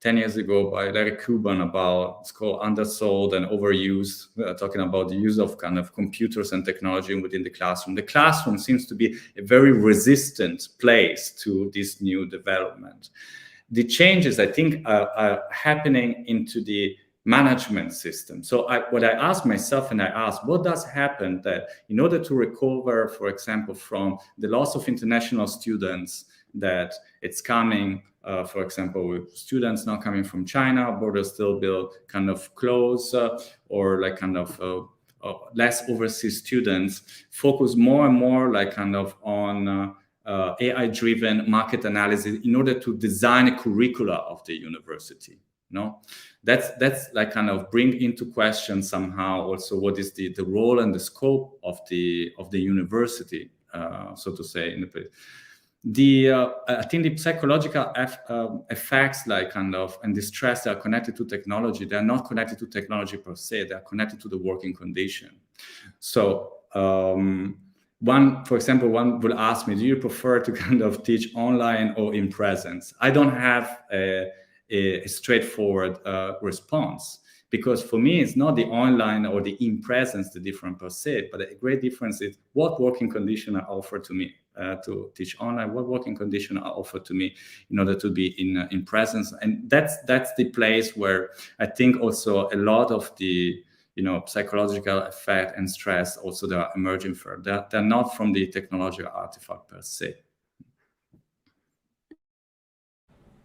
10 years ago by Larry Cuban about, it's called Undersold and Overused, talking about the use of kind of computers and technology within the classroom. The classroom seems to be a very resistant place to this new development. the changes, I think, are happening into the management system. So what I ask myself, and I ask, what does happen that in order to recover, for example, from the loss of international students, that it's coming, for example, with students not coming from China, borders still built kind of close, or like kind of less overseas students, focus more and more like kind of on AI-driven market analysis in order to design a curricula of the university. No, that's like kind of bring into question somehow also what is the role and the scope of the university, so to say, in the place. I think the psychological effects, like kind of, and the stress that are connected to technology, they are not connected to technology per se, they are connected to the working condition. So for example, one will ask me, do you prefer to kind of teach online or in presence? I don't have a straightforward response, because for me, it's not the online or the in presence, the different per se, but a great difference is what working condition are offered to me to teach online, what working condition are offered to me in order to be in presence. And that's the place where I think also a lot of the psychological effect and stress also that are emerging from. They're not from the technological artifact per se.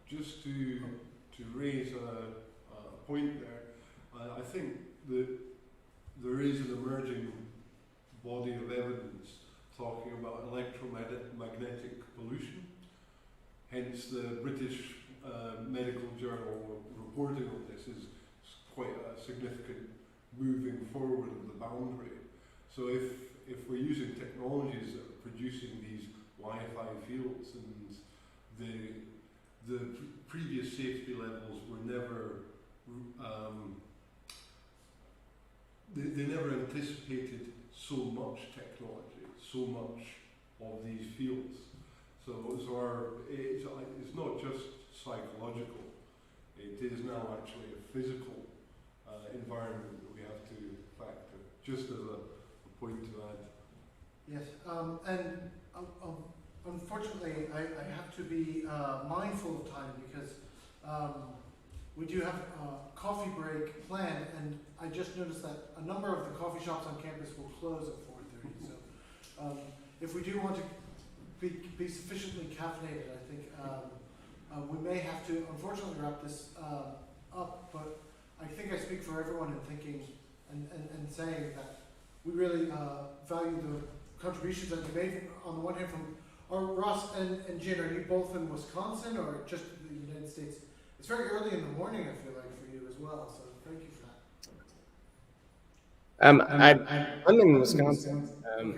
Just to raise a point there, I think that there is an emerging body of evidence talking about electromagnetic pollution. Hence, the British Medical Journal reporting on this is quite a significant moving forward of the boundary. So if we're using technologies that are producing these Wi-Fi fields, and the previous safety levels were never they never anticipated so much technology, so much of these fields. So it's not just psychological, it is now actually a physical environment that we have to factor, just as a point to add. Yes, and unfortunately, I have to be mindful of time, because we do have a coffee break planned, and I just noticed that a number of the coffee shops on campus will close at 4:30. So if we do want to be sufficiently caffeinated, I think we may have to unfortunately wrap this up, but I think I speak for everyone in thinking and saying that we really value the contributions that you made on the one hand from Ross and Jen. Are you both in Wisconsin or just the United States? It's very early in the morning, I feel like, for you as well, so thank you for that. I'm in Wisconsin. Okay.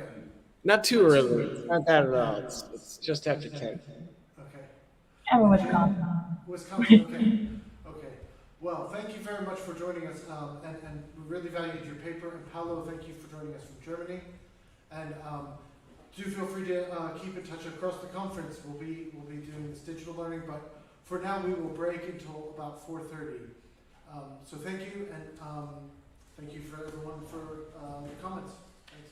Not too early. It's not that at all. It's just after 10. Okay. I'm in Wisconsin. Wisconsin, okay. Okay. Well, thank you very much for joining us, and we really valued your paper. And Paolo, thank you for joining us from Germany. And do feel free to keep in touch across the conference. We'll be doing this digital learning, but for now we will break until about 4:30. So thank you, and thank you for everyone for the comments. Thanks.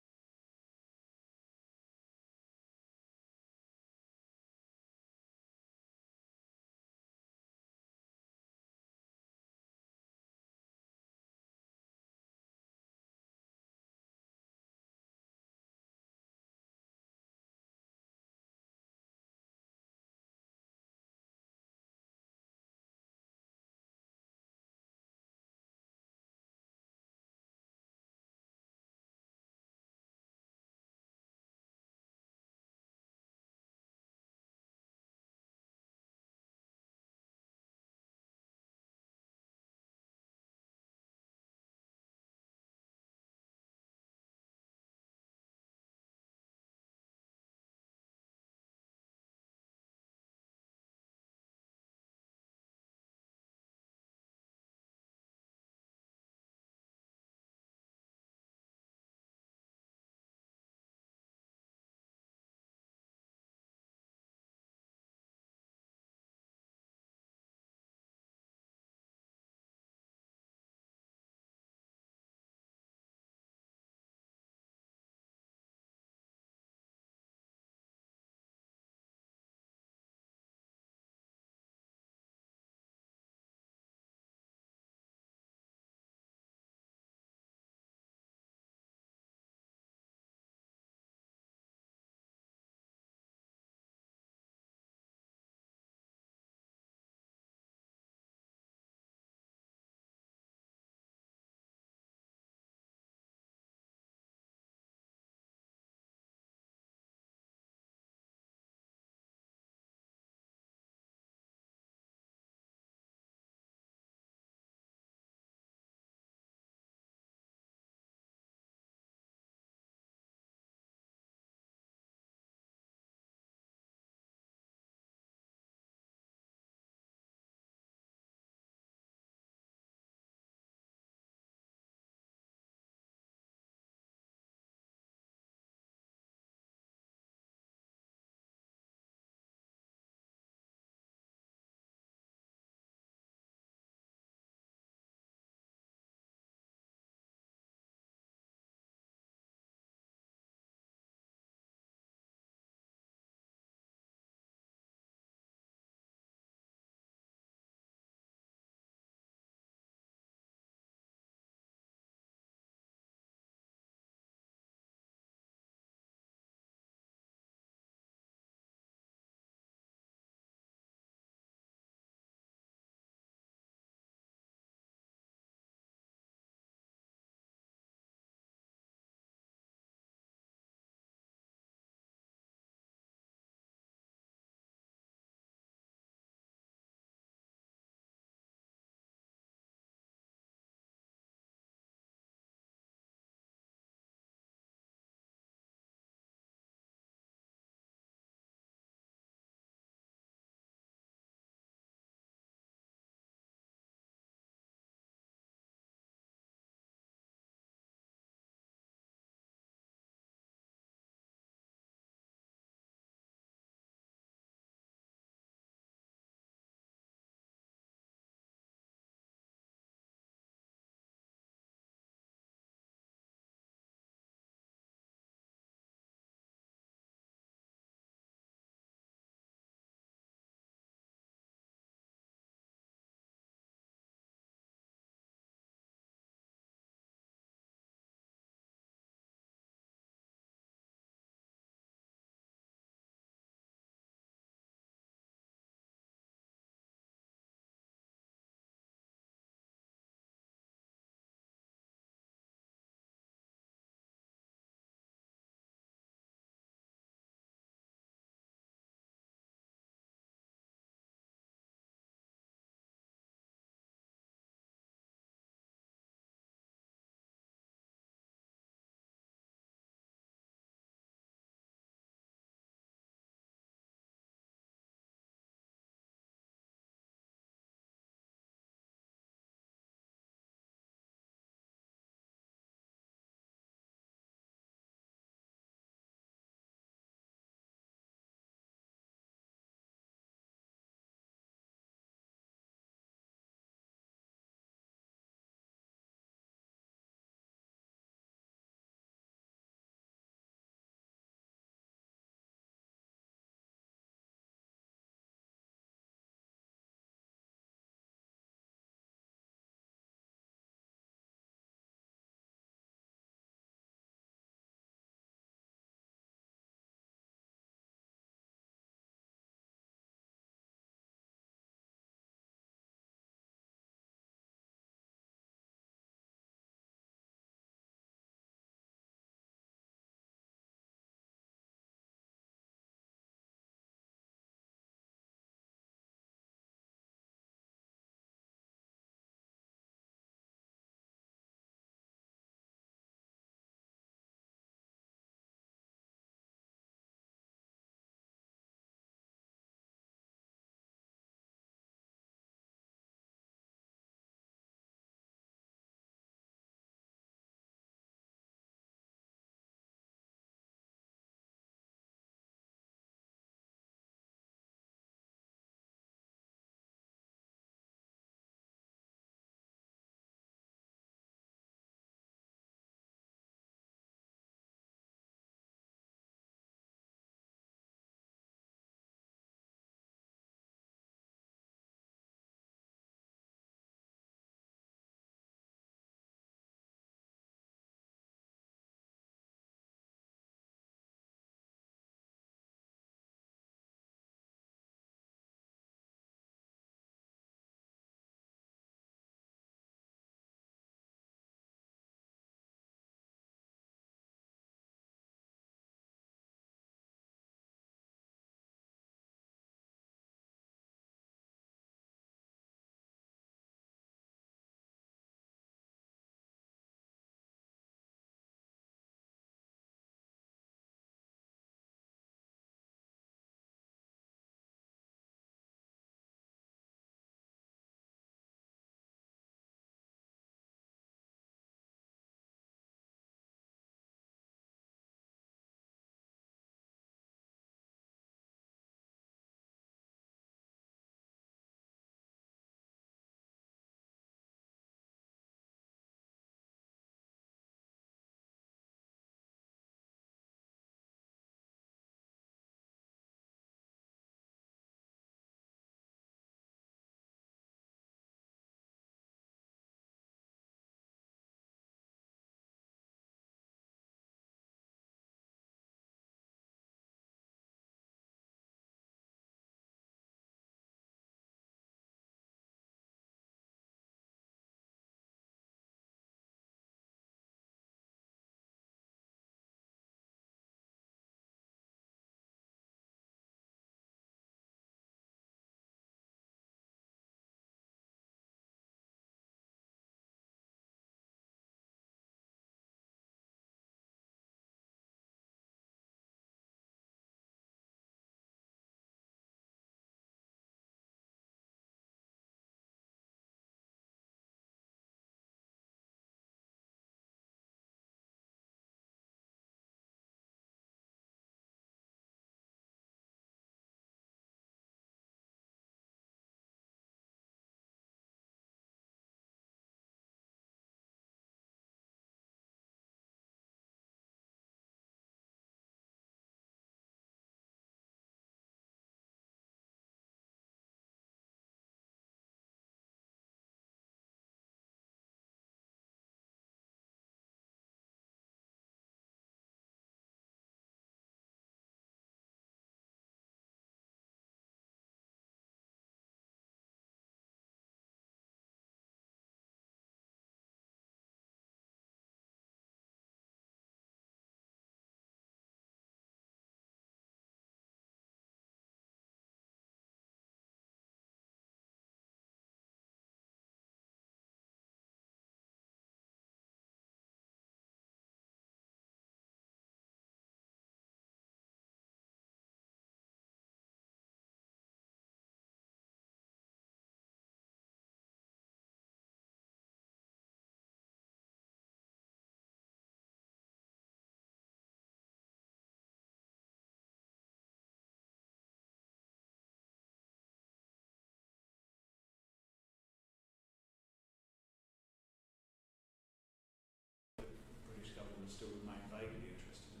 still remain vaguely interested in.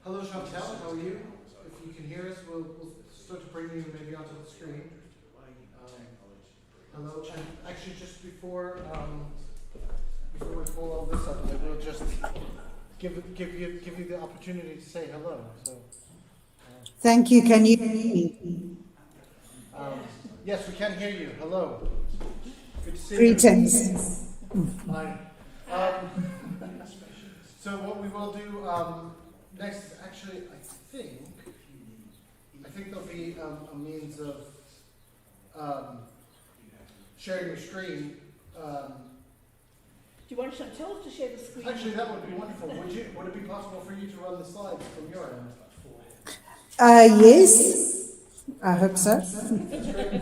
Hello, Chantal. How are you? If you can hear us, we'll start to bring you maybe onto the screen. Hello. And actually, just before we pull all this up, I will just give you the opportunity to say hello. So. Thank you. Can you hear me? Yes, we can hear you. Hello. Good to see Greetings. you. Hi. So what we will do next is actually, I think there'll be a means of sharing your screen. Do you want Chantal to share the screen? Actually, that would be wonderful. Would it be possible for you to run the slides from your end? Yes, I hope so. That's great.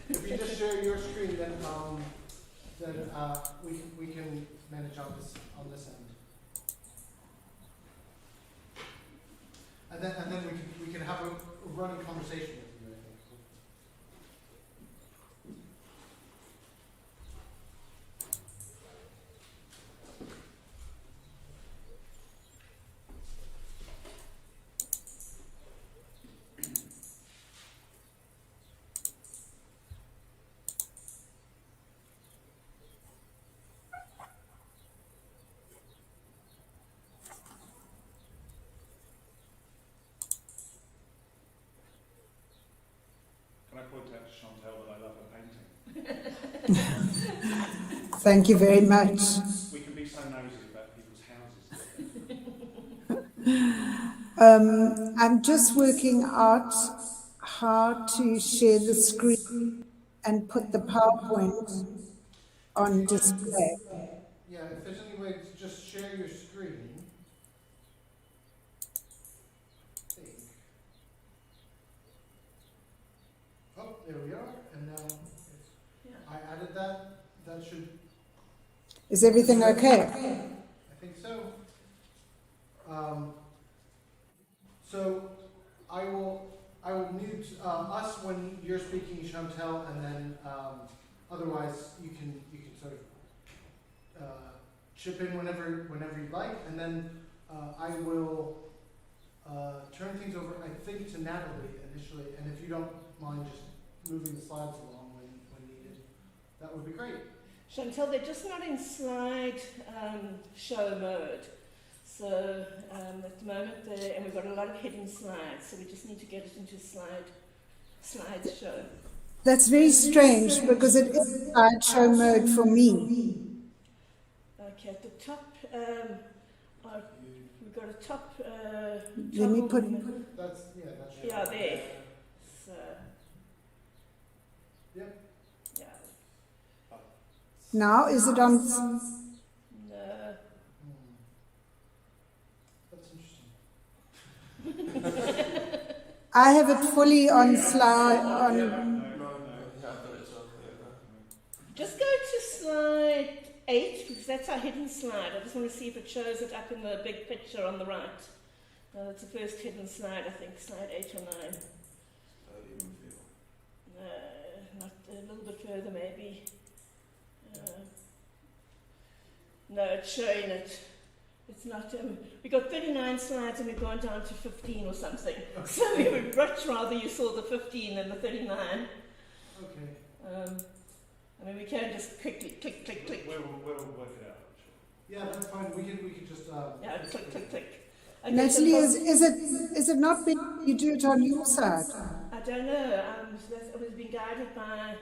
If you just share your screen, then we can manage on this end. And then we can have a running conversation with you, I think. Can I point out to Chantal that I love her painting? Thank you very much. We can be so nosy about people's houses. I'm just working out how to share the screen and put the PowerPoint on display. Yeah, if there's any way to just share your screen. I think. Oh, there we are. And now I added that. That should. Is everything okay? I think so. So I will mute us when you're speaking, Chantal, and then otherwise you can sort of chip in whenever you'd like, and then I will turn things over, I think, to Natalie initially, and if you don't mind just moving the slides along when needed, that would be great. Chantal, they're just not in slide show mode. So at the moment, and we've got a lot of hidden slides, so we just need to get it into slideshow. That's very strange because it is slideshow mode for me. Okay, at the top, we've got a top. Let me put. That's Yeah, there. So. Yep. Yeah. Now is it on? No. That's interesting. I have it fully on slide. Just go to slide 8 because that's our hidden slide. I just want to see if it shows it up in the big picture on the right. That's the first hidden slide, I think, slide 8 or 9. Not a little bit further, maybe. No, it's showing it. It's not, we got 39 slides and we've gone down to 15 or something. So we would much rather you saw the 15 than the 39. Okay. I mean, we can just quickly click, click, click. We'll work it out. Yeah, that's fine. We can just Yeah, click, click, click. Okay, Natalie, so is it not better you do it on your side? I don't know. It was being guided by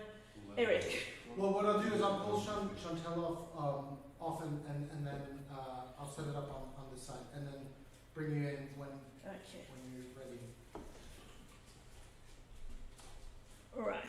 Eric. Well, what I'll do is I'll pull Chantel off and then I'll set it up on this side and then bring you in when you're ready. All right.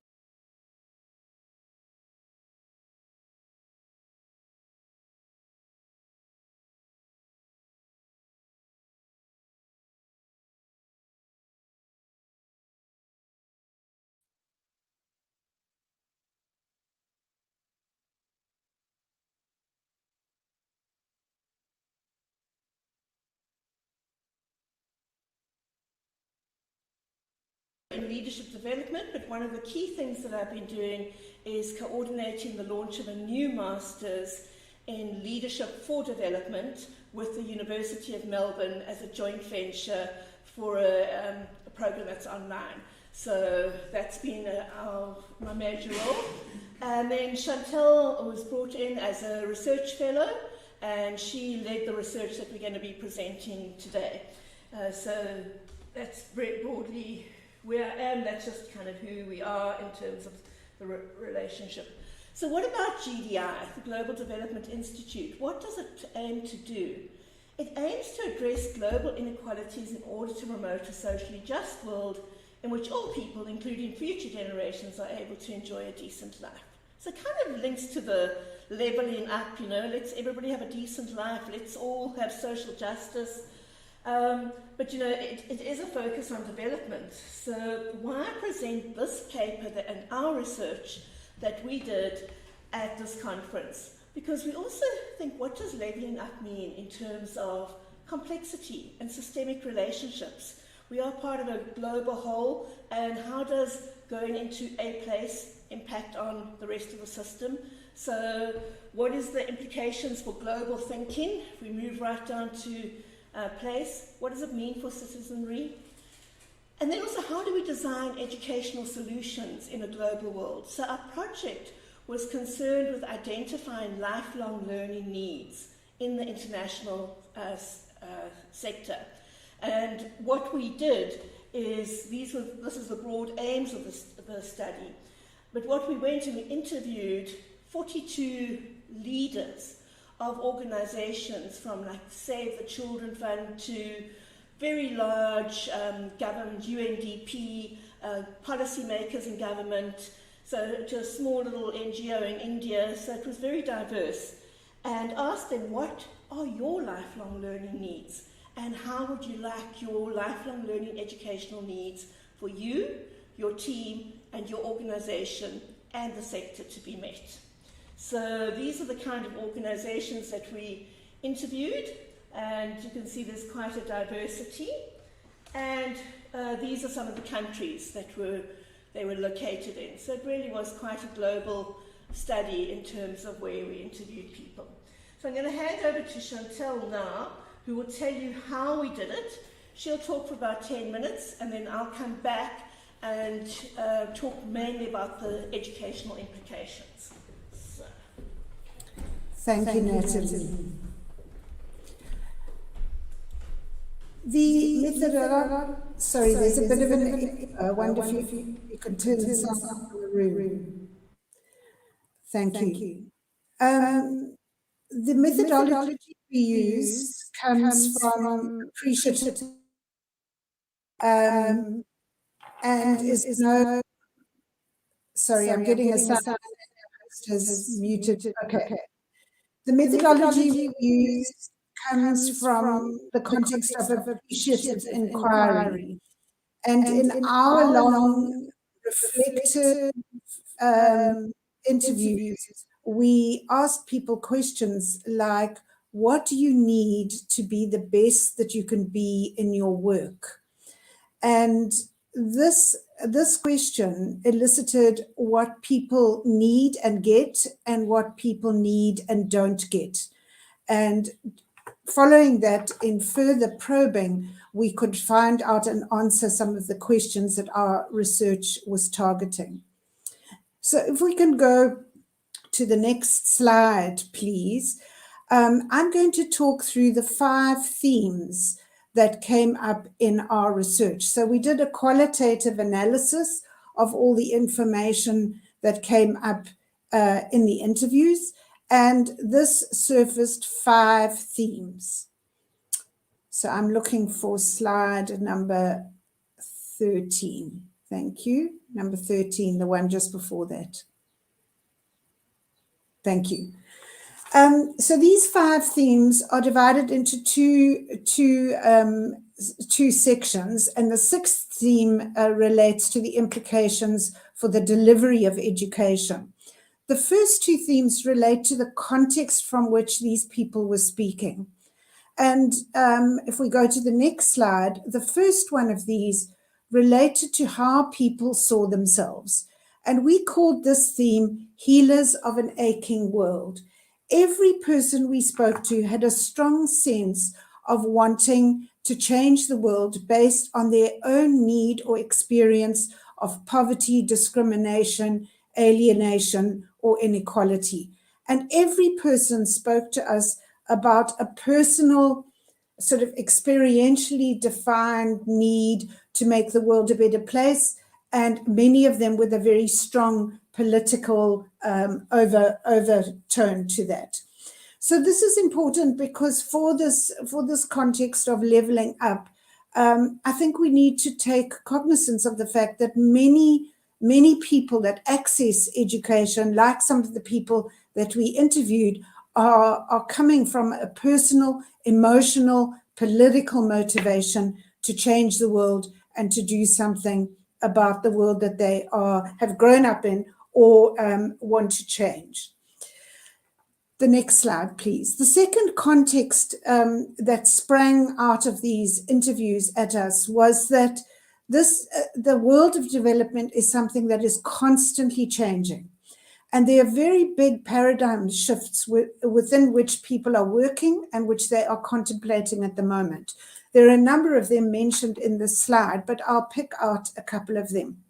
In leadership development, but one of the key things that I've been doing is coordinating the launch of a new Masters in Leadership for Development with the University of Melbourne as a joint venture for a program that's online. So that's been my major role. And then Chantel was brought in as a research fellow, and she led the research that we're going to be presenting today. So that's very broadly where I am. That's just kind of who we are in terms of the relationship. So what about GDI, the Global Development Institute? What does it aim to do? It aims to address global inequalities in order to promote a socially just world in which all people, including future generations, are able to enjoy a decent life. So it kind of links to the levelling up, you know, let's everybody have a decent life, let's all have social justice. But you know, it is a focus on development. So why present this paper and our research that we did at this conference? Because we also think, what does levelling up mean in terms of complexity and systemic relationships? We are part of a global whole, and how does going into a place impact on the rest of the system? So what is the implications for global thinking? If we move right down to place, what does it mean for citizenry? And then also, how do we design educational solutions in a global world? So our project was concerned with identifying lifelong learning needs in the international sector. And what we did is, this is the broad aims of the study, but what we went and we interviewed 42 leaders of organizations, from like Save the Children Fund to very large government, UNDP, policymakers in government, so to a small little NGO in India. So it was very diverse, and asked them, what are your lifelong learning needs, and how would you like your lifelong learning educational needs for you, your team, and your organization and the sector to be met? So these are the kind of organizations that we interviewed, and you can see there's quite a diversity. And these are some of the countries that they were located in. So it really was quite a global study in terms of where we interviewed people. So I'm going to hand over to Chantel now, who will tell you how we did it. She'll talk for about 10 minutes, and then I'll come back and talk mainly about the educational implications. So. Thank you, Natalie. The methodology, sorry, there's a bit of an, I wonder if you can turn the sound up in the room. Thank you. The methodology we use comes from appreciative and is no, sorry, I'm getting a sound has muted. Okay. The methodology we use comes from the context of appreciative inquiry. And in our long, reflective interviews, we ask people questions like, what do you need to be the best that you can be in your work? And this question elicited what people need and get, and what people need and don't get. And following that, in further probing, we could find out and answer some of the questions that our research was targeting. So if we can go to the next slide, please. I'm going to talk through the 5 themes that came up in our research. So we did a qualitative analysis of all the information that came up in the interviews, and this surfaced 5 themes. So I'm looking for slide number 13. Thank you. Number 13, the one just before that. Thank you. So these 5 themes are divided into two sections, and the 6th theme relates to the implications for the delivery of education. The first 2 themes relate to the context from which these people were speaking. And if we go to the next slide, the first one of these related to how people saw themselves. And we called this theme Healers of an Aching World. Every person we spoke to had a strong sense of wanting to change the world based on their own need or experience of poverty, discrimination, alienation, or inequality. And every person spoke to us about a personal, sort of experientially defined need to make the world a better place, and many of them with a very strong political overtone to that. So this is important because for this context of leveling up, I think we need to take cognizance of the fact that many people that access education, like some of the people that we interviewed, are coming from a personal, emotional, political motivation to change the world and to do something about the world that they have grown up in or want to change. The next slide, please. The second context that sprang out of these interviews at us was that the world of development is something that is constantly changing. And there are very big paradigm shifts within which people are working and which they are contemplating at the moment. There are a number of them mentioned in this slide, but I'll pick out a couple of them.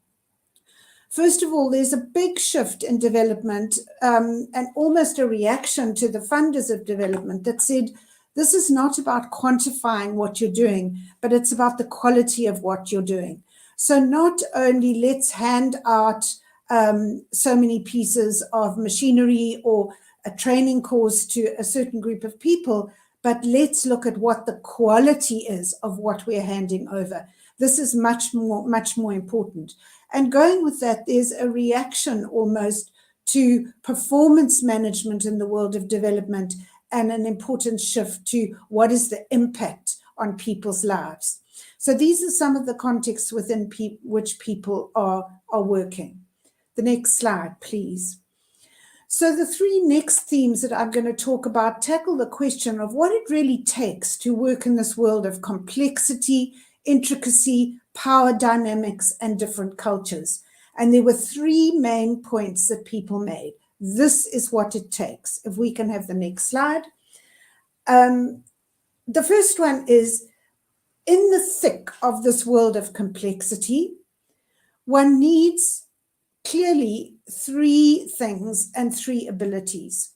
First of all, there's a big shift in development and almost a reaction to the funders of development that said, this is not about quantifying what you're doing, but it's about the quality of what you're doing. So not only let's hand out so many pieces of machinery or a training course to a certain group of people, but let's look at what the quality is of what we're handing over. This is much more important. And going with that, there's a reaction almost to performance management in the world of development and an important shift to what is the impact on people's lives. So these are some of the contexts within which people are working. The next slide, please. So the 3 next themes that I'm going to talk about tackle the question of what it really takes to work in this world of complexity, intricacy, power dynamics, and different cultures. And there were 3 main points that people made. This is what it takes. If we can have the next slide. The first one is, in the thick of this world of complexity, one needs clearly 3 things and 3 abilities.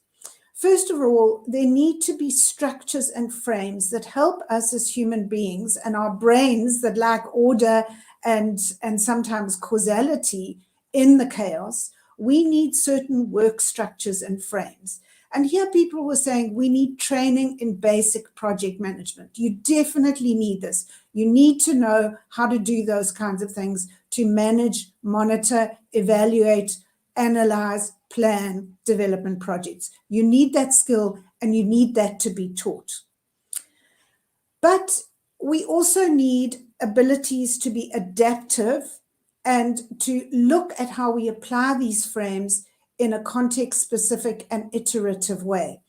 First of all, there need to be structures and frames that help us as human beings and our brains that lack order and sometimes causality in the chaos. We need certain work structures and frames. And here people were saying we need training in basic project management. You definitely need this. You need to know how to do those kinds of things to manage, monitor, evaluate, analyze, plan development projects. You need that skill and you need that to be taught. But we also need abilities to be adaptive and to look at how we apply these frames in a context-specific and iterative way.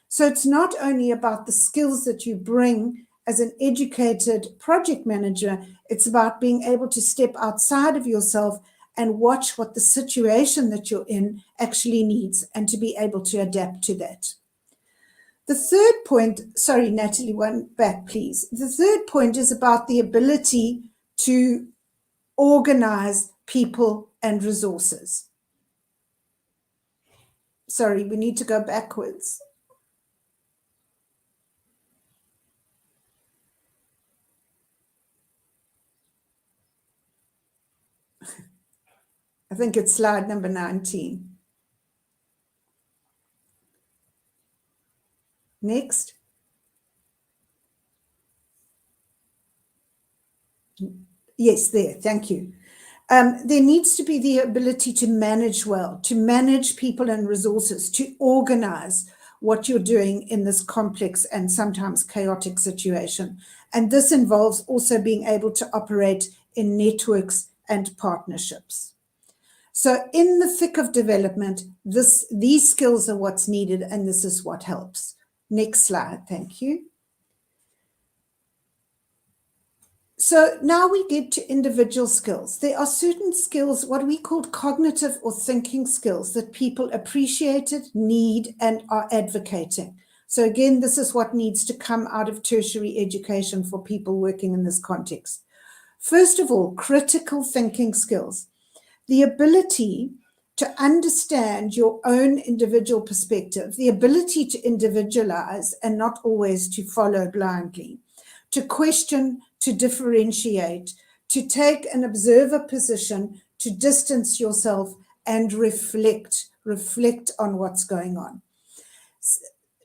So it's not only about the skills that you bring as an educated project manager, it's about being able to step outside of yourself and watch what the situation that you're in actually needs and to be able to adapt to that. The third point, sorry, Natalie, one back, please. The third point is about the ability to organize people and resources. Sorry, we need to go backwards. I think it's slide number 19. Next. Yes, there, thank you. There needs to be the ability to manage well, to manage people and resources, to organize what you're doing in this complex and sometimes chaotic situation. And this involves also being able to operate in networks and partnerships. So in the thick of development, these skills are what's needed, and this is what helps. Next slide, thank you. So now we get to individual skills. There are certain skills, what we call cognitive or thinking skills, that people appreciated, need, and are advocating. So again, this is what needs to come out of tertiary education for people working in this context. First of all, critical thinking skills. The ability to understand your own individual perspective, the ability to individualize and not always to follow blindly, to question, to differentiate, to take an observer position, to distance yourself and reflect on what's going on.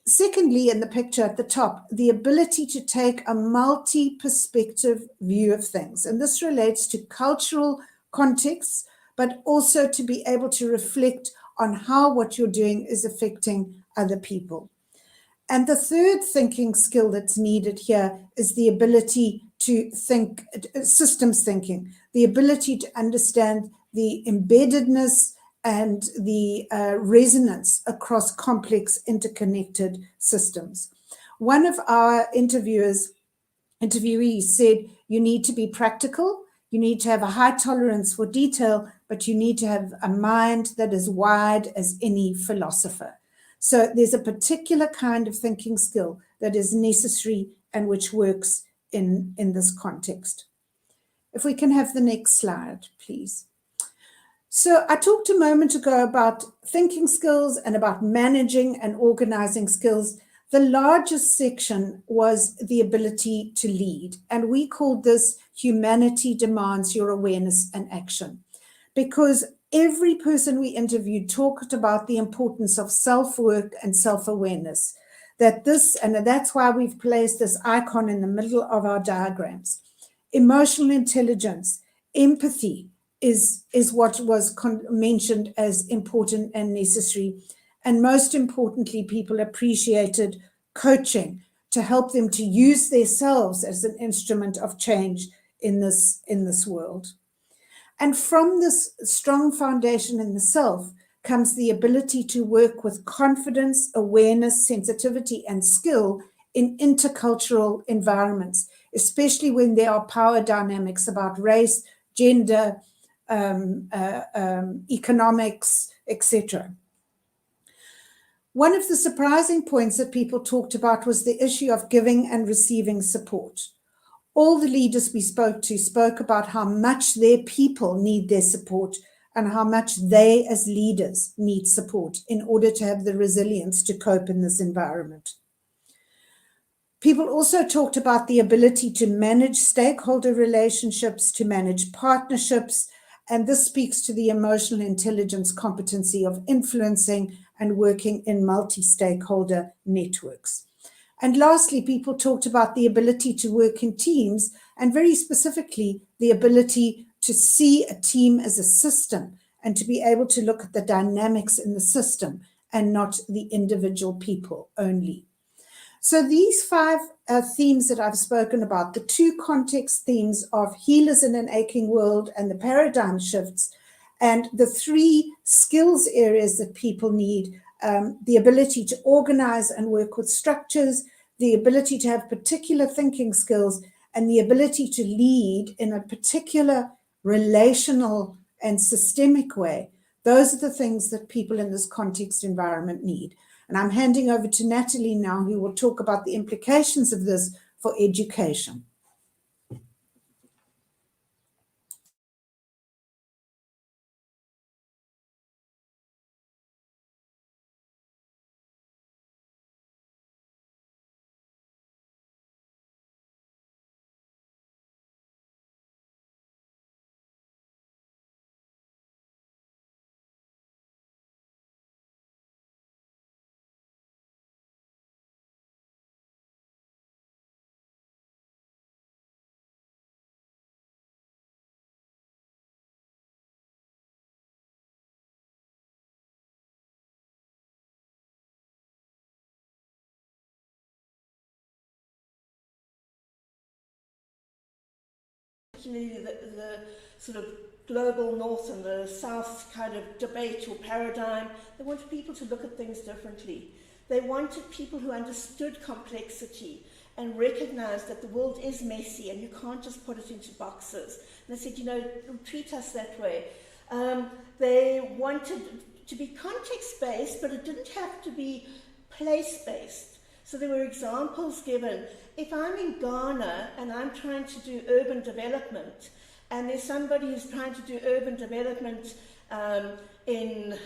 Secondly, in the picture at the top, the ability to take a multi-perspective view of things. And this relates to cultural contexts, but also to be able to reflect on how what you're doing is affecting other people. And the third thinking skill that's needed here is the ability to think, systems thinking, the ability to understand the embeddedness and the resonance across complex interconnected systems. One of our interviewees said, you need to be practical, you need to have a high tolerance for detail, but you need to have a mind that is wide as any philosopher. So there's a particular kind of thinking skill that is necessary and which works in this context. If we can have the next slide, please. So I talked a moment ago about thinking skills and about managing and organizing skills. The largest section was the ability to lead, and we called this Humanity Demands Your Awareness and Action, because every person we interviewed talked about the importance of self-work and self-awareness. That's why we've placed this icon in the middle of our diagrams. Emotional intelligence, empathy is what was mentioned as important and necessary. And most importantly, people appreciated coaching to help them to use themselves as an instrument of change in this world. And from this strong foundation in the self comes the ability to work with confidence, awareness, sensitivity, and skill in intercultural environments, especially when there are power dynamics about race, gender, economics, etc. One of the surprising points that people talked about was the issue of giving and receiving support. All the leaders we spoke to spoke about how much their people need their support and how much they as leaders need support in order to have the resilience to cope in this environment. People also talked about the ability to manage stakeholder relationships, to manage partnerships, and this speaks to the emotional intelligence competency of influencing and working in multi-stakeholder networks. And lastly, people talked about the ability to work in teams, and very specifically, the ability to see a team as a system and to be able to look at the dynamics in the system and not the individual people only. So these 5 themes that I've spoken about, the 2 context themes of healers in an aching world and the paradigm shifts, and the 3 skills areas that people need, the ability to organize and work with structures, the ability to have particular thinking skills, and the ability to lead in a particular relational and systemic way. Those are the things that people in this context environment need. And I'm handing over to Natalie now, who will talk about the implications of this for education. Particularly the sort of global north and the south kind of debate or paradigm. They wanted people to look at things differently. They wanted people who understood complexity and recognized that the world is messy and you can't just put it into boxes. And they said, you know, treat us that way. They wanted to be context-based, but it didn't have to be place-based. So there were examples given. If I'm in Ghana and I'm trying to do urban development, and there's somebody who's trying to do urban development in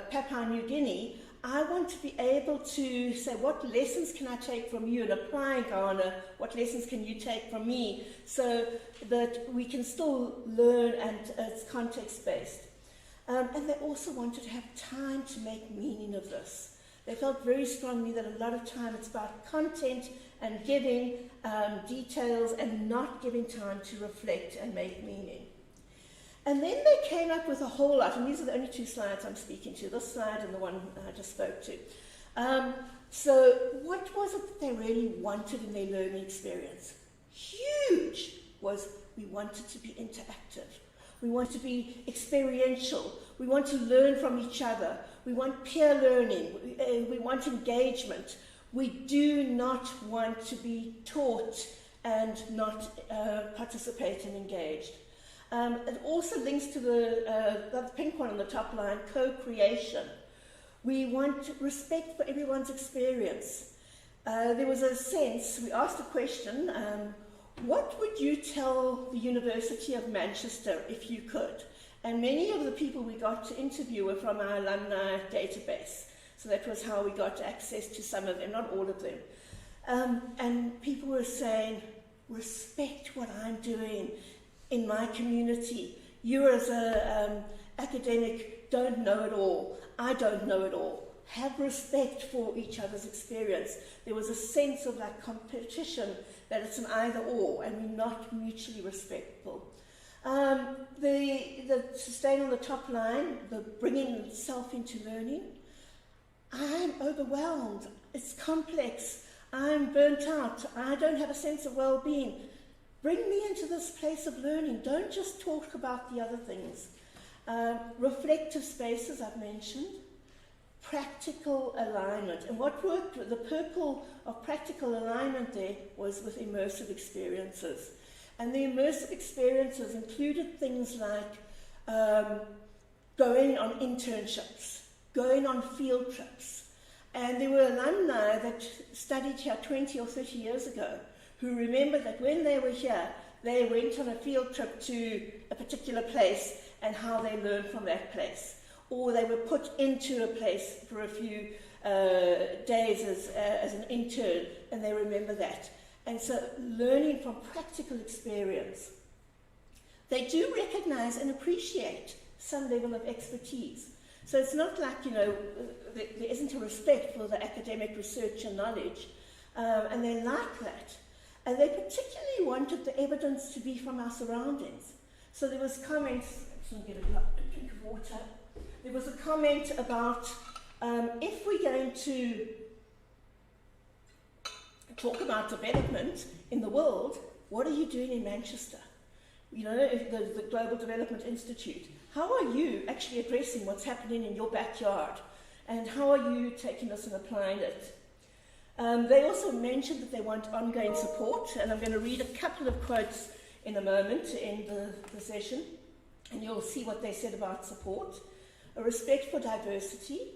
Papua New Guinea, I want to be able to say, what lessons can I take from you and apply in Ghana? What lessons can you take from me? So that we can still learn and it's context-based. And they also wanted to have time to make meaning of this. They felt very strongly that a lot of time it's about content and giving details and not giving time to reflect and make meaning. And then they came up with a whole lot, and these are the only two slides I'm speaking to, this slide and the one I just spoke to. So what was it that they really wanted in their learning experience? Huge was we wanted to be interactive. We want to be experiential. We want to learn from each other. We want peer learning. We want engagement. We do not want to be taught and not participate and engaged. It also links to the pink one on the top line, co-creation. We want respect for everyone's experience. There was a sense, we asked a question, what would you tell the University of Manchester if you could? And many of the people we got to interview were from our alumni database. So that was how we got access to some of them, not all of them. And people were saying, respect what I'm doing in my community. You as an academic don't know it all. I don't know it all. Have respect for each other's experience. There was a sense of that competition, that it's an either or, and we're not mutually respectful. The staying on the top line, the bringing self into learning. I'm overwhelmed. It's complex. I'm burnt out. I don't have a sense of well-being. Bring me into this place of learning. Don't just talk about the other things. Reflective spaces, I've mentioned. Practical alignment. And what worked with the purple of practical alignment there was with immersive experiences. And the immersive experiences included things like going on internships, going on field trips. And there were alumni that studied here 20 or 30 years ago who remembered that when they were here, they went on a field trip to a particular place and how they learned from that place. Or they were put into a place for a few days as an intern, and they remember that. And so learning from practical experience. They do recognize and appreciate some level of expertise. So it's not like, you know, there isn't a respect for the academic research and knowledge, and they like that. And they particularly wanted the evidence to be from our surroundings. So there was comments, I'm just going to get a drink of water. There was a comment about if we're going to talk about development in the world, what are you doing in Manchester? You know, the Global Development Institute. How are you actually addressing what's happening in your backyard? And how are you taking this and applying it? They also mentioned that they want ongoing support, and I'm going to read a couple of quotes in a moment to end the session, and you'll see what they said about support. A respect for diversity,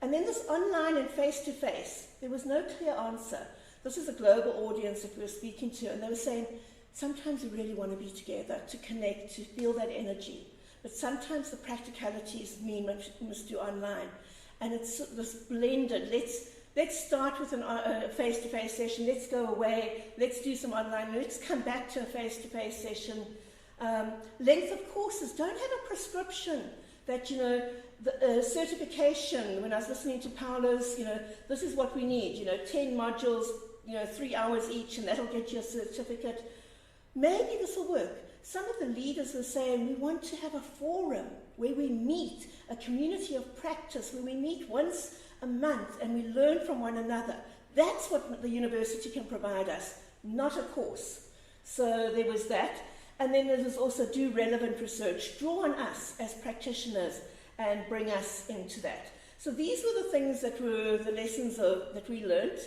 And then this online and face-to-face, there was no clear answer. This is a global audience that we were speaking to, and they were saying, sometimes we really want to be together, to connect, to feel that energy. But sometimes the practicalities mean we must do online. And it's this blended, let's start with a face-to-face session, let's go away, let's do some online, let's come back to a face-to-face session. Length of courses, don't have a prescription that, the certification, when I was listening to Paolo's, this is what we need, 10 modules, 3 hours each, and that'll get you a certificate. Maybe this will work. Some of the leaders were saying we want to have a forum where we meet, a community of practice, where we meet once a month and we learn from one another. That's what the university can provide us, not a course. So there was that. And then there was also do relevant research, draw on us as practitioners and bring us into that. So these were the things that were the lessons that we learned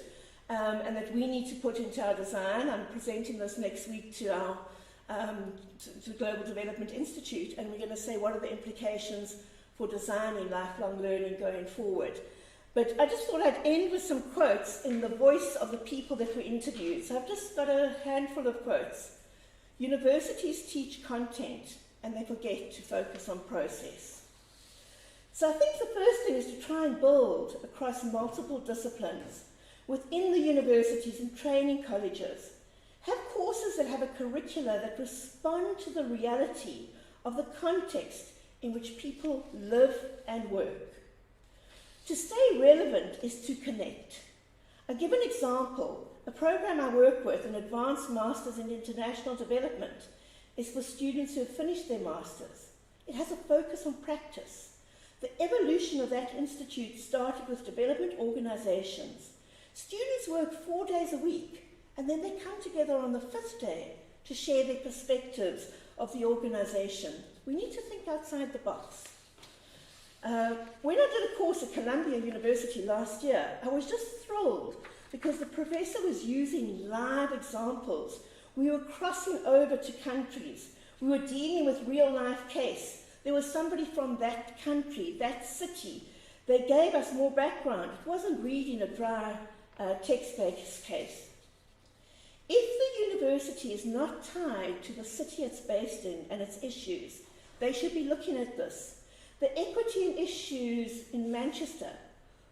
and that we need to put into our design. I'm presenting this next week to our to the Global Development Institute, and we're going to say what are the implications for designing lifelong learning going forward. But I just thought I'd end with some quotes in the voice of the people that were interviewed. So I've just got a handful of quotes. Universities teach content and they forget to focus on process. So I think the first thing is to try and build across multiple disciplines within the universities and training colleges. Have courses that have a curricula that respond to the reality of the context in which people live and work. To stay relevant is to connect. I'll give an example. A program I work with, an Advanced Masters in International Development, is for students who have finished their masters. It has a focus on practice. The evolution of that institute started with development organizations. Students work 4 days a week, and then they come together on the 5th day to share their perspectives of the organization. We need to think outside the box. When I did a course at Columbia University last year, I was just thrilled because the professor was using live examples. We were crossing over to countries. We were dealing with real-life case. There was somebody from that country, that city. They gave us more background. It wasn't reading a dry text-based case. If the university is not tied to the city it's based in and its issues, they should be looking at this. The equity and issues in Manchester,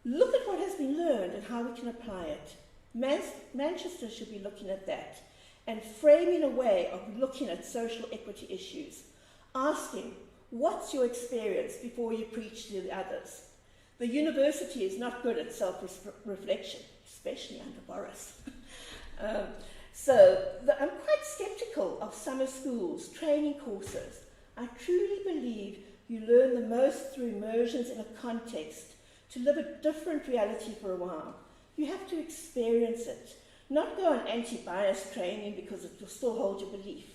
look at what has been learned and how we can apply it. Manchester should be looking at that and framing a way of looking at social equity issues, asking, what's your experience before you preach to the others? The university is not good at self-reflection, especially under Boris. I'm quite sceptical of summer schools, training courses. I truly believe you learn the most through immersions in a context, to live a different reality for a while. You have to experience it, not go on anti-bias training because it will still hold your belief.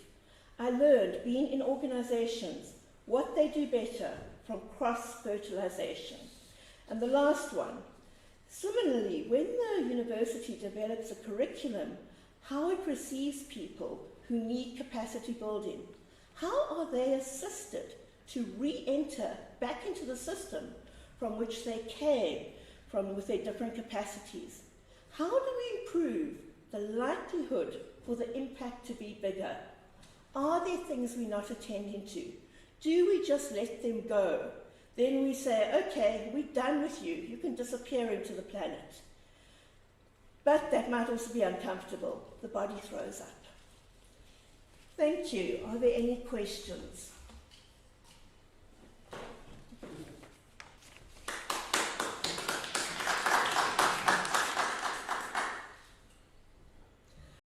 I learned, being in organizations, what they do better from cross-fertilization. And the last one, similarly, when the university develops a curriculum, how it receives people who need capacity building, how are they assisted to re-enter back into the system from which they came, with their different capacities? How do we improve the likelihood for the impact to be bigger? Are there things we're not attending to? Do we just let them go? Then we say, okay, we're done with you. You can disappear into the planet. But that might also be uncomfortable. The body throws up. Thank you. Are there any questions?